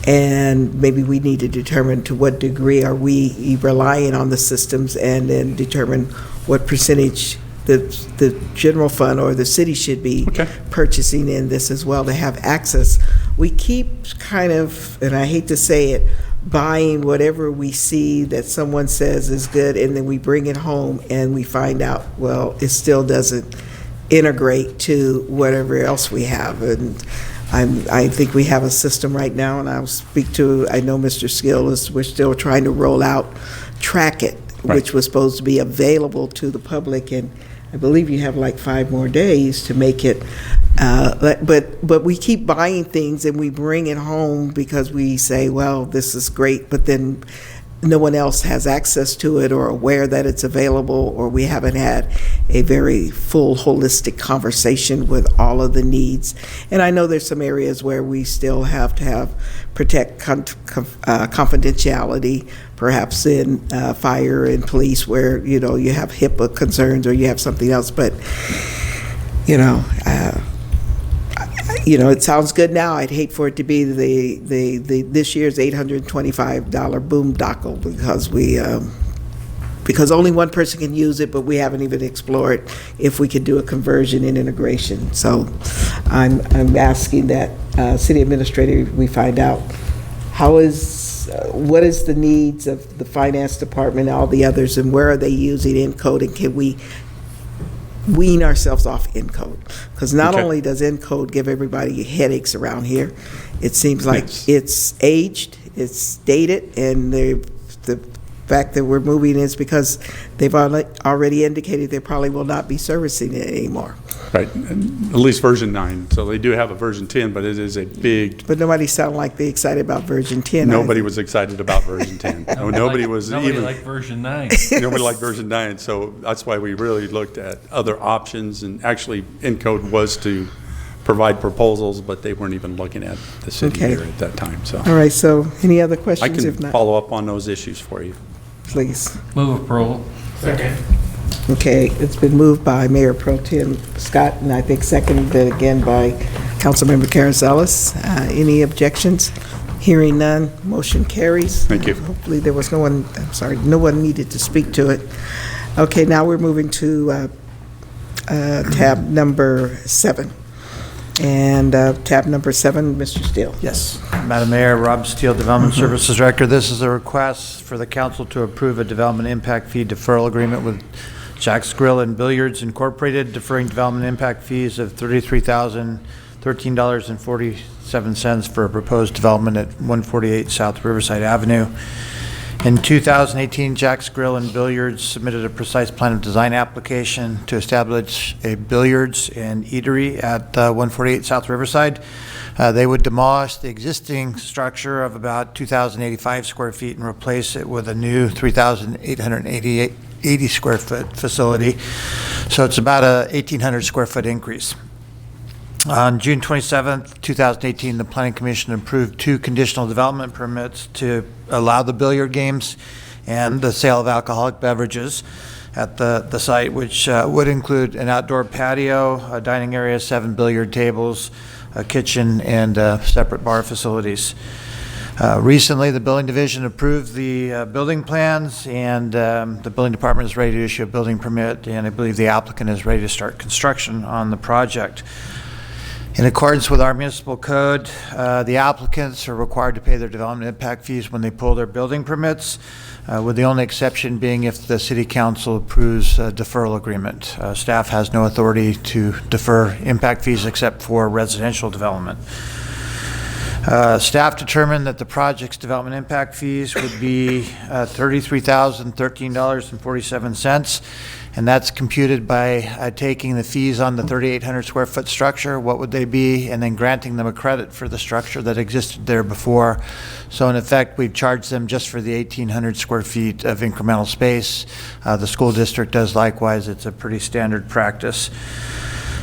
and maybe we need to determine to what degree are we relying on the systems, and then determine what percentage the general fund or the city should be purchasing in this as well to have access. We keep kind of, and I hate to say it, buying whatever we see that someone says is good, and then we bring it home and we find out, well, it still doesn't integrate to whatever else we have. And I think we have a system right now, and I'll speak to, I know Mr. Skill we're still trying to roll out Track It, which was supposed to be available to the public, and I believe you have like 5 more days to make it But we keep buying things and we bring it home because we say, well, this is great, but then no one else has access to it or aware that it's available, or we haven't had a very full holistic conversation with all of the needs. And I know there's some areas where we still have to protect confidentiality, perhaps in fire and police, where you have HIPAA concerns or you have something else. But it sounds good now. I'd hate for it to be the this year's $825 boondoggle because only one person can use it, but we haven't even explored if we could do a conversion and integration. So I'm asking that city administrator, we find out what is the needs of the finance department, all the others, and where are they using Encode, and can we wean ourselves off Encode? Because not only does Encode give everybody headaches around here, it seems like it's aged, it's dated, and the fact that we're moving is because they've already indicated they probably will not be servicing it anymore. Right, at least version 9. So they do have a version 10, but it is a big... But nobody sounded like they excited about version 10. Nobody was excited about version 10. Nobody liked version 9. Nobody liked version 9, so that's why we really looked at other options, and actually Encode was to provide proposals, but they weren't even looking at the city here at that time. So. All right, so any other questions? I can If not, follow up on those issues for you. please. Move approval. Second. Okay, it's been moved by Mayor Pro Tem Scott, and I think seconded again by Councilmember Carazellis. Any objections? Hearing none, motion carries. Thank you. Hopefully there was no one needed to speak to it. Okay, now we're moving to tab number 7. And tab number 7, Mr. Steele. Yes. Madam Mayor, Rob Steele, Development Services Director. This is a request for the council to approve a development impact fee deferral agreement with Jack's Grill and Billiards Incorporated, deferring development impact fees of $33,013.47 for a proposed development at 148 South Riverside Avenue. In 2018, Jack's Grill and Billiards submitted a precise plan of design application to establish a billiards and eatery at 148 South Riverside. They would demolish the existing structure of about 2,085 square feet and replace it with a new 3,880 square foot facility. So it's about a 1,800 square foot increase. On June 27th, 2018, the Planning Commission approved 2 conditional development permits to allow the billiard games and the sale of alcoholic beverages at the site, which would include an outdoor patio, a dining area, 7 billiard tables, a kitchen, and separate bar facilities. Recently, the building division approved the building plans, and the building department is ready to issue a building permit, and I believe the applicant is ready to start construction on the project. In accordance with our municipal code, the applicants are required to pay their development impact fees when they pull their building permits, with the only exception being if the city council approves a deferral agreement. Staff has no authority to defer impact fees except for residential development. Staff determined that the project's development impact fees would be $33,013.47, and that's computed by taking the fees on the 3,800 square foot structure, what would they be, and then granting them a credit for the structure that existed there before. So in effect, we've charged them just for the 1,800 square feet of incremental space. The school district does likewise. It's a pretty standard practice.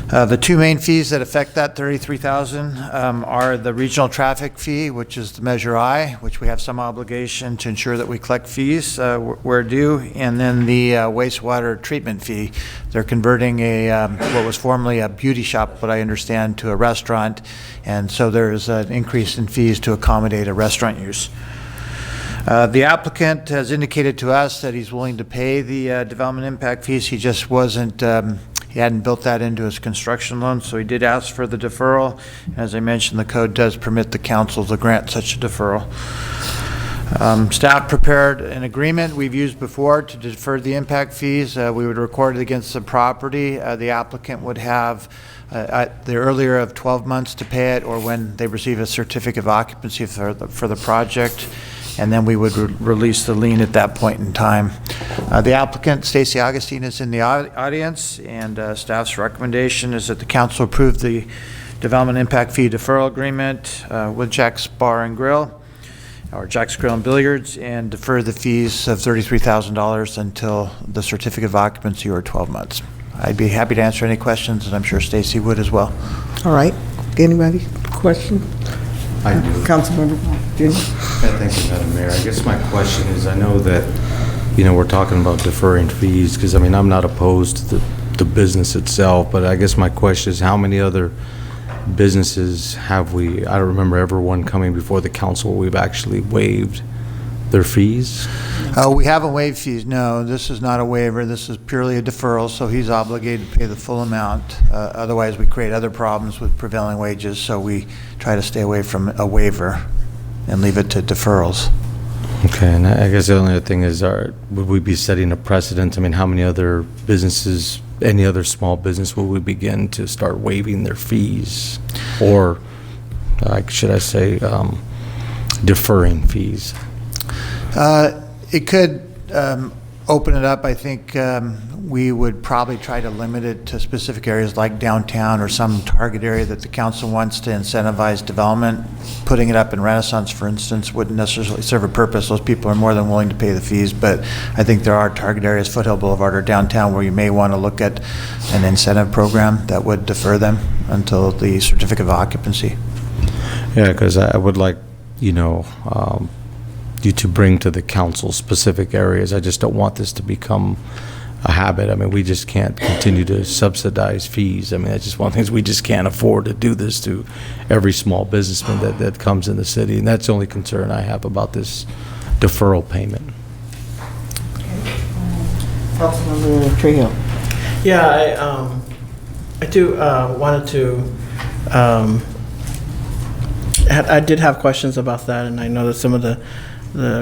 The 2 main fees that affect that $33,000 are the regional traffic fee, which is the Measure I, which we have some obligation to ensure that we collect fees where due, and then the wastewater treatment fee. They're converting what was formerly a beauty shop, what I understand, to a restaurant, and so there's an increase in fees to accommodate a restaurant use. The applicant has indicated to us that he's willing to pay the development impact fees. He just wasn't he hadn't built that into his construction loan, so he did ask for the deferral. As I mentioned, the code does permit the council to grant such a deferral. Staff prepared an agreement we've used before to defer the impact fees. We would record it against the property. The applicant would have the earlier of 12 months to pay it, or when they receive a certificate of occupancy for the project. and then we would release the lien at that point in time. The applicant, Stacy Augustine, is in the audience, and staff's recommendation is that the council approve the development impact fee deferral agreement with Jack's Bar and Grill, or Jack's Grill and Billiards, and defer the fees of $33,000 until the certificate of occupancy or 12 months. I'd be happy to answer any questions, and I'm sure Stacy would as well. All right. Anybody? Question? I do. Councilmember Junior? Thank you, Madam Mayor. I guess my question is, I know that, we're talking about deferring fees, because, I'm not opposed to the business itself, but I guess my question is, how many other businesses have we, I don't remember ever one coming before the council where we've actually waived their fees? We haven't waived fees, no. This is not a waiver. This is purely a deferral, so he's obligated to pay the full amount. Otherwise, we create other problems with prevailing wages, so we try to stay away from a waiver and leave it to deferrals. Okay, and I guess the only other thing is, would we be setting a precedent? How many other businesses, any other small business, will we begin to start waiving their fees? Or, should I say, deferring fees? It could open it up. I think we would probably try to limit it to specific areas like downtown or some target area that the council wants to incentivize development. Putting it up in Renaissance, for instance, wouldn't necessarily serve a purpose. Those people are more than willing to pay the fees, but I think there are target areas, Foothill Boulevard or downtown, where you may want to look at an incentive program that would defer them until the certificate of occupancy. Yeah, because I would like, you to bring to the council specific areas. I just don't want this to become a habit. We just can't continue to subsidize fees. That's just one of the things. We just can't afford to do this to every small businessman that comes in the city, and that's the only concern I have about this deferral payment. Councilmember Trejo. Yeah, I do wanted to. I did have questions about that, and I know that some of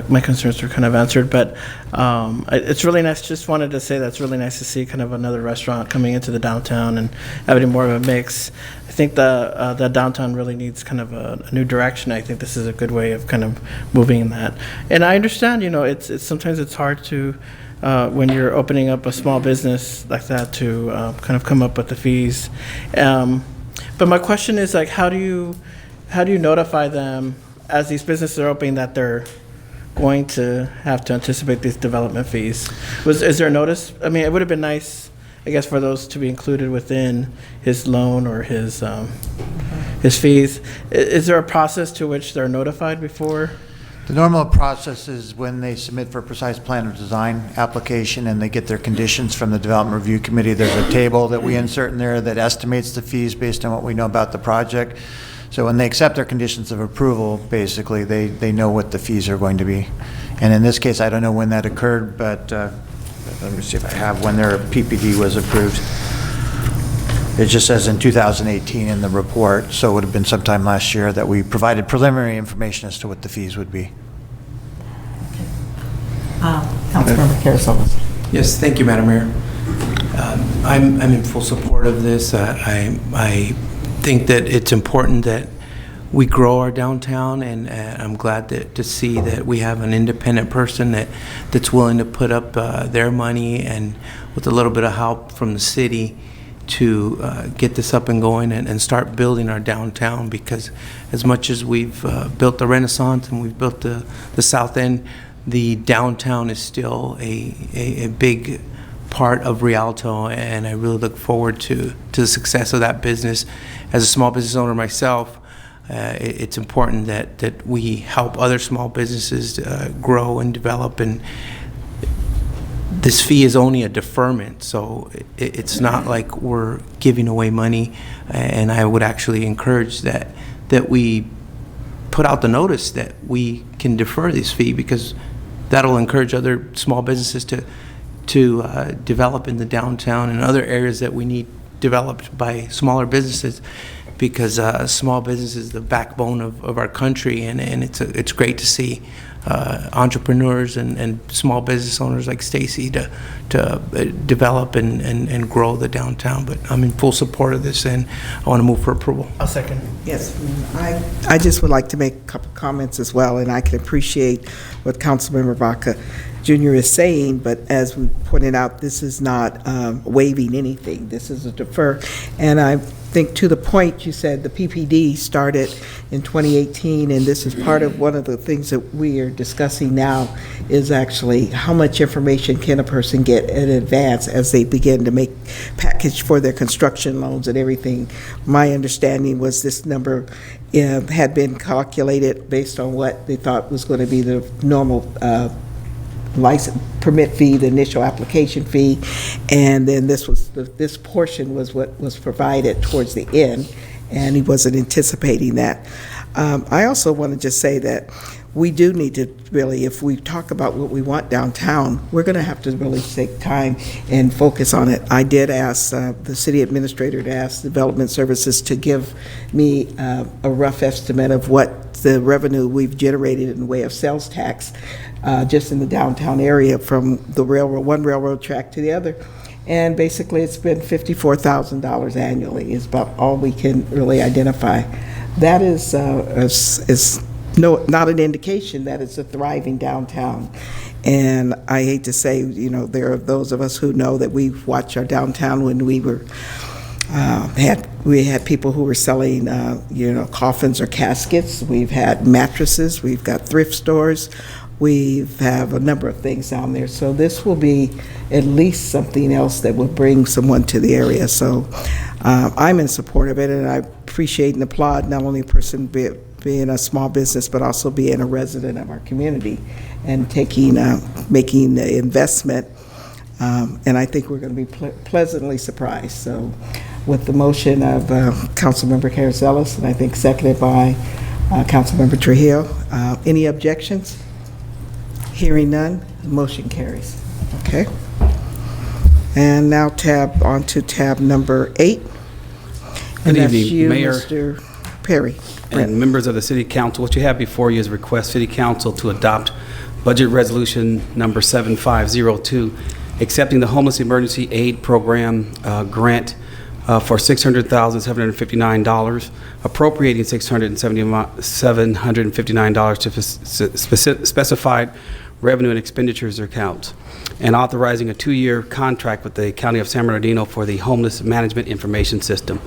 my concerns were kind of answered, but it's really nice. Just wanted to say that's really nice to see kind of another restaurant coming into the downtown and having more of a mix. I think the downtown really needs kind of a new direction. I think this is a good way of kind of moving in that. And I understand, it's sometimes it's hard to when you're opening up a small business like that to kind of come up with the fees. But my question is, like, how do you notify them as these businesses are opening that they're going to have to anticipate these development fees? Is there a notice? It would have been nice, I guess, for those to be included within his loan or his fees. Is there a process to which they're notified before? The normal process is when they submit for a precise plan of design application and they get their conditions from the Development Review Committee. There's a table that we insert in there that estimates the fees based on what we know about the project. So when they accept their conditions of approval, basically, they know what the fees are going to be. And in this case, I don't know when that occurred, but let me see if I have when their PPD was approved. It just says in 2018 in the report, so it would have been sometime last year that we provided preliminary information as to what the fees would be. Councilmember Carrizales. Yes, thank you, Madam Mayor. I'm in full support of this. I think that it's important that we grow our downtown, and I'm glad to see that we have an independent person that's willing to put up their money and with a little bit of help from the city to get this up and going and start building our downtown, because as much as we've built the Renaissance and we've built the South End, the downtown is still a big part of Rialto, and I really look forward to the success of that business. As a small business owner myself, it's important that we help other small businesses grow and develop, and this fee is only a deferment, so it's not like we're giving away money, and I would actually encourage that we put out the notice that we can defer this fee, because that'll encourage other small businesses to develop in the downtown and other areas that we need developed by smaller businesses. because small business is the backbone of our country, and it's great to see entrepreneurs and small business owners like Stacy to develop and grow the downtown. But I'm in full support of this, and I want to move for approval. I'll second. Yes, I just would like to make a couple comments as well, and I can appreciate what Councilmember Vaca Jr. is saying, but as we pointed out, this is not waiving anything. This is a defer, and I think to the point you said the PPD started in 2018, and this is part of one of the things that we are discussing now is actually how much information can a person get in advance as they begin to make package for their construction loans and everything. My understanding was this number had been calculated based on what they thought was going to be the normal license permit fee, the initial application fee, and then this portion was what was provided towards the end, and he wasn't anticipating that. I also want to just say that we do need to really, if we talk about what we want downtown, we're going to have to really take time and focus on it. I did ask the city administrator to ask Development Services to give me a rough estimate of what the revenue we've generated in the way of sales tax just in the downtown area from the one railroad track to the other. And basically it's been $54,000 annually is about all we can really identify. That is not an indication that it's a thriving downtown. And I hate to say, there are those of us who know that we've watched our downtown when we were we had people who were selling, coffins or caskets. We've had mattresses. We've got thrift stores. We have a number of things down there. So this will be at least something else that will bring someone to the area. So I'm in support of it, and I appreciate and applaud not only a person being a small business, but also being a resident of our community and making the investment. And I think we're going to be pleasantly surprised. So with the motion of Councilmember Carasellas, and I think seconded by Councilmember Trujillo, any objections? Hearing none, the motion carries. Okay. And now on to tab number 8. Good that's evening, you, Mayor. Mr. Perry. And members of the City Council. What you have before you is request City Council to adopt Budget Resolution number 7502, accepting the Homeless Emergency Aid Program grant for $600,759, appropriating $759 to specified revenue and expenditures accounts, and authorizing a 2-year contract with the County of San Bernardino for the Homeless Management Information System.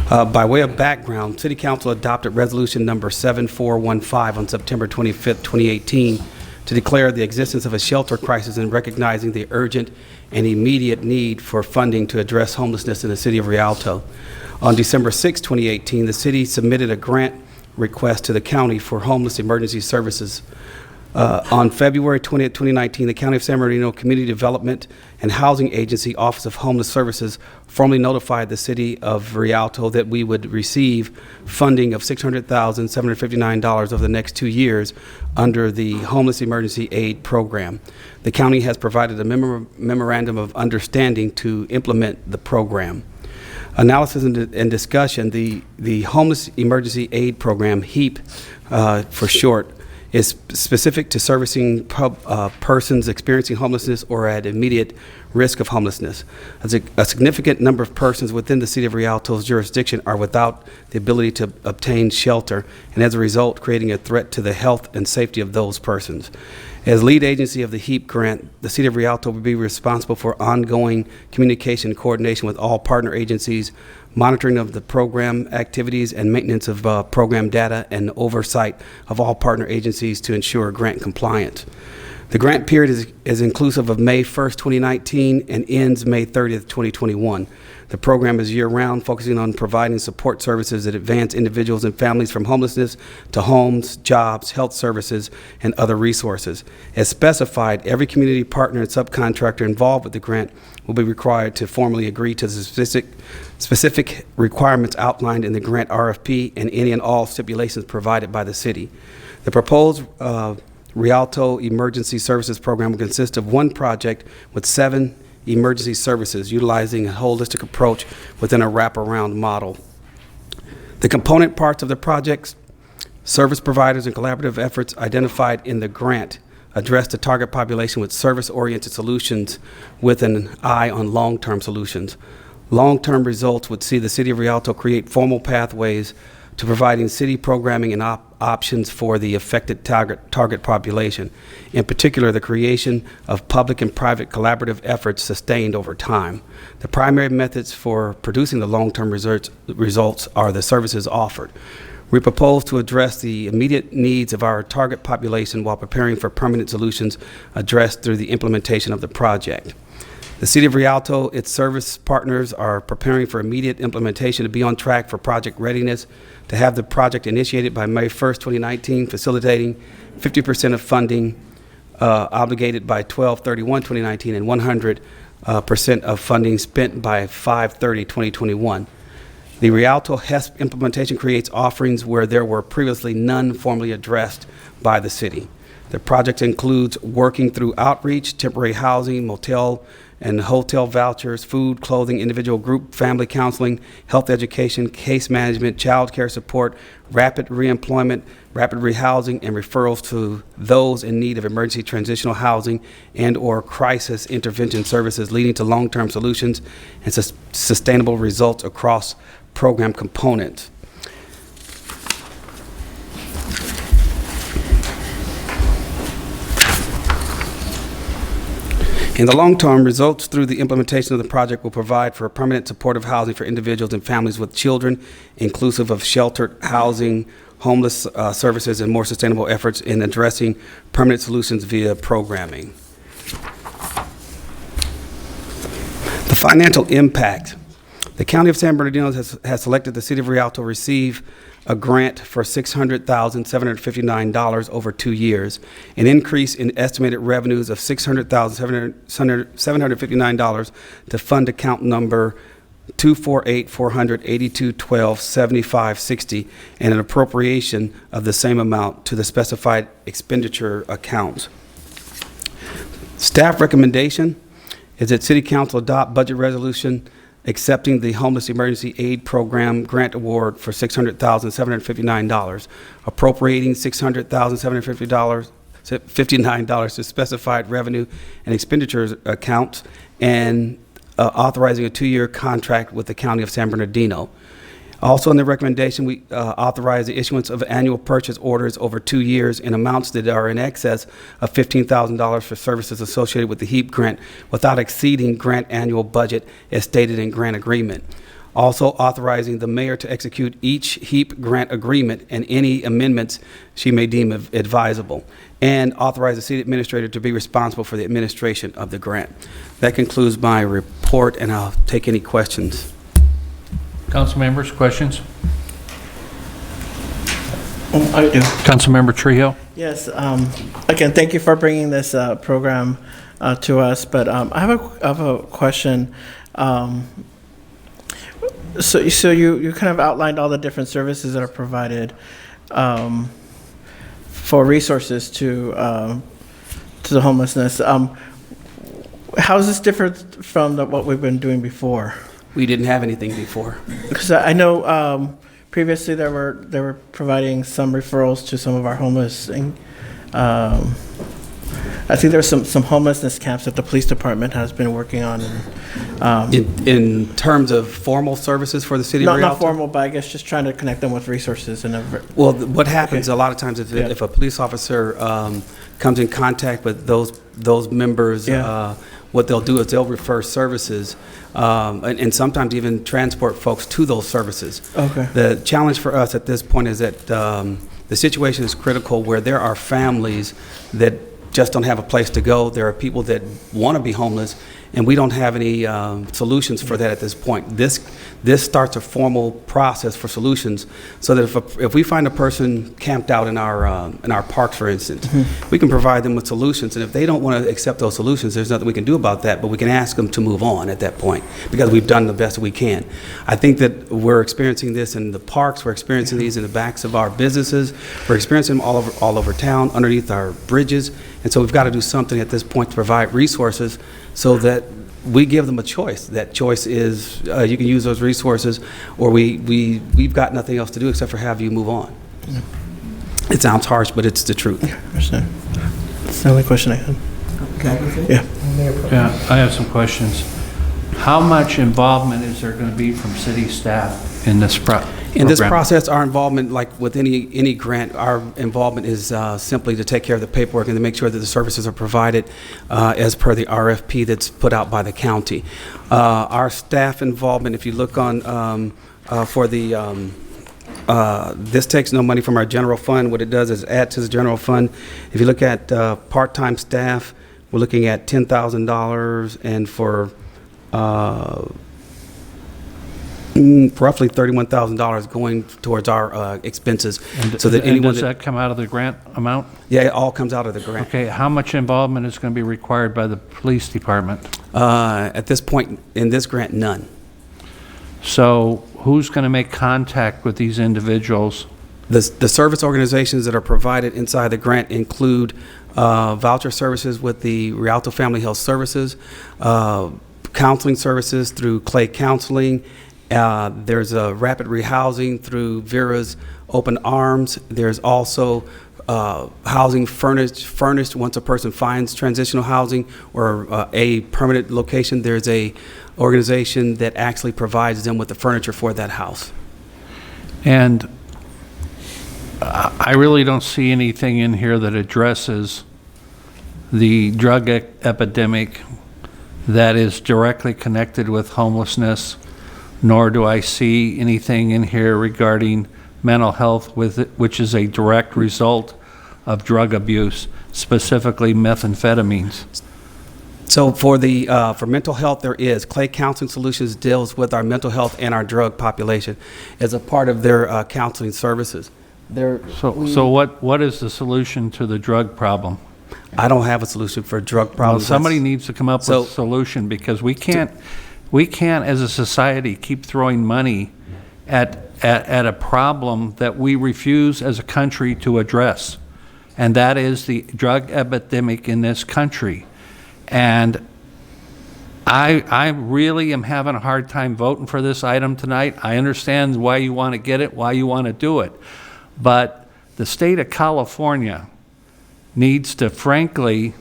By way of background, City Council adopted Resolution number 7415 on September 25th, 2018, to declare the existence of a shelter crisis and recognizing the urgent and immediate need for funding to address homelessness in the city of Rialto. On December 6, 2018, the city submitted a grant request to the county for homeless emergency services. On February 20, 2019, the County of San Bernardino Community Development and Housing Agency Office of Homeless Services formally notified the city of Rialto that we would receive funding of $600,759 over the next 2 years under the Homeless Emergency Aid Program. The county has provided a memorandum of understanding to implement the program. Analysis and discussion, the Homeless Emergency Aid Program, HEAP for short, is specific to servicing persons experiencing homelessness or at immediate risk of homelessness. A significant number of persons within the City of Rialto's jurisdiction are without the ability to obtain shelter, and as a result, creating a threat to the health and safety of those persons. As lead agency of the HEAP grant, the City of Rialto will be responsible for ongoing communication and coordination with all partner agencies, monitoring of the program activities and maintenance of program data, and oversight of all partner agencies to ensure grant compliance. The grant period is inclusive of May 1st, 2019 and ends May 30th, 2021. The program is year-round, focusing on providing support services that advance individuals and families from homelessness to homes, jobs, health services, and other resources. As specified, every community partner and subcontractor involved with the grant will be required to formally agree to the specific requirements outlined in the grant RFP and any and all stipulations provided by the city. The proposed Rialto Emergency Services Program will consist of one project with 7 emergency services, utilizing a holistic approach within a wraparound model. The component parts of the projects, service providers and collaborative efforts identified in the grant address the target population with service-oriented solutions with an eye on long-term solutions. Long-term results would see the City of Rialto create formal pathways to providing city programming and options for the affected target population. In particular, the creation of public and private collaborative efforts sustained over time. The primary methods for producing the long-term results are the services offered. We propose to address the immediate needs of our target population while preparing for permanent solutions addressed through the implementation of the project. The City of Rialto, its service partners are preparing for immediate implementation to be on track for project readiness, to have the project initiated by May 1st, 2019, facilitating 50% of funding obligated by 12/31/2019 and 100% of funding spent by 5/30/2021. The Rialto HESP implementation creates offerings where there were previously none formally addressed by the city. The project includes working through outreach, temporary housing, motel and hotel vouchers, food, clothing, individual group, family counseling, health education, case management, child care support, rapid reemployment, rapid rehousing, and referrals to those in need of emergency transitional housing and/or crisis intervention services, leading to long-term solutions and sustainable results across program components. In the long term, results through the implementation of the project will provide for permanent supportive housing for individuals and families with children, inclusive of sheltered housing, homeless services, and more sustainable efforts in addressing permanent solutions via programming. The financial impact. The County of San Bernardino has selected the City of Rialto to receive a grant for $600,759 over 2 years, an increase in estimated revenues of $600,759 to fund account number 248-400-8212-7560, and an appropriation of the same amount to the specified expenditure accounts. Staff recommendation is that City Council adopt budget resolution accepting the Homeless Emergency Aid Program grant award for $600,759, appropriating $600,759 to specified revenue and expenditures accounts, and authorizing a 2-year contract with the County of San Bernardino. Also in the recommendation, we authorize the issuance of annual purchase orders over 2 years in amounts that are in excess of $15,000 for services associated with the HEAP grant without exceeding grant annual budget as stated in grant agreement. Also authorizing the mayor to execute each HEAP grant agreement and any amendments she may deem advisable, and authorize the city administrator to be responsible for the administration of the grant. That concludes my report, and I'll take any questions. Council members, questions? I do. Councilmember Trejo? Yes. Again, thank you for bringing this program to us. But I have a question. So you kind of outlined all the different services that are provided for resources to the homelessness. How is this different from what we've been doing before? We didn't have anything before. Because I know previously they were providing some referrals to some of our homeless. And, I think there's some homelessness camps that the police department has been working on. In terms of formal services for the city of Rialto? Not formal, but I guess just trying to connect them with resources. Well, what happens a lot of times if a police officer comes in contact with those members, what they'll do is they'll refer services and sometimes even transport folks to those services. Okay. The challenge for us at this point is that the situation is critical where there are families that just don't have a place to go. There are people that want to be homeless, and we don't have any solutions for that at this point. This starts a formal process for solutions, so that if we find a person camped out in our parks, for instance, we can provide them with solutions. And if they don't want to accept those solutions, there's nothing we can do about that. But we can ask them to move on at that point because we've done the best we can. I think that we're experiencing this in the parks. We're experiencing these in the backs of our businesses. We're experiencing them all over town, underneath our bridges. And so we've got to do something at this point to provide resources so that we give them a choice. That choice is you can use those resources, or we've got nothing else to do except for have you move on. It sounds harsh, but it's the truth. Yeah, I understand. That's the only question I had. Yeah. Yeah, I have some questions. How much involvement is there going to be from city staff in this program? In this process, our involvement, like with any grant, our involvement is simply to take care of the paperwork and to make sure that the services are provided as per the RFP that's put out by the county. Our staff involvement, if you look on for the this takes no money from our general fund. What it does is add to the general fund. If you look at part-time staff, we're looking at $10,000, and for roughly $31,000 going towards our expenses. So that anyone does that come out of the grant amount? Yeah, it all comes out of the grant. Okay, how much involvement is going to be required by the police department? At this point in this grant, none. So who's going to make contact with these individuals? The service organizations that are provided inside the grant include voucher services with the Rialto Family Health Services, counseling services through Clay Counseling. There's a rapid rehousing through Vera's Open Arms. There's also housing furnished once a person finds transitional housing or a permanent location. There's a organization that actually provides them with the furniture for that house. And I really don't see anything in here that addresses the drug epidemic that is directly connected with homelessness, nor do I see anything in here regarding mental health, which is a direct result of drug abuse, specifically methamphetamines. So for mental health, there is Clay Counseling Solutions deals with our mental health and our drug population as a part of their counseling services. So what is the solution to the drug problem? I don't have a solution for drug problems. Well, somebody needs to come up with a solution, because we can't as a society keep throwing money at a problem that we refuse as a country to address, and that is the drug epidemic in this country. And I really am having a hard time voting for this item tonight. I understand why you want to get it, why you want to do it, but the state of California needs to frankly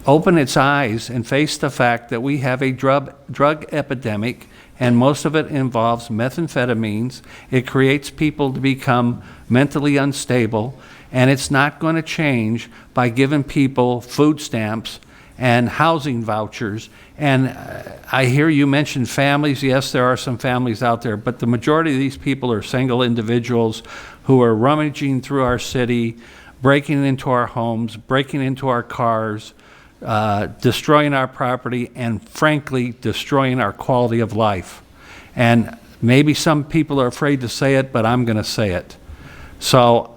open its eyes and face the fact that we have a drug epidemic, and most of it involves methamphetamines. It creates people to become mentally unstable, and it's not going to change by giving people food stamps and housing vouchers. And I hear you mention families. Yes, there are some families out there, but the majority of these people are single individuals who are rummaging through our city, breaking into our homes, breaking into our cars, destroying our property, and frankly, destroying our quality of life. And maybe some people are afraid to say it, but I'm going to say it. So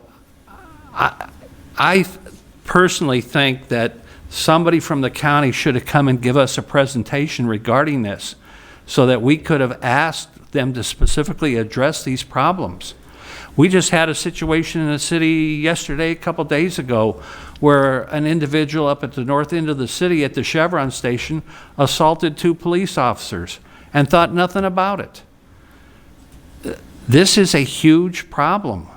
I personally think that somebody from the county should have come and give us a presentation regarding this, so that we could have asked them to specifically address these problems. We just had a situation in the city yesterday, a couple days ago, where an individual up at the north end of the city at the Chevron station assaulted 2 police officers and thought nothing about it. This is a huge problem.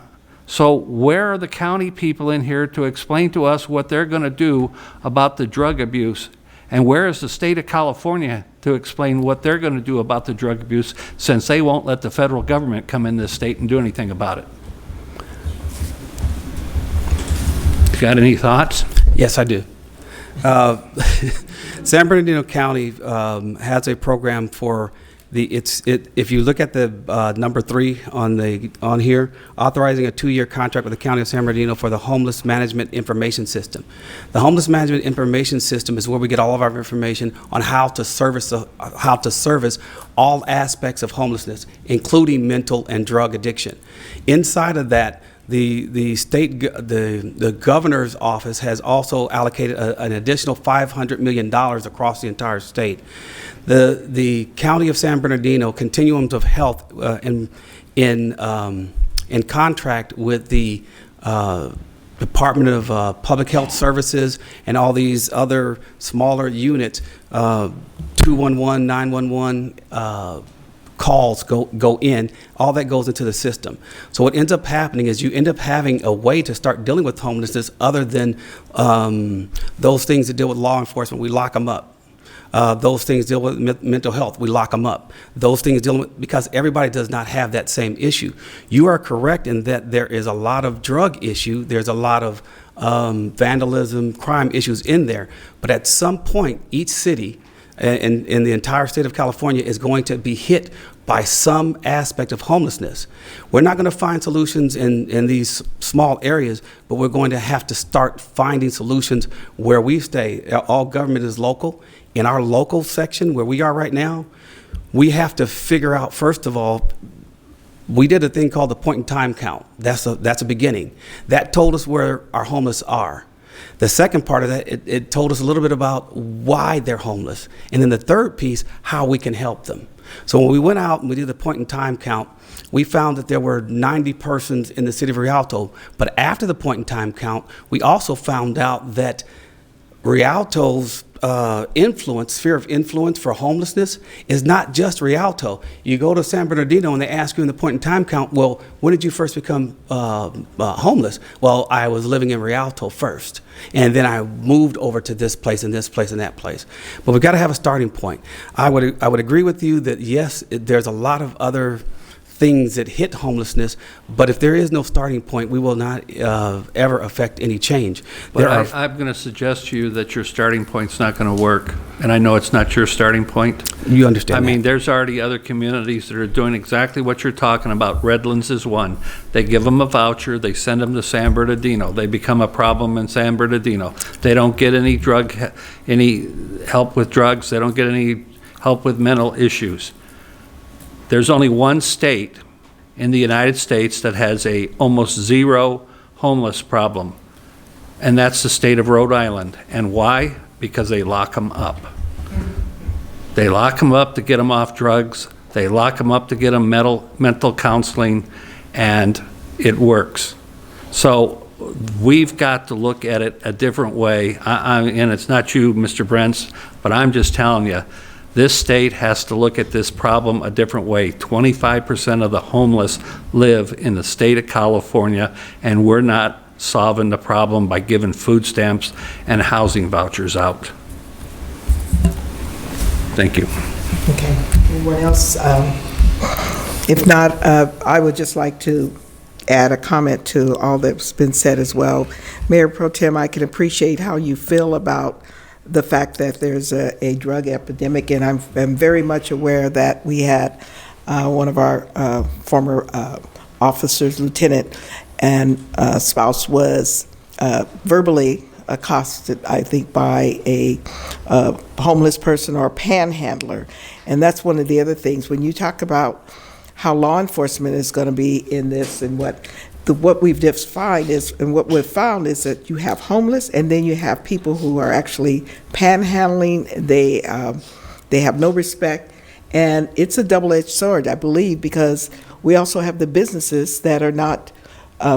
So where are the county people in here to explain to us what they're going to do about the drug abuse? And where is the state of California to explain what they're going to do about the drug abuse, since they won't let the federal government come in this state and do anything about it? Got any thoughts? Yes, I do. San Bernardino County has a program for if you look at the number 3 on here, authorizing a 2-year contract with the County of San Bernardino for the Homeless Management Information System. The Homeless Management Information System is where we get all of our information on how to service all aspects of homelessness, including mental and drug addiction. Inside of that, the governor's office has also allocated an additional $500 million across the entire state. The County of San Bernardino Continuums of Health in contract with the Department of Public Health Services and all these other smaller units, 211, 911 calls go in, all that goes into the system. So what ends up happening is you end up having a way to start dealing with homelessness other than those things that deal with law enforcement. We lock them up. Those things deal with mental health. We lock them up. Those things deal with, because everybody does not have that same issue. You are correct in that there is a lot of drug issue. There's a lot of vandalism, crime issues in there. But at some point, each city in the entire state of California is going to be hit by some aspect of homelessness. We're not going to find solutions in these small areas, but we're going to have to start finding solutions where we stay. All government is local. In our local section where we are right now, we have to figure out, first of all, we did a thing called the point in time count. That's a beginning. That told us where our homeless are. The second part of that, it told us a little bit about why they're homeless. And then the third piece, how we can help them. So when we went out and we did the point in time count, we found that there were 90 persons in the city of Rialto. But after the point in time count, we also found out that Rialto's sphere of influence for homelessness is not just Rialto. You go to San Bernardino and they ask you in the point in time count, well, when did you first become homeless? Well, I was living in Rialto first, and then I moved over to this place and this place and that place. But we've got to have a starting point. I would agree with you that yes, there's a lot of other things that hit homelessness, but if there is no starting point, we will not ever affect any change. But I'm going to suggest to you that your starting point's not going to work, and I know it's not your starting point. You understand I that. mean, there's already other communities that are doing exactly what you're talking about. Redlands is one. They give them a voucher, they send them to San Bernardino. They become a problem in San Bernardino. They don't get any help with drugs. They don't get any help with mental issues. There's only one state in the United States that has a almost zero homeless problem, and that's the state of Rhode Island. And why? Because they lock them up. They lock them up to get them off drugs. They lock them up to get them mental counseling, and it works. So we've got to look at it a different way. And it's not you, Mr. Brents, but I'm just telling you, this state has to look at this problem a different way. 25% of the homeless live in the state of California, and we're not solving the problem by giving food stamps and housing vouchers out. Thank you. Okay. Anyone else? If not, I would just like to add a comment to all that's been said as well. Mayor Pro Tem, I can appreciate how you feel about the fact that there's a drug epidemic, and I'm very much aware that we had one of our former officers, lieutenant, and spouse was verbally accosted, I think, by a homeless person or a panhandler. And that's one of the other things. When you talk about how law enforcement is going to be in this, and what we've defined is, and what we've found is that you have homeless, and then you have people who are actually panhandling. They have no respect, and it's a double-edged sword, I believe, because we also have the businesses that are not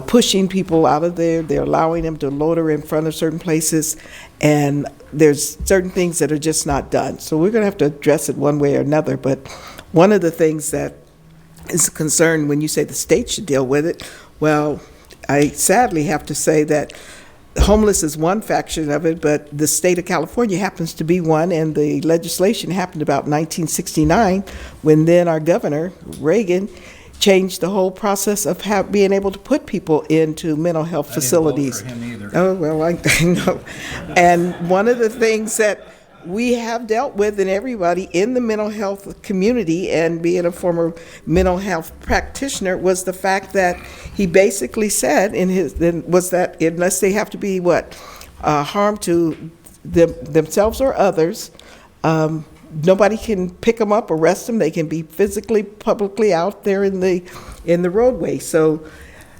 pushing people out of there. They're allowing them to loiter in front of certain places, and there's certain things that are just not done. So we're going to have to address it one way or another. But one of the things that is a concern when you say the state should deal with it, well, I sadly have to say that homeless is one faction of it, but the state of California happens to be one, and the legislation happened about 1969 when then our governor, Reagan, changed the whole process of being able to put people into mental health facilities. I didn't vote for him either. Oh, well, I know. And one of the things that we have dealt with, and everybody in the mental health community, and being a former mental health practitioner, was the fact that he basically said was that unless they have to be harm to themselves or others, nobody can pick them up, arrest them. They can be physically, publicly out there in the roadway. So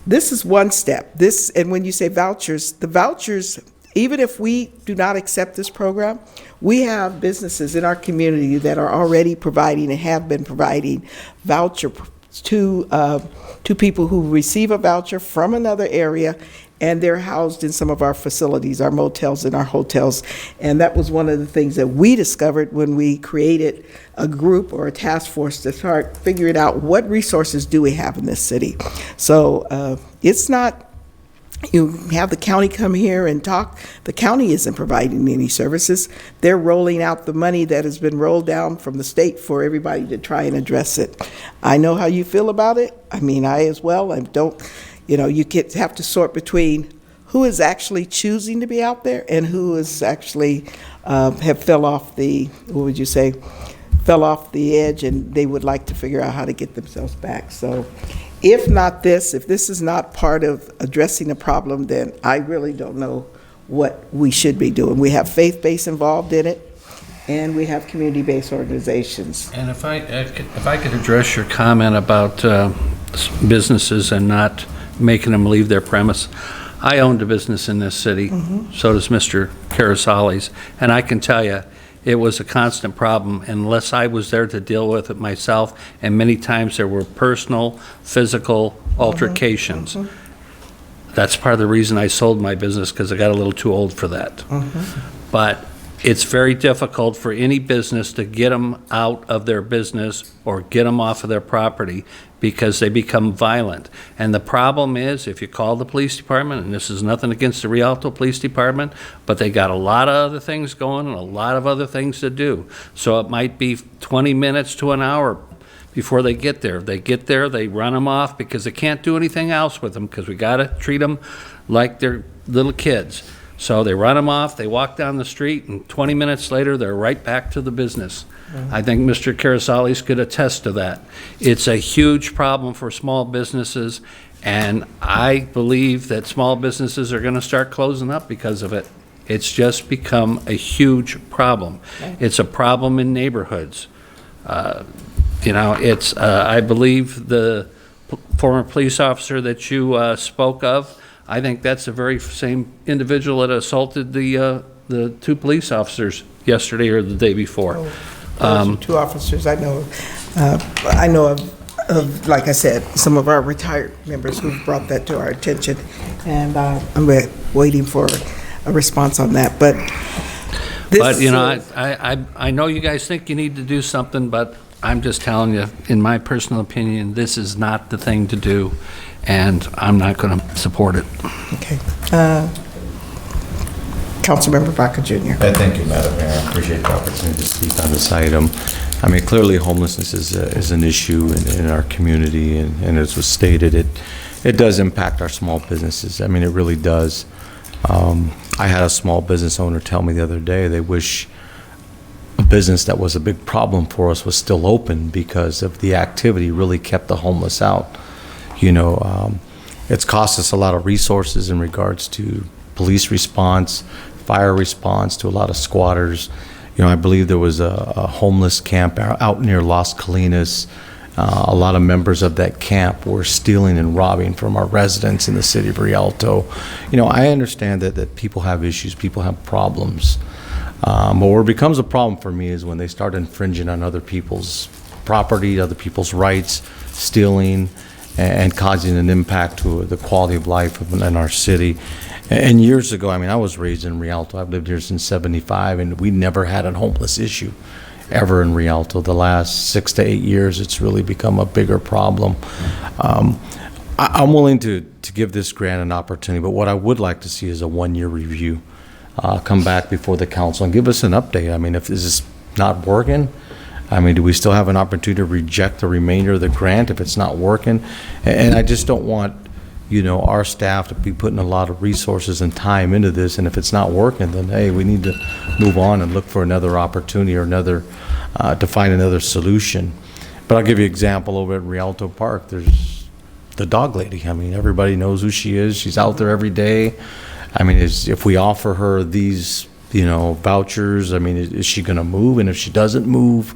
this is one step. And when you say vouchers, the vouchers, even if we do not accept this program, we have businesses in our community that are already providing and have been providing voucher two people who receive a voucher from another area, and they're housed in some of our facilities, our motels and our hotels. And that was one of the things that we discovered when we created a group or a task force to start figuring out what resources do we have in this city. So it's not, you have the county come here and talk. The county isn't providing any services. They're rolling out the money that has been rolled down from the state for everybody to try and address it. I know how you feel about it. I mean, I as well. I don't, you know, you have to sort between who is actually choosing to be out there and who is actually have fell off the, what would you say, fell off the edge, and they would like to figure out how to get themselves back. So if this is not part of addressing the problem, then I really don't know what we should be doing. We have faith-based involved in it, and we have community-based organizations. And if I could address your comment about businesses and not making them leave their premise. I owned a business in this city, so does Mr. Carasales, and I can tell you, it was a constant problem unless I was there to deal with it myself, and many times there were personal, physical altercations. That's part of the reason I sold my business, because I got a little too old for that. But it's very difficult for any business to get them out of their business or get them off of their property because they become violent. And the problem is, if you call the police department, and this is nothing against the Rialto Police Department, but they got a lot of other things going and a lot of other things to do. So it might be 20 minutes to an hour before they get there. They get there, they run them off because they can't do anything else with them, because we got to treat them like they're little kids. So they run them off, they walk down the street, and 20 minutes later, they're right back to the business. I think Mr. Carasales could attest to that. It's a huge problem for small businesses, and I believe that small businesses are going to start closing up because of it. It's just become a huge problem. It's a problem in neighborhoods. You know, it's, I believe the former police officer that you spoke of, I think that's the very same individual that assaulted the two police officers yesterday or the day before. Those are two officers I know of. I know of, like I said, some of our retired members who've brought that to our attention, and I'm waiting for a response on that. But you know, I know you guys think you need to do something, but I'm just telling you, in my personal opinion, this is not the thing to do, and I'm not going to support it. Okay. Councilmember Baca Jr. Thank you, Madam Mayor. I appreciate the opportunity to speak on this item. I mean, clearly homelessness is an issue in our community, and as was stated, it does impact our small businesses. I mean, it really does. I had a small business owner tell me the other day they wish a business that was a big problem for us was still open because of the activity really kept the homeless out. You know, it's cost us a lot of resources in regards to police response, fire response to a lot of squatters. You know, I believe there was a homeless camp out near Las Colinas. A lot of members of that camp were stealing and robbing from our residents in the city of Rialto. You know, I understand that people have issues, people have problems. But where it becomes a problem for me is when they start infringing on other people's property, other people's rights, stealing, and causing an impact to the quality of life in our city. And years ago, I mean, I was raised in Rialto. I've lived here since '75, and we never had a homeless issue ever in Rialto. The last 6 to 8 years, it's really become a bigger problem. I'm willing to give this grant an opportunity, but what I would like to see is a one-year review. Come back before the council and give us an update. I mean, if this is not working, I mean, do we still have an opportunity to reject the remainder of the grant if it's not working? And I just don't want, you know, our staff to be putting a lot of resources and time into this, and if it's not working, then hey, we need to move on and look for another opportunity or another, to find another solution. But I'll give you an example over at Rialto Park. There's the dog lady. I mean, everybody knows who she is. She's out there every day. I mean, if we offer her these, you know, vouchers, I mean, is she going to move? And if she doesn't move,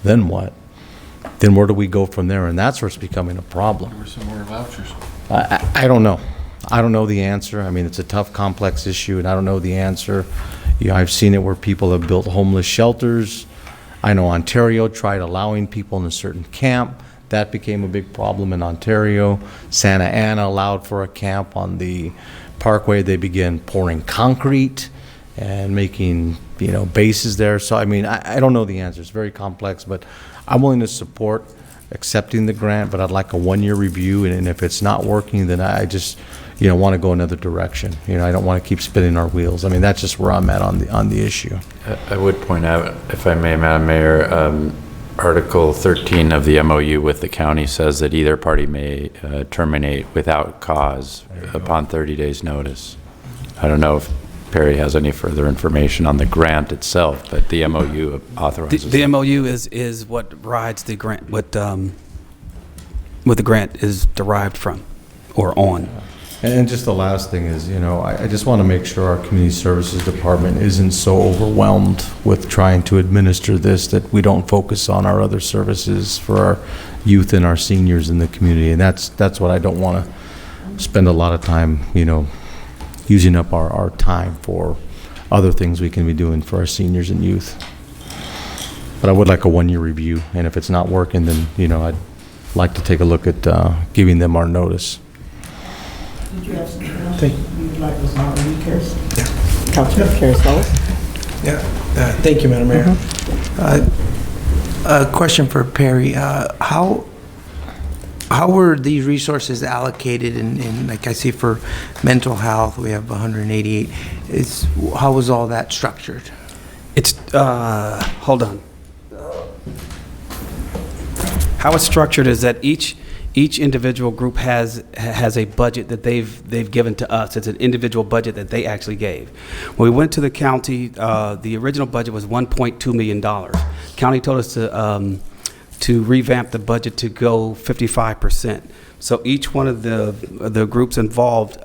then what? Then where do we go from there? And that's where it's becoming a problem. There were some more vouchers. I don't know. I don't know the answer. I mean, it's a tough, complex issue, and I don't know the answer. You know, I've seen it where people have built homeless shelters. I know Ontario tried allowing people in a certain camp. That became a big problem in Ontario. Santa Ana allowed for a camp on the Parkway. They began pouring concrete and making, bases there. So, I mean, I don't know the answer. It's very complex, but I'm willing to support accepting the grant, but I'd like a one-year review, and if it's not working, then I just, want to go another direction. I don't want to keep spinning our wheels. I mean, that's just where I'm at on the issue. I would point out, if I may, Madam Mayor, Article 13 of the MOU with the county says that either party may terminate without cause upon 30 days' notice. I don't know if Perry has any further information on the grant itself, but the MOU authorizes The MOU is what rides the grant, what the grant is derived from or on. And just the last thing is, I just want to make sure our community services department isn't so overwhelmed with trying to administer this that we don't focus on our other services for our youth and our seniors in the community. And that's what I don't want to spend a lot of time, using up our time for other things we can be doing for our seniors and youth. But I would like a one-year review, and if it's not working, then, I'd like to take a look at giving them our notice. Did you have something else you'd like us to read, Karis? Yeah. Councilman Karis Wallace? Yeah, thank you, Madam Mayor. A question for Perry. How were these resources allocated in, like I see for mental health, we have 188. How was all that structured? It's, hold on. How it's structured is that each individual group has a budget that they've given to us. It's an individual budget that they actually gave. When we went to the county, the original budget was $1.2 million. County told us to revamp the budget to go 55%. So each one of the groups involved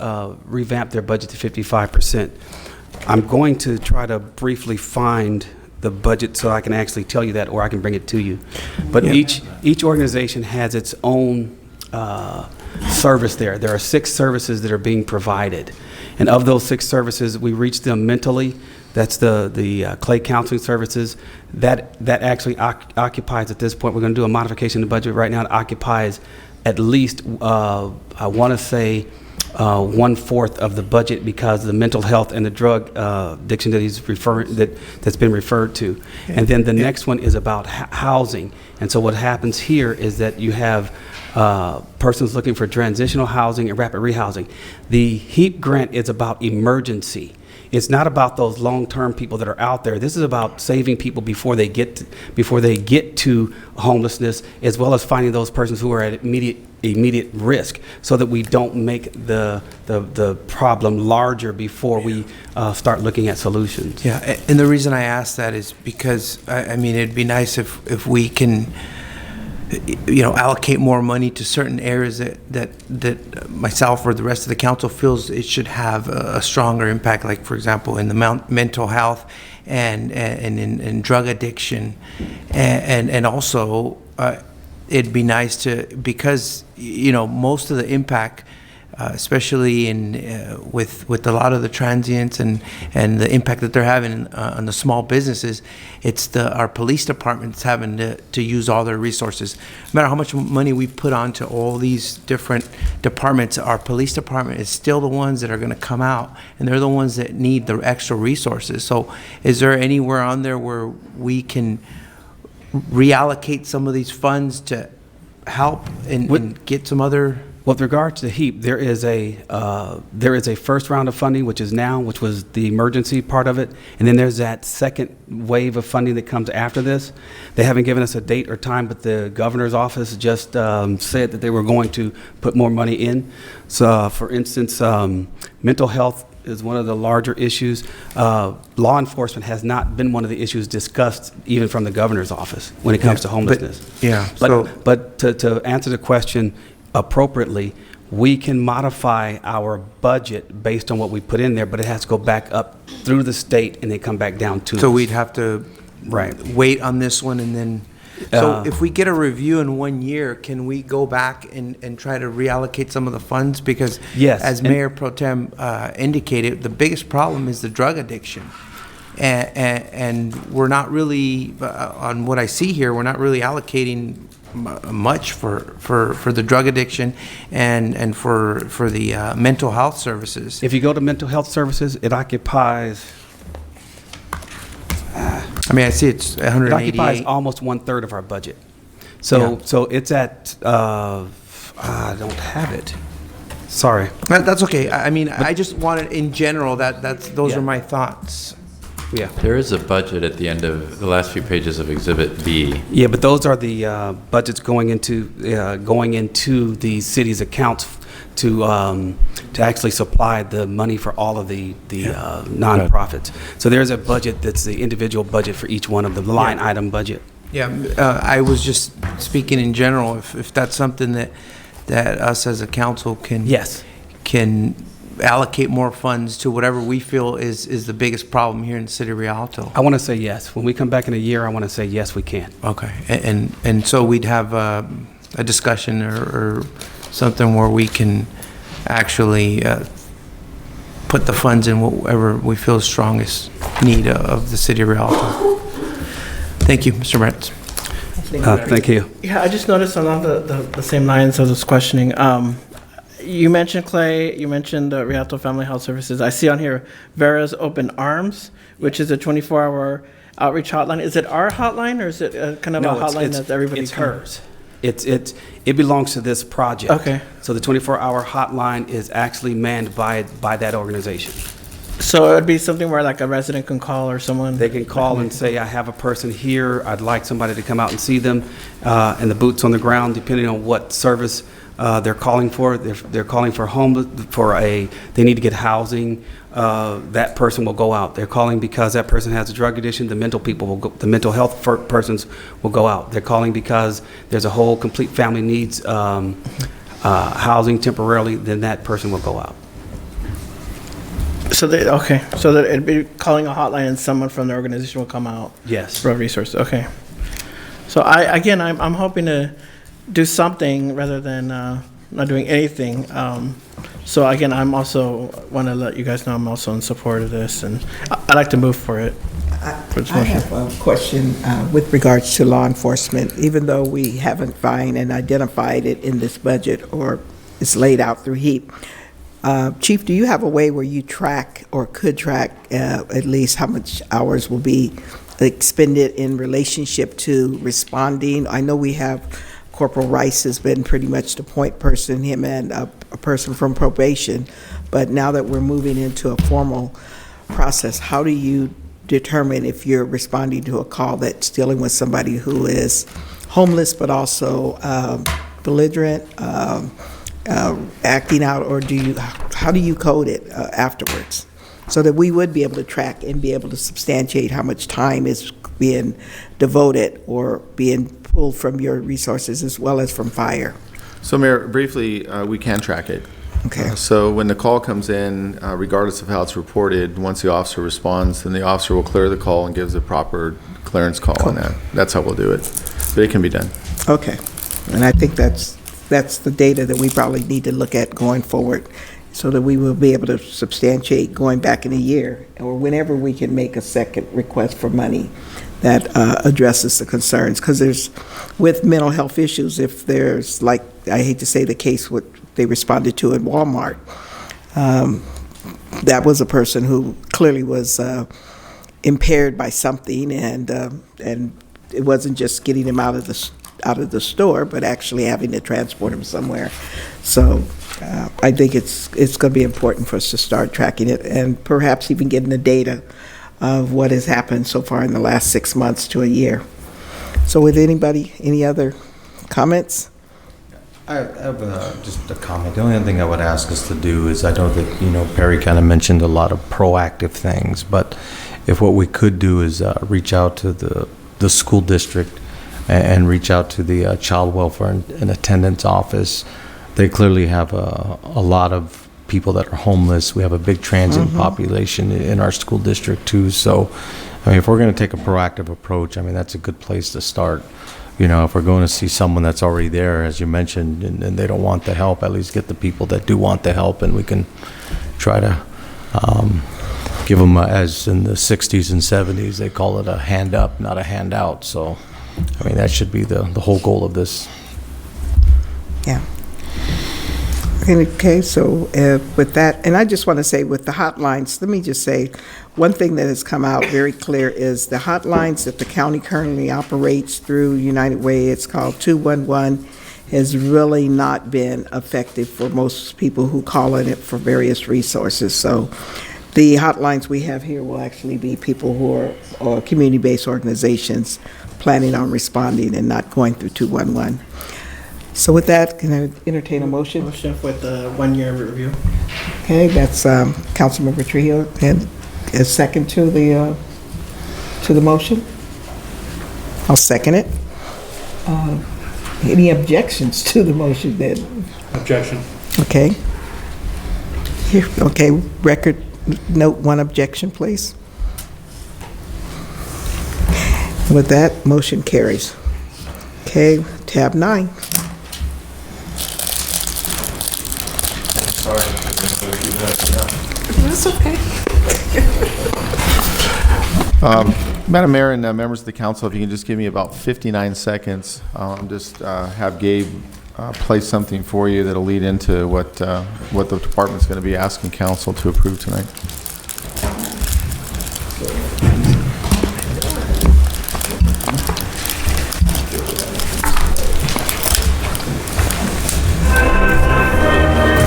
revamped their budget to 55%. I'm going to try to briefly find the budget so I can actually tell you that, or I can bring it to you. But Yeah. each organization has its own service there. There are 6 services that are being provided. And of those 6 services, we reach them mentally. That's the Clay Counseling Services. That actually occupies, at this point, we're going to do a modification in the budget right now. It occupies at least, I want to say, 1/4 of the budget because of the mental health and the drug addiction that's been referred to. And then the next one is about housing. And so what happens here is that you have persons looking for transitional housing and rapid rehousing. The HEAP grant is about emergency. It's not about those long-term people that are out there. This is about saving people before they get to homelessness, as well as finding those persons who are at immediate risk, so that we don't make the problem larger before we start looking at solutions. Yeah, and the reason I ask that is because, I mean, it'd be nice if we can, allocate more money to certain areas that myself or the rest of the council feels it should have a stronger impact, like, for example, in the mental health and in drug addiction. And also, it'd be nice to, because, most of the impact, especially with a lot of the transients and the impact that they're having on the small businesses, it's our police departments having to use all their resources. No matter how much money we put onto all these different departments, our police department is still the ones that are going to come out, and they're the ones that need the extra resources. So is there anywhere on there where we can reallocate some of these funds to help and get some other... With regard to HEAP, there is a first round of funding, which was the emergency part of it, and then there's that second wave of funding that comes after this. They haven't given us a date or time, but the governor's office just said that they were going to put more money in. So, for instance, mental health is one of the larger issues. Law enforcement has not been one of the issues discussed even from the governor's office when it comes to homelessness. But to answer the question appropriately, we can modify our budget based on what we put in there, but it has to go back up through the state and then come back down to So us. we'd have to wait on this one and then... So if we get a review in 1 year, can we go back and try to reallocate some of the funds? Because as Mayor Pro Tem indicated, the biggest problem is the drug addiction. And we're not really, on what I see here, we're not really allocating much for the drug addiction and for the mental health services. If you go to mental health services, it occupies, I mean, I see it's it occupies 188. almost 1/3 of our budget. So, so it's at, I don't have it. Sorry. That's okay. I mean, I just wanted, in general, those are my thoughts. Yeah. There is a budget at the end of the last few pages of Exhibit B. Yeah, but those are the budgets going into the city's accounts to actually supply the money for all of the nonprofits. So there's a budget that's the individual budget for each one of the line item budget. Yeah, I was just speaking in general, if that's something that us as a council can allocate more funds to whatever we feel is the biggest problem here in the city of Rialto. I want to say yes. When we come back in a year, I want to say yes, we can. Okay, and so we'd have a discussion or something where we can actually put the funds in whatever we feel is strongest need of the city of Rialto. Thank you, Mr. Brett. Thank you. Yeah, I just noticed along the same lines of this questioning. You mentioned, Clay, you mentioned Rialto Family Health Services. I see on here Vera's Open Arms, which is a 24-hour outreach hotline. Is it our hotline, or is it kind of a hotline that everybody it's can- hers. It belongs to this project. Okay. So the 24-hour hotline is actually manned by that organization. So it would be something where like a resident can call or someone? They can call and say, I have a person here, I'd like somebody to come out and see them, and the boots on the ground, depending on what service they're calling for. They're calling for they need to get housing, that person will go out. They're calling because that person has a drug addiction, the mental health persons will go out. They're calling because there's a whole complete family needs housing temporarily, then that person will go out. So that it'd be calling a hotline and someone from the organization will come out. Yes. For a resource. Okay. So I'm hoping to do something rather than not doing anything. So again, I'm also want to let you guys know I'm also in support of this, and I'd like to move for it. I have a question with regards to law enforcement. Even though we haven't found and identified it in this budget or it's laid out through HEAP, Chief, do you have a way where you track or could track at least how much hours will be expended in relationship to responding? I know we have Corporal Rice has been pretty much the point person, him and a person from probation, but now that we're moving into a formal process, how do you determine if you're responding to a call that's dealing with somebody who is homeless but also belligerent, acting out, or how do you code it afterwards so that we would be able to track and be able to substantiate how much time is being devoted or being pulled from your resources as well as from fire? So Mayor, briefly, we can track it. Okay. So when the call comes in, regardless of how it's reported, once the officer responds, then the officer will clear the call and gives a proper clearance call on that. That's how we'll do it. But it can be done. Okay. And I think that's the data that we probably need to look at going forward so that we will be able to substantiate going back in a year or whenever we can make a second request for money that addresses the concerns. Because with mental health issues, if there's, like, I hate to say the case what they responded to at Walmart, that was a person who clearly was impaired by something, and it wasn't just getting him out of the store, but actually having to transport him somewhere. So I think it's going to be important for us to start tracking it and perhaps even getting the data of what has happened so far in the last 6 months to a year. So with anybody, any other comments? I have just a comment. The only other thing I would ask us to do is, I know that, Perry kind of mentioned a lot of proactive things, but if what we could do is reach out to the school district and reach out to the child welfare and attendance office. They clearly have a lot of people that are homeless. We have a big transient population in our school district too. So, if we're going to take a proactive approach, that's a good place to start. If we're going to see someone that's already there, as you mentioned, and they don't want the help, at least get the people that do want the help, and we can try to give them, as in the 60s and 70s, they call it a hand up, not a handout. So I mean, that should be the whole goal of this. Yeah. Okay, so with that, and I just want to say with the hotlines, let me just say, one thing that has come out very clear is the hotlines that the county currently operates through United Way, it's called 211, has really not been effective for most people who call on it for various resources. So the hotlines we have here will actually be people who are community-based organizations planning on responding and not going through 211. So with that, can I entertain a motion? Motion with the 1 year review. Okay, that's Councilmember Trujillo, and a second to the motion? I'll second it. Any objections to the motion then? Objection. Okay. Here, okay, record note one objection, please. With that, motion carries. Okay, tab 9. Sorry. That's okay. Madam Mayor and members of the council, if you can just give me about 59 seconds, just have Gabe place something for you that'll lead into what the department's going to be asking council to approve tonight.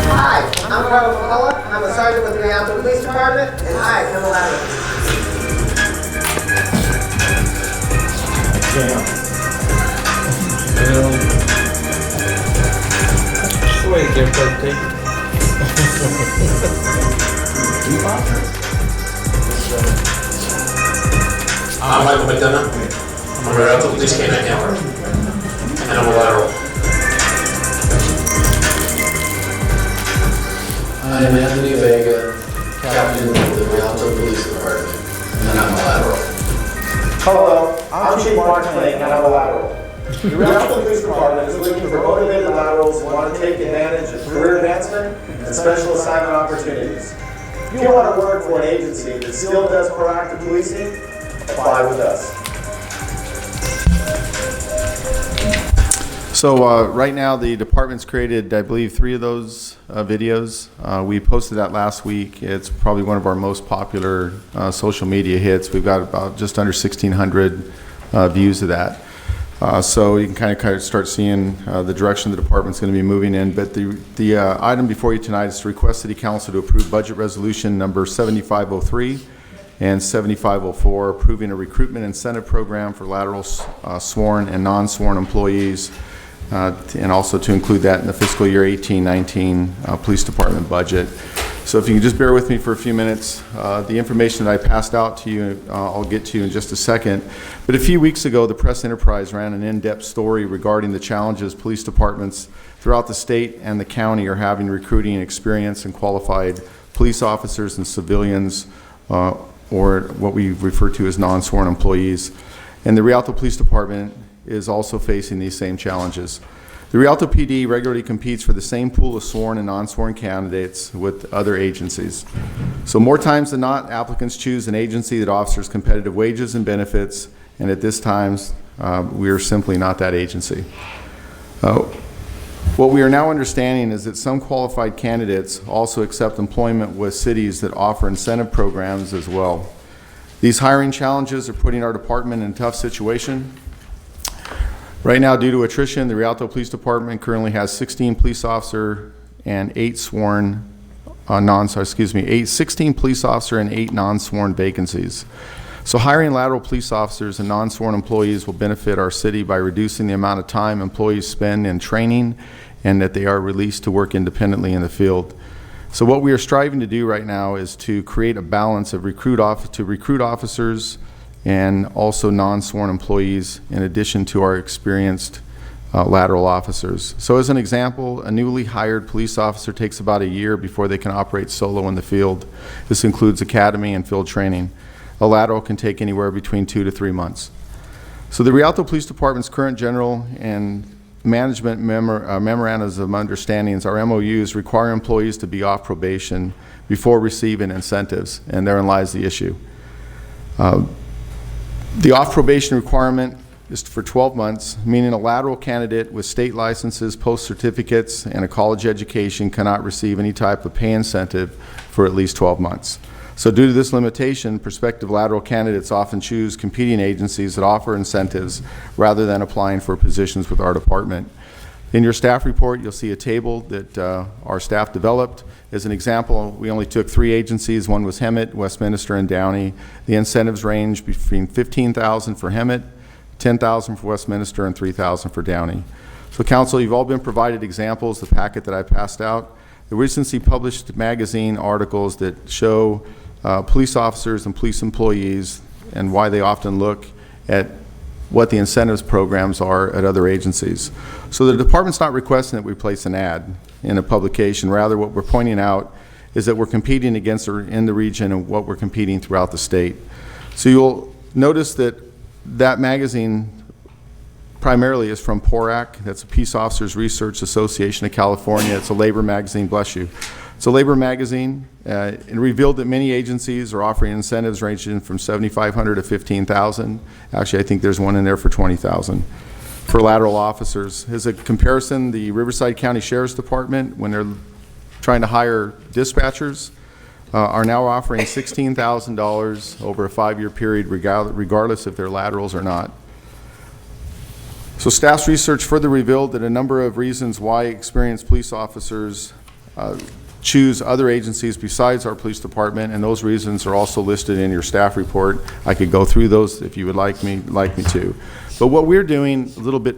Hi, I'm Carl McCullough. I'm a sergeant with the Rialto Police Department, and hi, I'm a ladder. I'm Michael McDonough. I'm a Rialto Police Canine Handler, and I'm a lateral. I am Anthony Vega, Captain of the Rialto Police Department, and I'm a lateral. Hello, I'm Chief Mark Kling, and I'm a lateral. The Rialto Police Department is looking for motivated laterals who want to take advantage of career advancement and special assignment opportunities. If you want to work for an agency that still does proactive policing, apply with us. So right now, the department's created, I believe, 3 of those videos. We posted that last week. It's probably one of our most popular social media hits. We've got about just under 1,600 views of that. So you can kind of start seeing the direction the department's going to be moving in. But the item before you tonight is to request City Council to approve budget resolution number 7503 and 7504, approving a recruitment incentive program for lateral sworn and non-sworn employees, and also to include that in the fiscal year 18-19 police department budget. So if you can just bear with me for a few minutes, the information that I passed out to you, I'll get to in just a second. But a few weeks ago, the Press Enterprise ran an in-depth story regarding the challenges police departments throughout the state and the county are having recruiting experienced and qualified police officers and civilians, or what we refer to as non-sworn employees. And the Rialto Police Department is also facing these same challenges. The Rialto PD regularly competes for the same pool of sworn and non-sworn candidates with other agencies. So more times than not, applicants choose an agency that offers competitive wages and benefits, and at this time, we are simply not that agency. What we are now understanding is that some qualified candidates also accept employment with cities that offer incentive programs as well. These hiring challenges are putting our department in a tough situation. Right now, due to attrition, the Rialto Police Department currently has 16 police officer and 8 sworn, 16 police officer and 8 non-sworn vacancies. So hiring lateral police officers and non-sworn employees will benefit our city by reducing the amount of time employees spend in training and that they are released to work independently in the field. So what we are striving to do right now is to create a balance of recruit officers and also non-sworn employees in addition to our experienced lateral officers. So as an example, a newly hired police officer takes about a year before they can operate solo in the field. This includes academy and field training. A lateral can take anywhere between 2 to 3 months. So the Rialto Police Department's current general and management memorandums of understandings, our MOUs, require employees to be off probation before receiving incentives, and therein lies the issue. The off probation requirement is for 12 months, meaning a lateral candidate with state licenses, post certificates, and a college education cannot receive any type of pay incentive for at least 12 months. So due to this limitation, prospective lateral candidates often choose competing agencies that offer incentives rather than applying for positions with our department. In your staff report, you'll see a table that our staff developed. As an example, we only took 3 agencies. One was Hemet, Westminster, and Downey. The incentives range between $15,000 for Hemet, $10,000 for Westminster, and $3,000 for Downey. So council, you've all been provided examples, the packet that I passed out. The recently published magazine articles that show police officers and police employees and why they often look at what the incentives programs are at other agencies. So the department's not requesting that we place an ad in a publication. Rather, what we're pointing out is that we're competing against in the region and what we're competing throughout the state. So you'll notice that that magazine primarily is from PORAC. That's a Peace Officers Research Association of California. It's a labor magazine, bless you. It's a labor magazine. It revealed that many agencies are offering incentives ranging from $7,500 to $15,000. Actually, I think there's one in there for $20,000 for lateral officers. As a comparison, the Riverside County Sheriff's Department, when they're trying to hire dispatchers, are now offering $16,000 over a 5-year period, regardless if they're laterals or not. So staff's research further revealed that a number of reasons why experienced police officers choose other agencies besides our police department, and those reasons are also listed in your staff report. I could go through those if you would like me to. But what we're doing,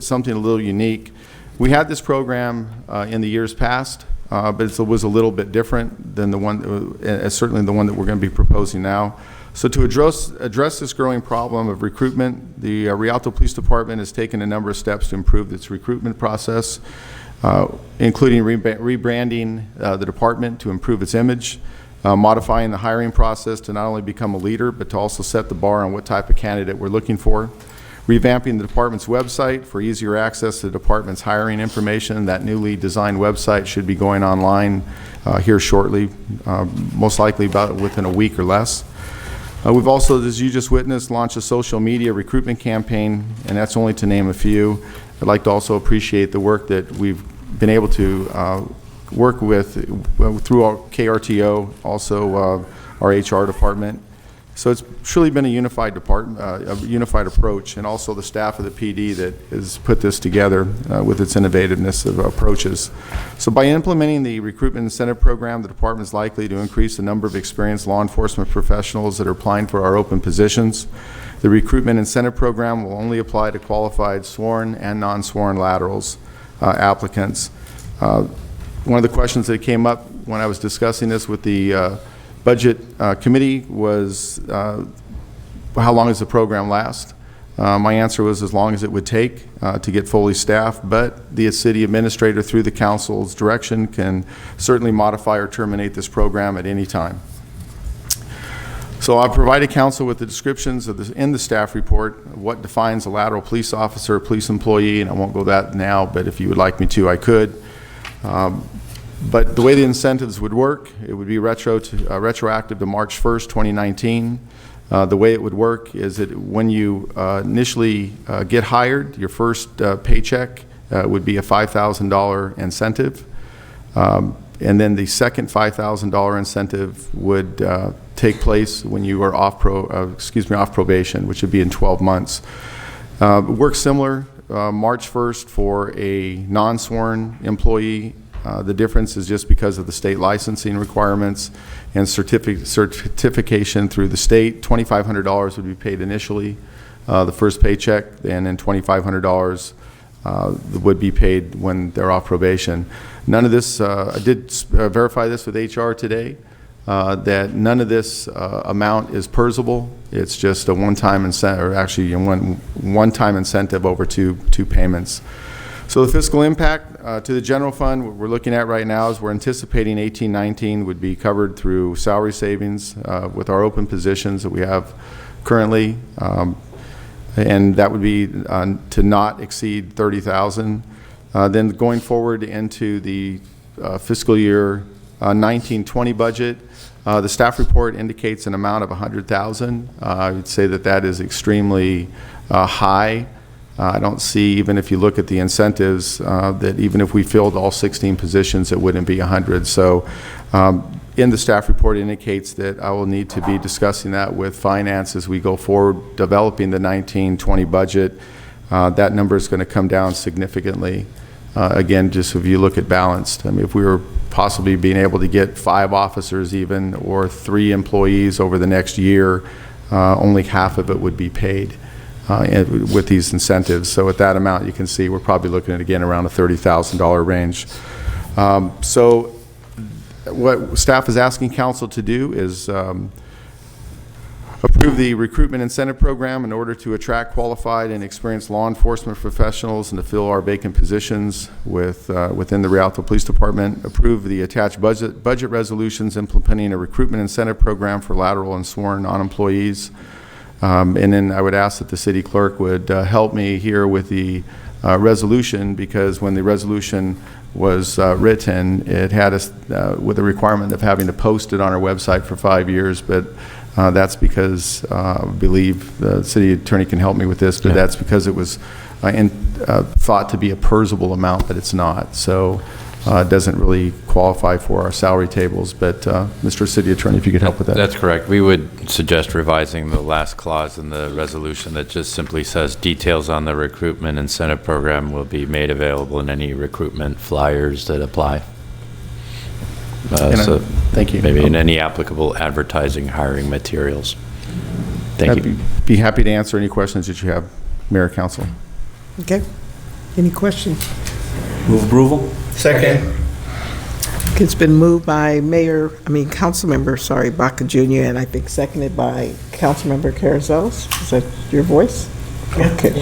something a little unique. We had this program in the years past, but it was a little bit different than the one, certainly the one that we're going to be proposing now. So to address this growing problem of recruitment, the Rialto Police Department has taken a number of steps to improve its recruitment process, including rebranding the department to improve its image, modifying the hiring process to not only become a leader, but to also set the bar on what type of candidate we're looking for, revamping the department's website for easier access to the department's hiring information. That newly designed website should be going online here shortly, most likely about within a week or less. We've also, as you just witnessed, launched a social media recruitment campaign, and that's only to name a few. I'd like to also appreciate the work that we've been able to work with through our KRTO, also our HR department. So it's truly been a unified department, a unified approach, and also the staff of the PD that has put this together with its innovativeness of approaches. So by implementing the recruitment incentive program, the department is likely to increase the number of experienced law enforcement professionals that are applying for our open positions. The recruitment incentive program will only apply to qualified sworn and non-sworn laterals applicants. One of the questions that came up when I was discussing this with the Budget Committee was how long does the program last? My answer was as long as it would take to get fully staffed, but the city administrator through the council's direction can certainly modify or terminate this program at any time. So I've provided council with the descriptions of in the staff report of what defines a lateral police officer or police employee, and I won't go that now, but if you would like me to, I could. But the way the incentives would work, it would be retroactive to March 1st, 2019. The way it would work is that when you initially get hired, your first paycheck would be a $5,000 incentive. And then the second $5,000 incentive would take place when you are off probation, which would be in 12 months. It works similar, March 1st for a non-sworn employee. The difference is just because of the state licensing requirements and certification through the state. $2,500 would be paid initially, the first paycheck, and then $2,500 would be paid when they're off probation. None of this, I did verify this with HR today, that none of this amount is PERSable. It's just a one-time incentive, or actually one-time incentive over two payments. So the fiscal impact to the general fund, what we're looking at right now is we're anticipating 18-19 would be covered through salary savings with our open positions that we have currently, and that would be to not exceed 30,000. Then going forward into the fiscal year 19-20 budget, the staff report indicates an amount of 100,000. I would say that that is extremely high. I don't see, even if you look at the incentives, that even if we filled all 16 positions, it wouldn't be 100. So in the staff report indicates that I will need to be discussing that with finance as we go forward, developing the 19-20 budget. That number is going to come down significantly. Again, just if you look at balanced, I mean, if we were possibly being able to get 5 officers even, or 3 employees over the next year, only half of it would be paid with these incentives. So at that amount, you can see we're probably looking at, again, around a $30,000 range. So what staff is asking council to do is approve the recruitment incentive program in order to attract qualified and experienced law enforcement professionals and to fill our vacant positions within the Rialto Police Department. Approve the attached budget resolutions implementing a recruitment incentive program for lateral and sworn non-employees. And then I would ask that the city clerk would help me here with the resolution, because when the resolution was written, it had us with a requirement of having to post it on our website for 5 years, but that's because I believe the city attorney can help me with this, but that's because it was thought to be a PERSable amount, but it's not. So it doesn't really qualify for our salary tables. But Mr. City Attorney, if you could help with that. That's correct. We would suggest revising the last clause in the resolution that just simply says details on the recruitment incentive program will be made available in any recruitment flyers that apply. So thank you. Maybe in any applicable advertising hiring materials. Thank you. Be happy to answer any questions that you have, Mayor, Council. Okay. Any questions? Move approval? Second. It's been moved by Councilmember Baca Jr., and I think seconded by Councilmember Carrizales. Is that your voice? Okay.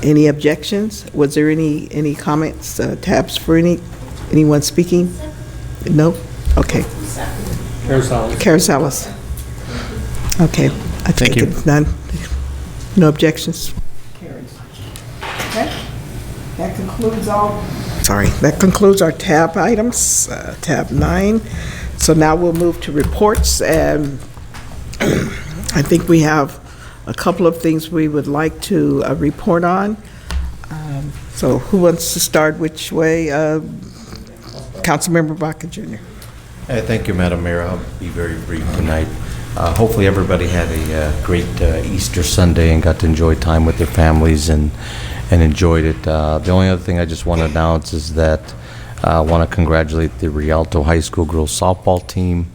Any objections? Was there any comments, tabs for anyone speaking? No? Okay. Carrizales. Okay. I think it's none. No objections. Okay. That concludes that concludes our tab items, tab 9. So now we'll move to reports, and I think we have a couple of things we would like to report on. So who wants to start which way? Councilmember Baca Jr. Thank you, Madam Mayor. I'll be very brief tonight. Hopefully everybody had a great Easter Sunday and got to enjoy time with their families and enjoyed it. The only other thing I just want to announce is that I want to congratulate the Rialto High School girls softball team.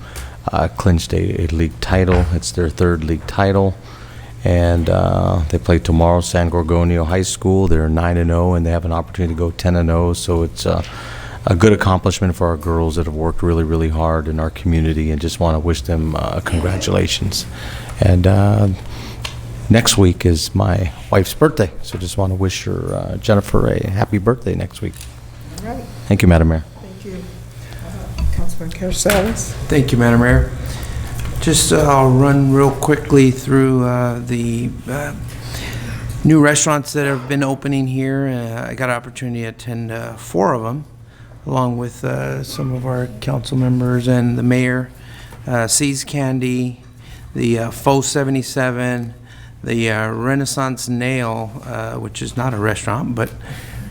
Clinched a league title. It's their 3rd league title. And they play tomorrow, San Gorgonio High School. They're 9-0, and they have an opportunity to go 10-0. So it's a good accomplishment for our girls that have worked really, really hard in our community, and just want to wish them congratulations. And next week is my wife's birthday, so just want to wish her, Jennifer, a happy birthday next week. All right. Thank you, Madam Mayor. Thank you. Councilman Carrizales. Thank you, Madam Mayor. Just I'll run real quickly through the new restaurants that have been opening here. I got an opportunity to attend 4 of them, along with some of our council members and the mayor. See's Candy, the Faux 77, the Renaissance Nail, which is not a restaurant, but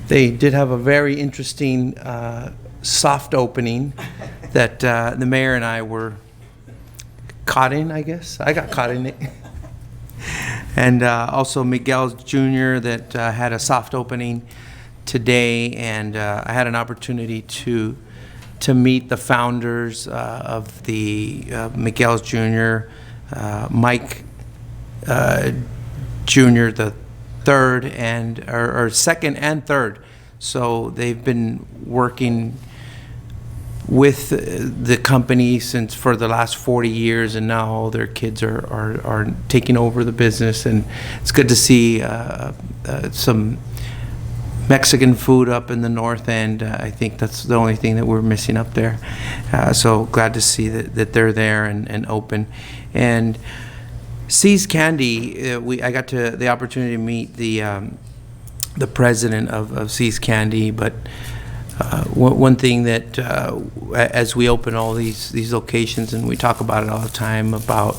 they did have a very interesting soft opening that the mayor and I were caught in, I guess. I got caught in it. And also Miguel's Jr. that had a soft opening today, and I had an opportunity to meet the founders of the Miguel's Jr., Mike Jr. the third, or second and third. So they've been working with the company for the last 40 years, and now all their kids are taking over the business, and it's good to see some Mexican food up in the north end. I think that's the only thing that we're missing up there. So glad to see that they're there and open. And See's Candy, I got the opportunity to meet the president of See's Candy, but one thing that as we open all these locations, and we talk about it all the time, about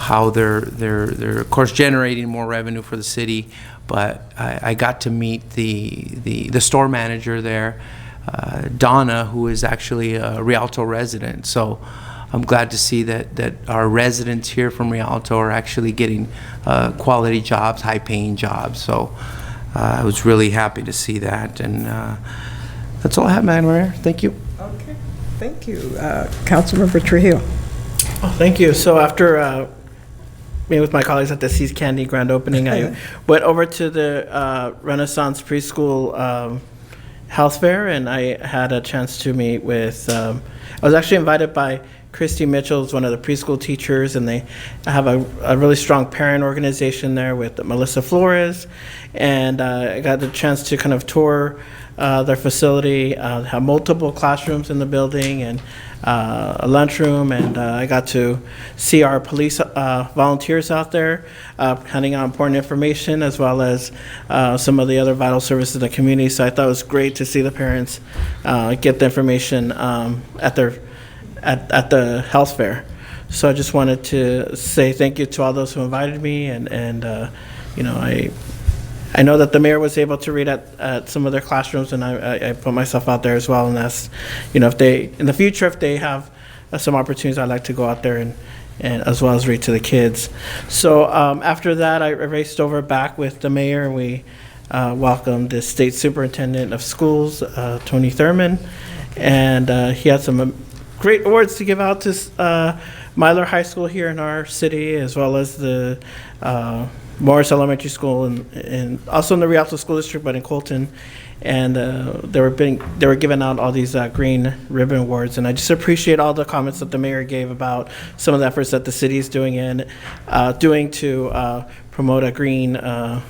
how they're of course generating more revenue for the city. But I got to meet the store manager there, Donna, who is actually a Rialto resident. So I'm glad to see that our residents here from Rialto are actually getting quality jobs, high-paying jobs. So I was really happy to see that. And that's all I have, Madam Mayor. Thank you. Okay, thank you. Councilmember Trujillo. Oh, thank you. So after meeting with my colleagues at the Seas Candy grand opening, I went over to the Renaissance Preschool Health Fair, and I had a chance to meet with, I was actually invited by Christy Mitchell, who's one of the preschool teachers, and they have a really strong parent organization there with Melissa Flores, and I got the chance to kind of tour their facility, have multiple classrooms in the building, and a lunchroom, and I got to see our police volunteers out there handing out important information, as well as some of the other vital services in the community. So I thought it was great to see the parents get the information at the health fair. So I just wanted to say thank you to all those who invited me, and you know, I know that the mayor was able to read at some of their classrooms, and I put myself out there as well. And that's, you know, if they, in the future, if they have some opportunities, I'd like to go out there and as well as read to the kids. So after that, I raced over back with the mayor, and we welcomed the state superintendent of schools, Tony Thurman, and he had some great awards to give out to Myler High School here in our city, as well as the Morris Elementary School, and also in the Rialto School District, but in Colton. And they were giving out all these green ribbon awards, and I just appreciate all the comments that the mayor gave about some of the efforts that the city is doing to promote a green kind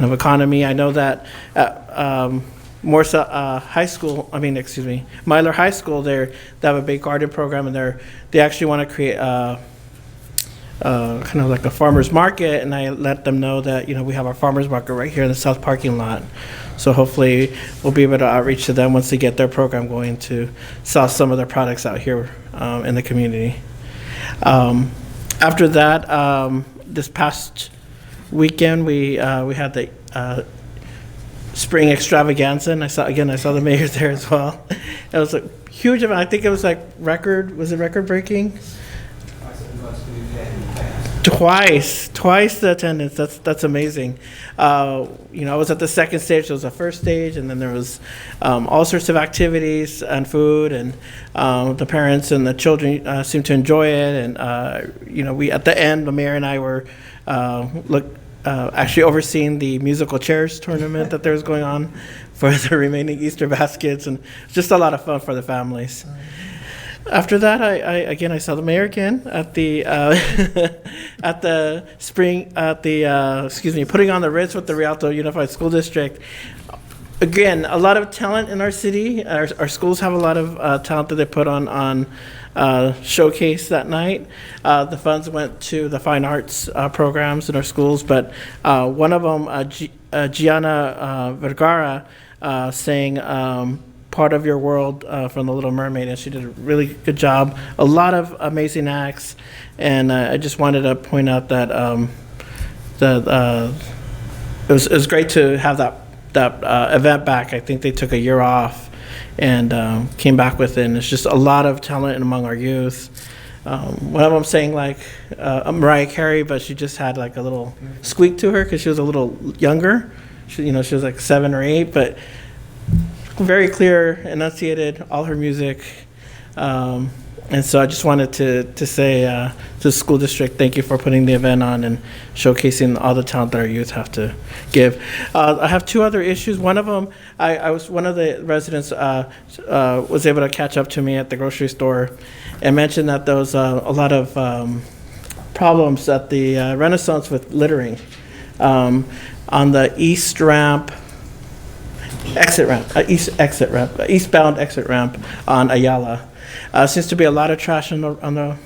of economy. I know that Morris High School, Myler High School, they have a big garden program, and they actually want to create kind of like a farmer's market, and I let them know that, you know, we have our farmer's market right here in the south parking lot. So hopefully we'll be able to outreach to them once they get their program going to sell some of their products out here in the community. After that, this past weekend, we had the spring extravaganza, and I saw the mayor there as well. It was a huge event. I think it was like record breaking? Twice the attendance. That's amazing. You know, I was at the second stage. There was a first stage, and then there was all sorts of activities and food, and the parents and the children seemed to enjoy it. And you know, we at the end, the mayor and I were actually overseeing the musical chairs tournament that there was going on for the remaining Easter baskets, and just a lot of fun for the families. After that, I saw the mayor again at the putting on the Ritz with the Rialto Unified School District. Again, a lot of talent in our city. Our schools have a lot of talent that they put on showcase that night. The funds went to the fine arts programs in our schools, but one of them, Gianna Vergara, sang Part of Your World from The Little Mermaid, and she did a really good job. A lot of amazing acts, and I just wanted to point out that it was great to have that event back. I think they took a year off and came back with it, and it's just a lot of talent among our youth. One of them sang like Mariah Carey, but she just had like a little squeak to her because she was a little younger. She was like 7 or 8, but very clear, enunciated all her music, and so I just wanted to say to the school district, thank you for putting the event on and showcasing all the talent that our youth have to give. I have 2 other issues. One of them, one of the residents was able to catch up to me at the grocery store and mentioned that there was a lot of problems at the Renaissance with littering on the eastbound exit ramp on Ayala. Seems to be a lot of trash on the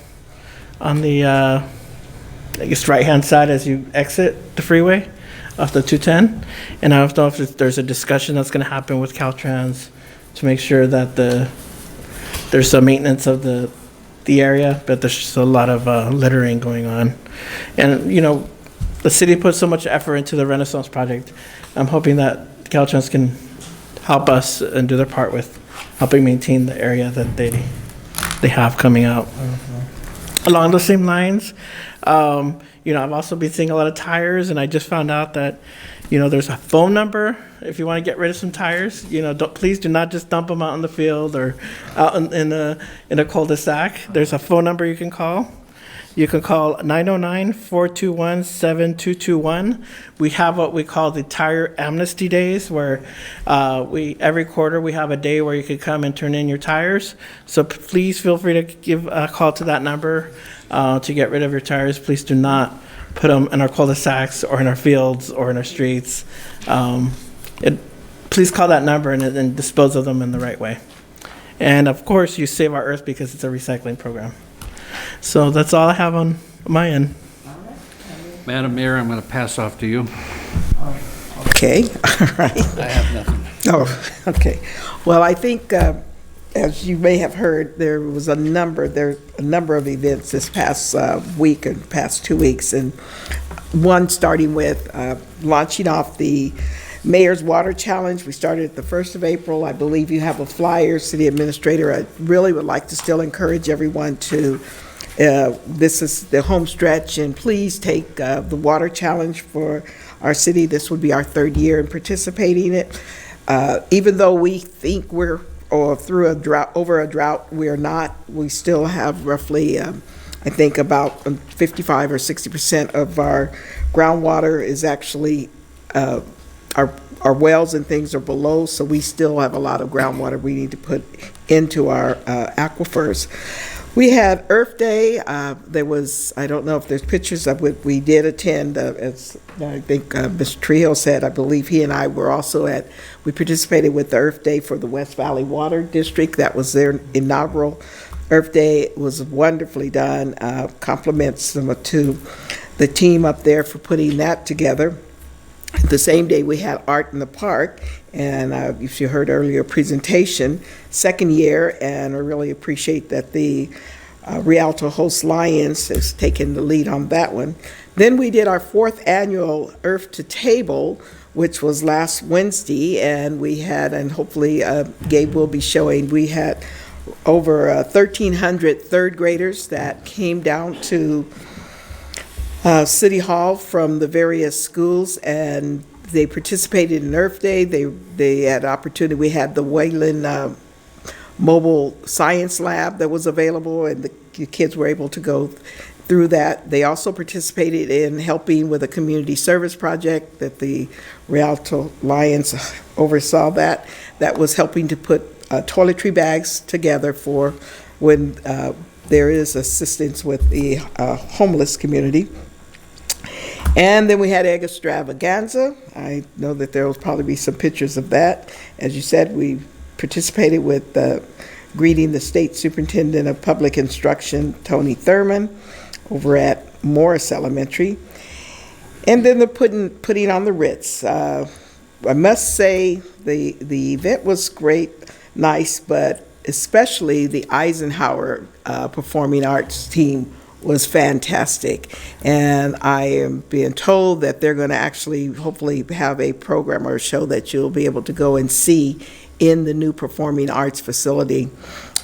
I guess right-hand side as you exit the freeway off the 210. And I don't know if there's a discussion that's going to happen with Caltrans to make sure that there's some maintenance of the the area, but there's just a lot of littering going on. And, you know, the city put so much effort into the Renaissance project. I'm hoping that Caltrans can help us and do their part with helping maintain the area that they have coming out. Along those same lines, you know, I've also been seeing a lot of tires, and I just found out that, you know, there's a phone number if you want to get rid of some tires. You know, please do not just dump them out in the field or out in a cul-de-sac. There's a phone number you can call. You can call 909-421-7221. We have what we call the Tire Amnesty Days, where every quarter we have a day where you can come and turn in your tires. So please feel free to give a call to that number to get rid of your tires. Please do not put them in our cul-de-sacs or in our fields or in our streets. Please call that number and dispose of them in the right way. And of course, you save our earth because it's a recycling program. So that's all I have on my end. Madam Mayor, I'm going to pass off to you. Okay, all right. I have nothing. Oh, okay. Well, I think, as you may have heard, there was a number of events this past week and past 2 weeks, and one starting with launching off the Mayor's Water Challenge. We started at the 1st of April. I believe you have a flyer, City Administrator. I really would like to still encourage everyone to, this is the home stretch, and please take the Water Challenge for our city. This would be our 3rd year in participating in it. Even though we think we're over a drought, we are not. We still have roughly, I think about 55 or 60% of our groundwater is actually our wells and things are below, so we still have a lot of groundwater we need to put into our aquifers. We had Earth Day. There was, I don't know if there's pictures of it. We did attend, as I think Mr. Trejo said, I believe he and I were also we participated with the Earth Day for the West Valley Water District. That was their inaugural Earth Day. It was wonderfully done. Compliments to the team up there for putting that together. The same day we had Art in the Park, and if you heard earlier presentation, 2nd year, and I really appreciate that the Rialto Host Lions has taken the lead on that one. Then we did our 4th annual Earth to Table, which was last Wednesday, and we had, and hopefully Gabe will be showing, we had over 1,300 3rd graders that came down to City Hall from the various schools, and they participated in Earth Day. They had opportunity. We had the Wayland Mobile Science Lab that was available, and the kids were able to go through that. They also participated in helping with a community service project that the Rialto Lions oversaw. That was helping to put toiletry bags together for when there is assistance with the homeless community. And then we had Egg Extravaganza. I know that there will probably be some pictures of that. As you said, we participated with greeting the State Superintendent of Public Instruction, Tony Thurman, over at Morris Elementary. And then the putting on the Ritz. I must say the event was great, nice, but especially the Eisenhower Performing Arts team was fantastic. And I am being told that they're going to actually hopefully have a program or a show that you'll be able to go and see in the new Performing Arts facility.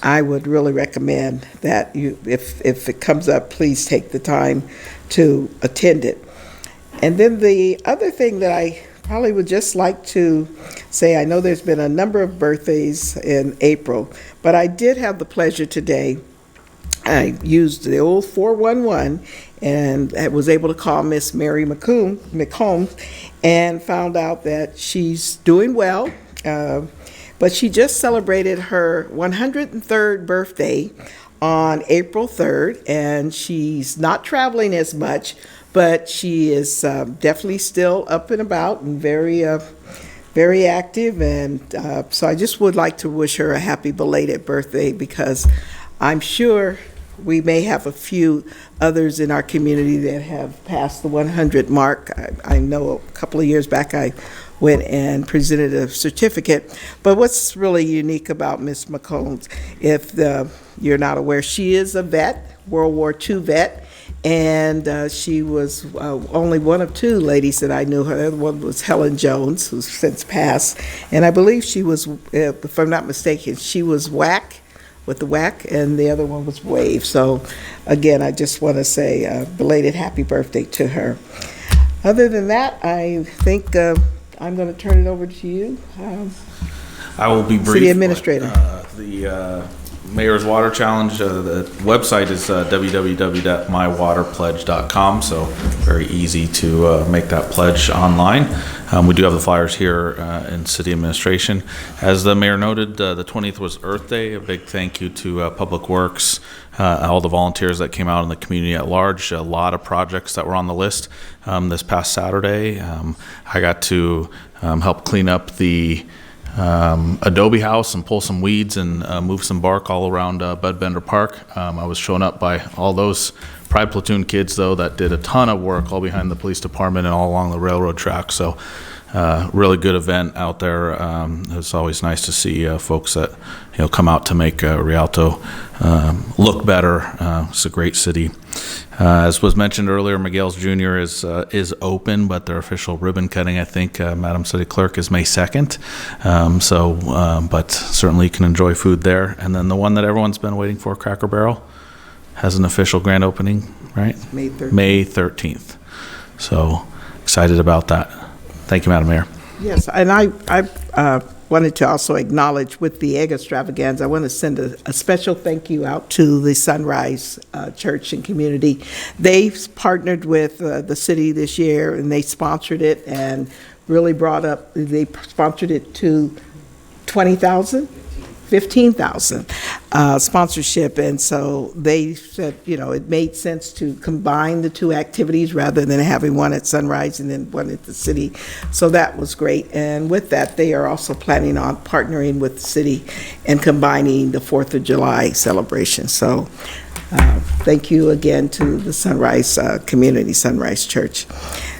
I would really recommend that you, if it comes up, please take the time to attend it. And then the other thing that I probably would just like to say, I know there's been a number of birthdays in April, but I did have the pleasure today. I used the old 411 and I was able to call Miss Mary McComb and found out that she's doing well, but she just celebrated her 103rd birthday on April 3rd, and she's not traveling as much, but she is definitely still up and about and very active, and so I just would like to wish her a happy belated birthday, because I'm sure we may have a few others in our community that have passed the 100 mark. I know a couple of years back I went and presented a certificate. But what's really unique about Ms. McCombs, if you're not aware, she is a vet, World War II vet, and she was only one of two ladies that I knew. Her other one was Helen Jones, who's since passed, and I believe she was, if I'm not mistaken, she was WAC, with the WAC, and the other one was WAVE. So again, I just want to say belated happy birthday to her. Other than that, I think I'm going to turn it over to you. I will be brief. City Administrator. The Mayor's Water Challenge, the website is www.mywaterpledge.com, so very easy to make that pledge online. We do have the flyers here in City Administration. As the Mayor noted, the 20th was Earth Day. A big thank you to Public Works, all the volunteers that came out in the community at large. A lot of projects that were on the list. This past Saturday, I got to help clean up the Adobe house and pull some weeds and move some bark all around Budbender Park. I was shown up by all those Pride Platoon kids, though, that did a ton of work all behind the police department and all along the railroad track. So really good event out there. It's always nice to see folks that come out to make Rialto look better. It's a great city. As was mentioned earlier, Miguel's Jr. is open, but their official ribbon cutting, I think, Madam City Clerk, is May 2nd. But certainly you can enjoy food there. And then the one that everyone's been waiting for, Cracker Barrel, has an official grand opening, right? May 13th. May 13th. So excited about that. Thank you, Madam Mayor. Yes, and I wanted to also acknowledge with the egg extravaganza, I want to send a special thank you out to the Sunrise Church and community. They partnered with the city this year, and they sponsored it and really they sponsored it to 20,000? 15,000 sponsorship, and so they said, it made sense to combine the two activities rather than having one at Sunrise and then one at the city. So that was great, and with that, they are also planning on partnering with the city and combining the 4th of July celebration. So thank you again to the Sunrise community, Sunrise Church.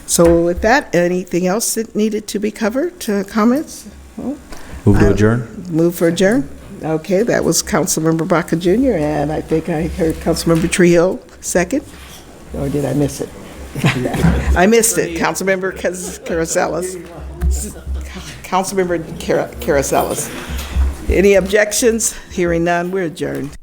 So with that, anything else that needed to be covered? Comments? Well, Move to adjourn. Move for adjourn. Okay, that was Councilmember Baca Jr., and I think I heard Councilmember Trujillo second, or did I miss it? I missed it. Councilmember Caracellas. Councilmember Caracellas. Any objections? Hearing none, we're adjourned.